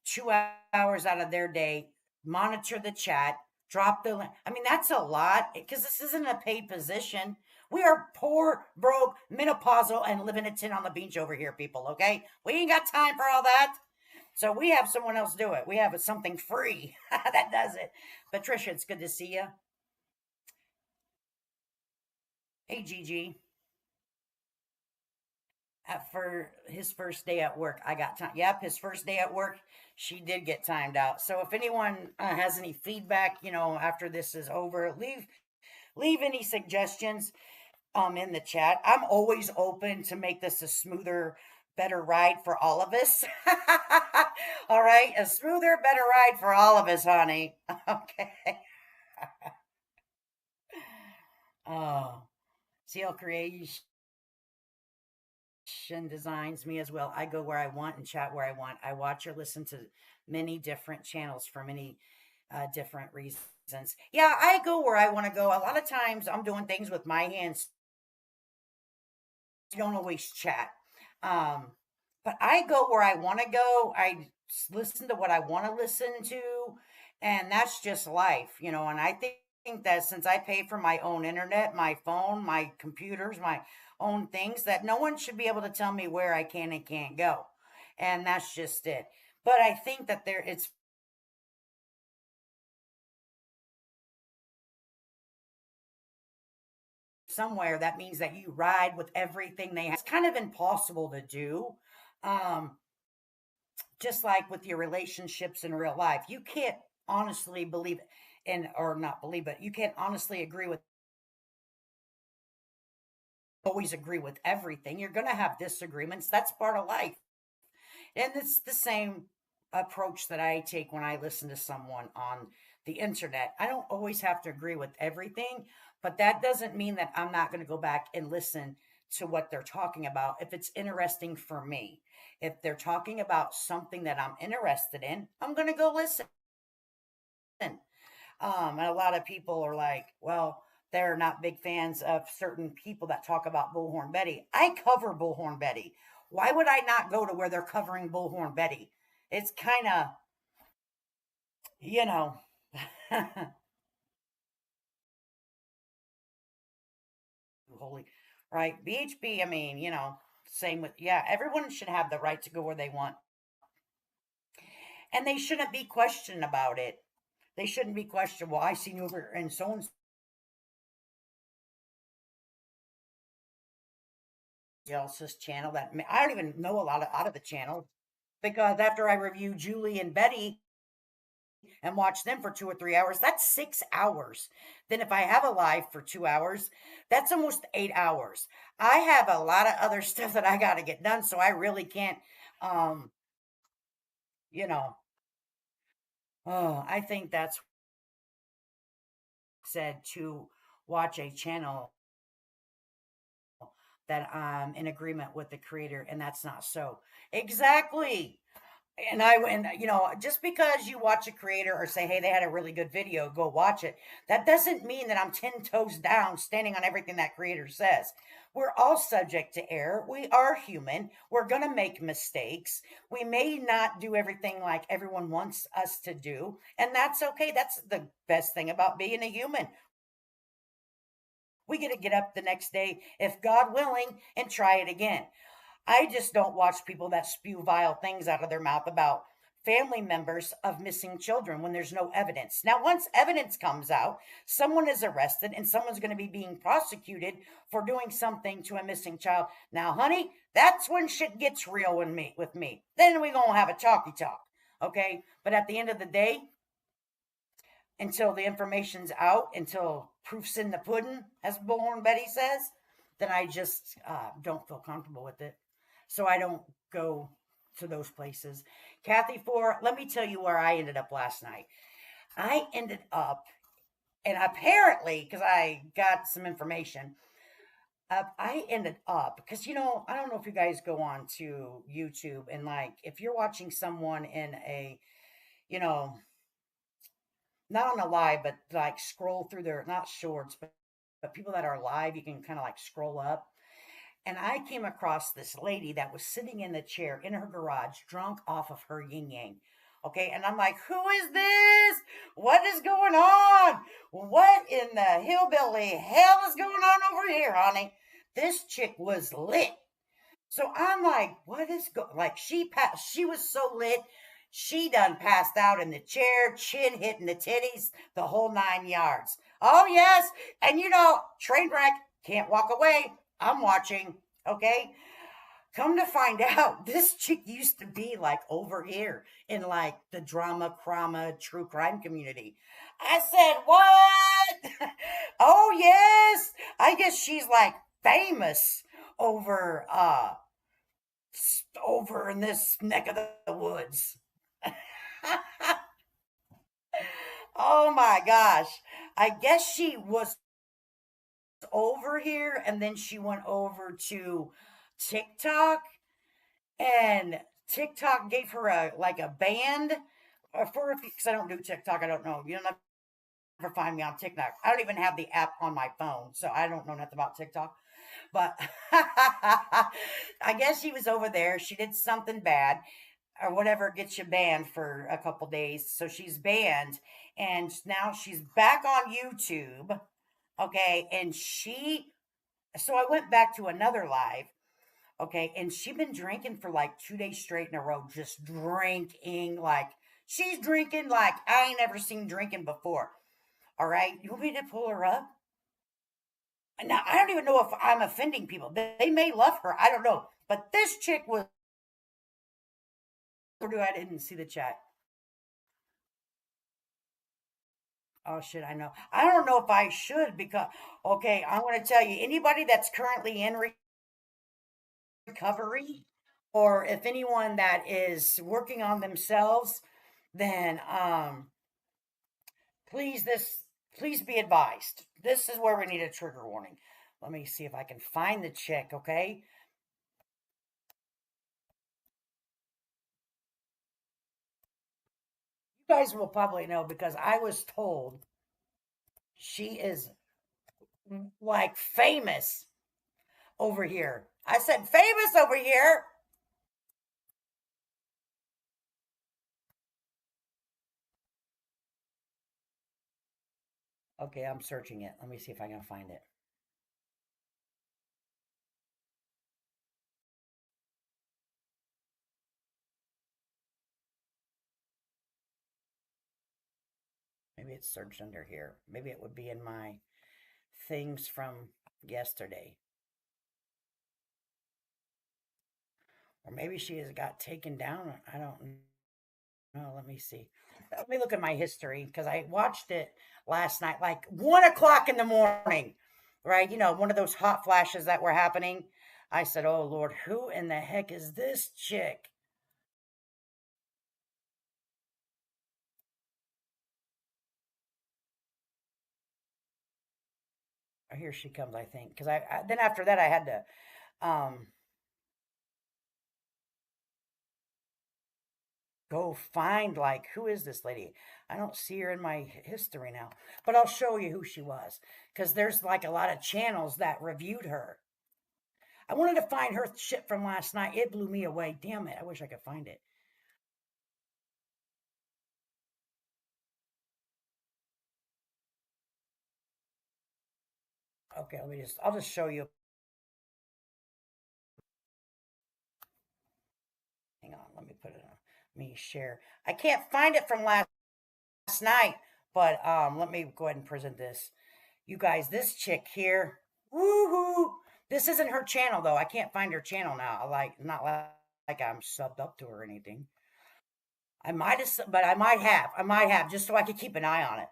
2 hours out of their day, monitor the chat, drop the link. I mean, that's a lot because this isn't a paid position. We are poor, broke, menopausal, and living a tin on the beach over here, people. Okay, we ain't got time for all that. So we have someone else do it. We have something free that does it. Patricia, it's good to see you. Hey, Gigi. For his first day at work, I got time. Yep, his first day at work, she did get timed out. So if anyone has any feedback, after this is over, leave any suggestions in the chat. I'm always open to make this a smoother, better ride for all of us. All right, a smoother, better ride for all of us, honey. Okay. Oh, CL Creation designs me as well. I go where I want and chat where I want. I watch or listen to many different channels for many different reasons. Yeah, I go where I want to go. A lot of times I'm doing things with my hands. I don't always chat. Um, but I go where I want to go. Listen to what I want to listen to. And that's just life, And I think that since I pay for my own internet, my phone, my computers, my own things, that no one should be able to tell me where I can and can't go. And that's just it. But I think that it's somewhere that means that you ride with everything they have. It's kind of impossible to do. Um, just like with your relationships in real life, you can't honestly believe and or not believe, but you can't honestly always agree with everything. You're going to have disagreements. That's part of life. And it's the same approach that I take when I listen to someone on the internet. I don't always have to agree with everything, but that doesn't mean that I'm not going to go back and listen to what they're talking about if it's interesting for me. If they're talking about something that I'm interested in, I'm going to go listen. And a lot of people are like, well, they're not big fans of certain people that talk about Bullhorn Betty. I cover Bullhorn Betty. Why would I not go to where they're covering Bullhorn Betty? It's kind of, you know, holy, right? BHB, I mean, same with, yeah, everyone should have the right to go where they want. And they shouldn't be questioned about it. They shouldn't be questioned. Well, I seen you over in so and else's channel that I don't even know a lot out of the channel because after I review Julie and Betty and watch them for 2 or 3 hours, that's 6 hours. Then if I have a live for 2 hours, that's almost 8 hours. I have a lot of other stuff that I got to get done, so I really can't, um, you know, oh, I think that's said to watch a channel that I'm in agreement with the creator, and that's not so. Exactly. And just because you watch a creator or say, hey, they had a really good video, go watch it, that doesn't mean that I'm 10 toes down standing on everything that creator says. We're all subject to error. We are human. We're going to make mistakes. We may not do everything like everyone wants us to do, and that's okay. That's the best thing about being a human. We get to get up the next day, if God willing, and try it again. I just don't watch people that spew vile things out of their mouth about family members of missing children when there's no evidence. Now, once evidence comes out, someone is arrested and someone's going to be being prosecuted for doing something to a missing child. Now, honey, that's when shit gets real with me. Then we're going to have a talky talk. Okay? But at the end of the day, until the information's out, until proof's in the pudding, as Bullhorn Betty says, then I just don't feel comfortable with it. So I don't go to those places. Kathy, let me tell you where I ended up last night. I ended up, and apparently, because I got some information, I ended up, because, I don't know if you guys go on to YouTube and like, if you're watching someone in a, not on a live, but like scroll through their, not shorts, but people that are live, you can kind of like scroll up. And I came across this lady that was sitting in the chair in her garage, drunk off of her yin yang. Okay. And I'm like, who is this? What is going on? What in the hillbilly hell is going on over here, honey? This chick was lit. So I'm like, what is like she was so lit. She done passed out in the chair, chin hitting the titties, the whole 9 yards. Oh yes. And train wreck, can't walk away. I'm watching. Okay. Come to find out, this chick used to be like over here in like the drama, crama, true crime community. I said, what? Oh yes. I guess she's like famous over over in this neck of the woods. Oh my gosh. I guess she was over here and then she went over to TikTok, and TikTok gave her a like a band for because I don't do TikTok. I don't know. You'll never find me on TikTok. I don't even have the app on my phone, so I don't know nothing about TikTok. But I guess she was over there. She did something bad or whatever gets you banned for a couple days. So she's banned, and now she's back on YouTube. Okay, and so I went back to another live. Okay, and she been drinking for like 2 days straight in a row, just drinking like she's drinking like I ain't ever seen drinking before. All right, you want me to pull her up? Now I don't even know if I'm offending people. They may love her. I don't know, but this chick was. Or do I didn't see the chat? Oh shit, I know. I don't know if I should because okay, I want to tell you anybody that's currently in recovery or if anyone that is working on themselves, then please please be advised. This is where we need a trigger warning. Let me see if I can find the chick, okay? You guys will probably know because I was told she is like famous over here. I said famous over here. Okay, I'm searching it. Let me see if I can find it. Maybe it's searched under here. Maybe it would be in my things from yesterday. Or maybe she has got taken down. I don't know. Let me see. Let me look at my history because I watched it last night, like 1 o'clock in the morning, right? One of those hot flashes that were happening. I said, oh Lord, who in the heck is this chick? Here she comes, I think. Because then after that, I had to go find like who is this lady. I don't see her in my history now, but I'll show you who she was because there's like a lot of channels that reviewed her. I wanted to find her shit from last night. It blew me away. Damn it, I wish I could find it. Okay, I'll just show you. Hang on, let me put it on me share. I can't find it from last night, but let me go ahead and present this. You guys, this chick here, woohoo! This isn't her channel though. I can't find her channel now. Not like I'm subbed up to her or anything. I might have, but I might have. I might have just so I could keep an eye on it.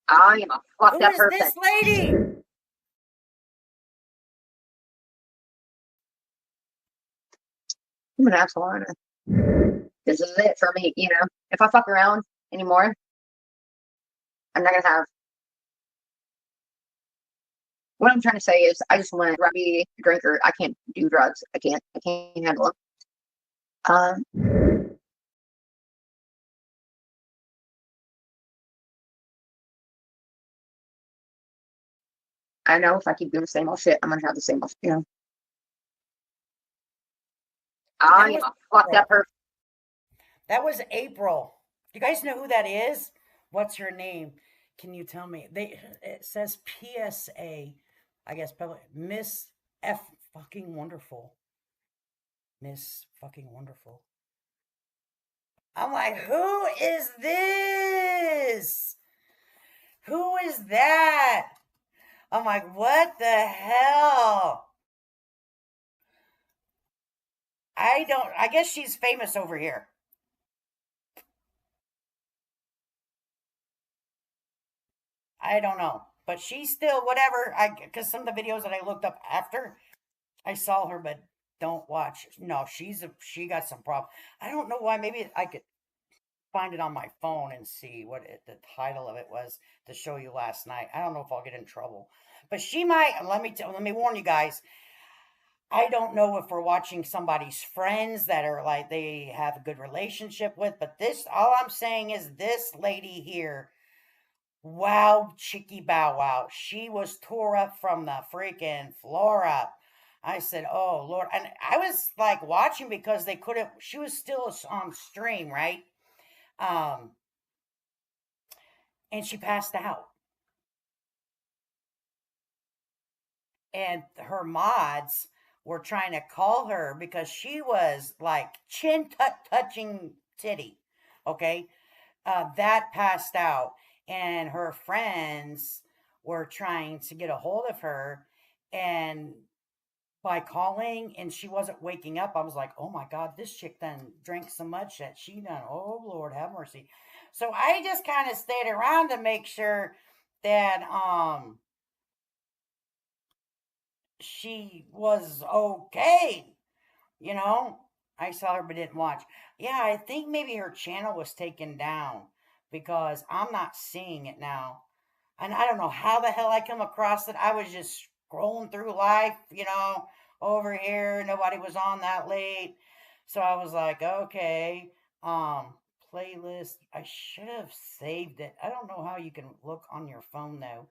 I am a fucked Who up is person. this lady? I'm an asshole, aren't I? This is it for me, If I fuck around anymore, I'm not gonna have. What I'm trying to say is, I just want to be a drinker. I can't do drugs. I can't. I can't handle them. I know if I keep doing the same old shit, I'm gonna have the same old. I am a fucked up person. That was April. Do you guys know who that is? What's her name? Can you tell me? It says PSA, I guess public Miss fucking wonderful. Miss fucking wonderful. I'm like, who is this? Who is that? I'm like, what the hell? I guess she's famous over here. I don't know. But she's still whatever. Because some of the videos that I looked up after, I saw her, but don't watch. No, she got some problem. I don't know why. Maybe I could find it on my phone and see the title of it was to show you last night. I don't know if I'll get in trouble, but she might. Let me warn you guys. I don't know if we're watching somebody's friends that are like they have a good relationship with, but all I'm saying is this lady here. Wow, Chicky Bow Wow. She was tore up from the freaking floor up. I said, oh, Lord. And I was like watching because they couldn't, she was still on stream, right? And she passed out. And her mods were trying to call her because she was like chin touching titty. Okay. That passed out. And her friends were trying to get a hold of her. And by calling and she wasn't waking up, I was like, oh my God, this chick done drank so much that she done, oh Lord have mercy. So I just kind of stayed around to make sure that she was okay. You know, I saw her but didn't watch. Yeah, I think maybe her channel was taken down because I'm not seeing it now. And I don't know how the hell I come across it. I was just scrolling through life, over here. Nobody was on that late. So I was like, okay, playlist. I should have saved it. I don't know how you can look on your phone though.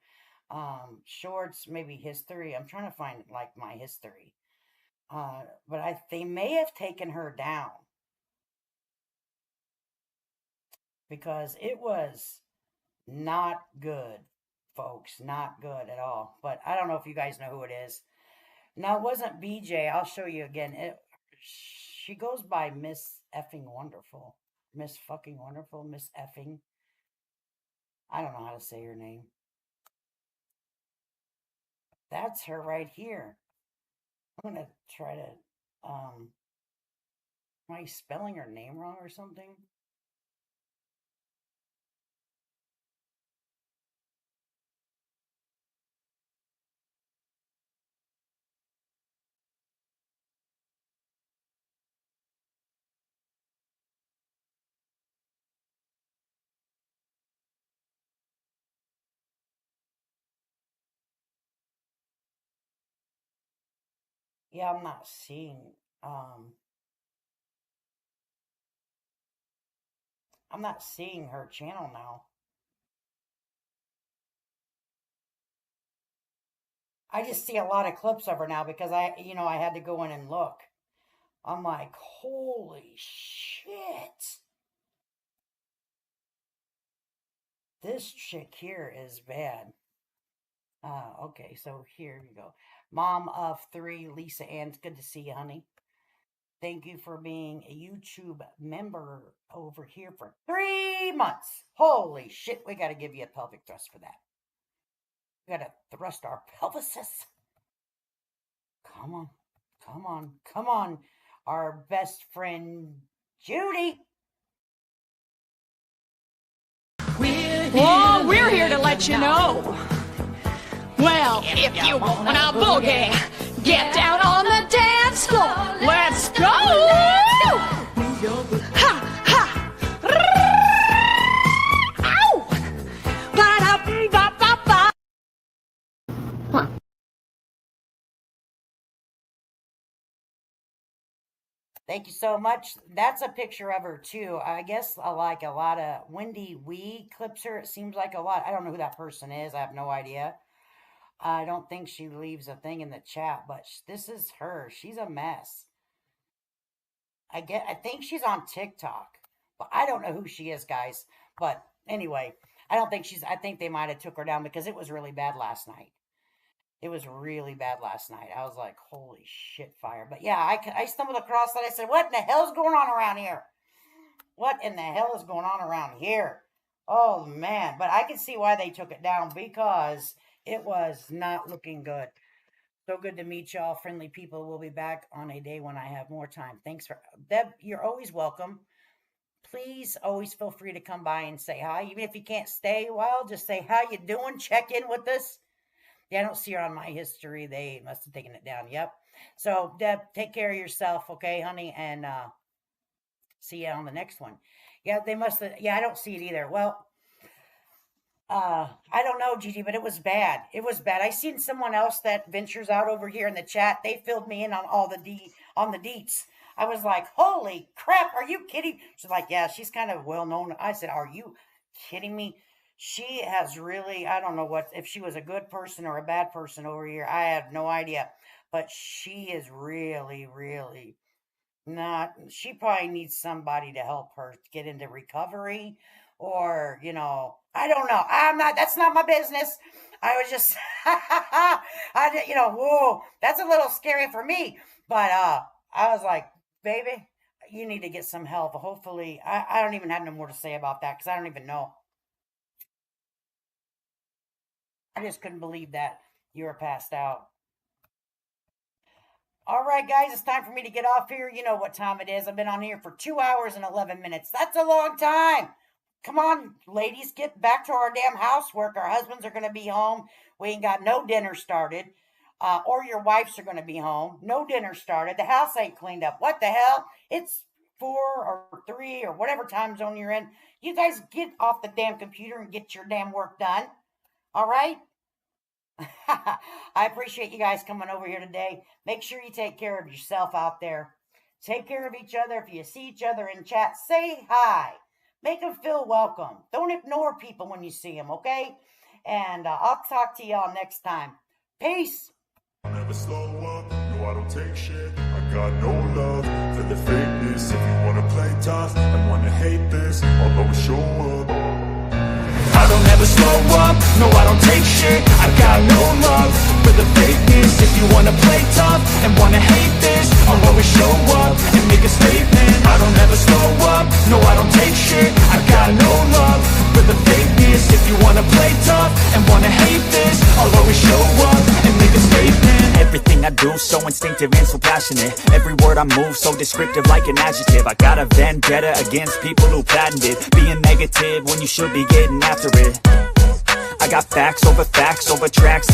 Shorts, maybe history. I'm trying to find like my history. But they may have taken her down because it was not good, folks. Not good at all. But I don't know if you guys know who it is. Now, it wasn't BJ. I'll show you again. She goes by Miss Effing Wonderful. Miss Fucking Wonderful. Miss Effing. I don't know how to say her name. That's her right here. I'm going to try to, am I spelling her name wrong or something? Yeah, I'm not seeing, I'm not seeing her channel now. I just see a lot of clips of her now because I had to go in and look. I'm like, holy shit. This chick here is bad. Okay, so here you go. Mom of 3, Lisa Ann. It's good to see you, honey. Thank you for being a YouTube member over here for 3 months. Holy shit, we got to give you a pelvic thrust for that. We got to thrust our pelvises. Come on, come on, come on. Our best friend, Judy. Oh, we're here to let you know. Well, if you wanna boogie, get down on the dance floor. Let's go! Ha, ha. Ow! Ba-da-ba-ba-ba. Thank you so much. That's a picture of her too. I guess like a lot of Wendy Wee clips her. It seems like a lot. I don't know who that person is. I have no idea. I don't think she leaves a thing in the chat, but this is her. She's a mess. I think she's on TikTok, but I don't know who she is, guys. But anyway, I think they might have took her down because it was really bad last night. It was really bad last night. I was like, holy shit fire. But yeah, I stumbled across that. I said, what in the hell's going on around here? What in the hell is going on around here? Oh, man. But I can see why they took it down, because it was not looking good. So good to meet y'all, friendly people. We'll be back on a day when I have more time. Thanks for Deb. You're always welcome. Please always feel free to come by and say hi. Even if you can't stay a while, just say, how you doing? Check in with us. Yeah, I don't see her on my history. They must have taken it down. Yep. So, Deb, take care of yourself, okay, honey? And see you on the next one. Yeah, they must have. Yeah, I don't see it either. Well, I don't know, Gigi, but it was bad. It was bad. I seen someone else that ventures out over here in the chat. They filled me in on all the deets. I was like, holy crap, are you kidding? She's like, yeah, she's kind of well known. I said, are you kidding me? She has really, I don't know what, if she was a good person or a bad person over here. I have no idea. But she is really, really not, she probably needs somebody to help her get into recovery, or, you know, I don't know. That's not my business. I was just, whoa, that's a little scary for me. But I was like, baby, you need to get some help. Hopefully, I don't even have no more to say about that, because I don't even know. I just couldn't believe that you were passed out. All right, guys, it's time for me to get off here. You know what time it is. I've been on here for 2 hours and 11 minutes. That's a long time. Come on, ladies, get back to our damn housework. Our husbands are going to be home. We ain't got no dinner started. Or your wives are going to be home. No dinner started. The house ain't cleaned up. What the hell? It's 4 or 3 or whatever time zone you're in. You guys get off the damn computer and get your damn work done. All right? I appreciate you guys coming over here today. Make sure you take care of yourself out there. Take care of each other. If you see each other in chat, say hi. Make them feel welcome. Don't ignore people when you see them, okay? And I'll talk to y'all next time. Peace. I never slow up, no I don't take shit. I got no love for the fakeness. If you wanna play tough and wanna hate this, I'll always show up. I don't ever slow up, no I don't take shit. I got no love for the fakeness. If you wanna play tough and wanna hate this, I'll always show up and make a statement. I don't ever slow up, no I don't take shit. I got no love for the fakeness. If you wanna play tough and wanna hate this, I'll always show up and make a statement. Everything I do so instinctive and so passionate. Every word I move so descriptive like an adjective. I got a vendetta against people who patented being negative when you should be getting after it. I got facts over tracks.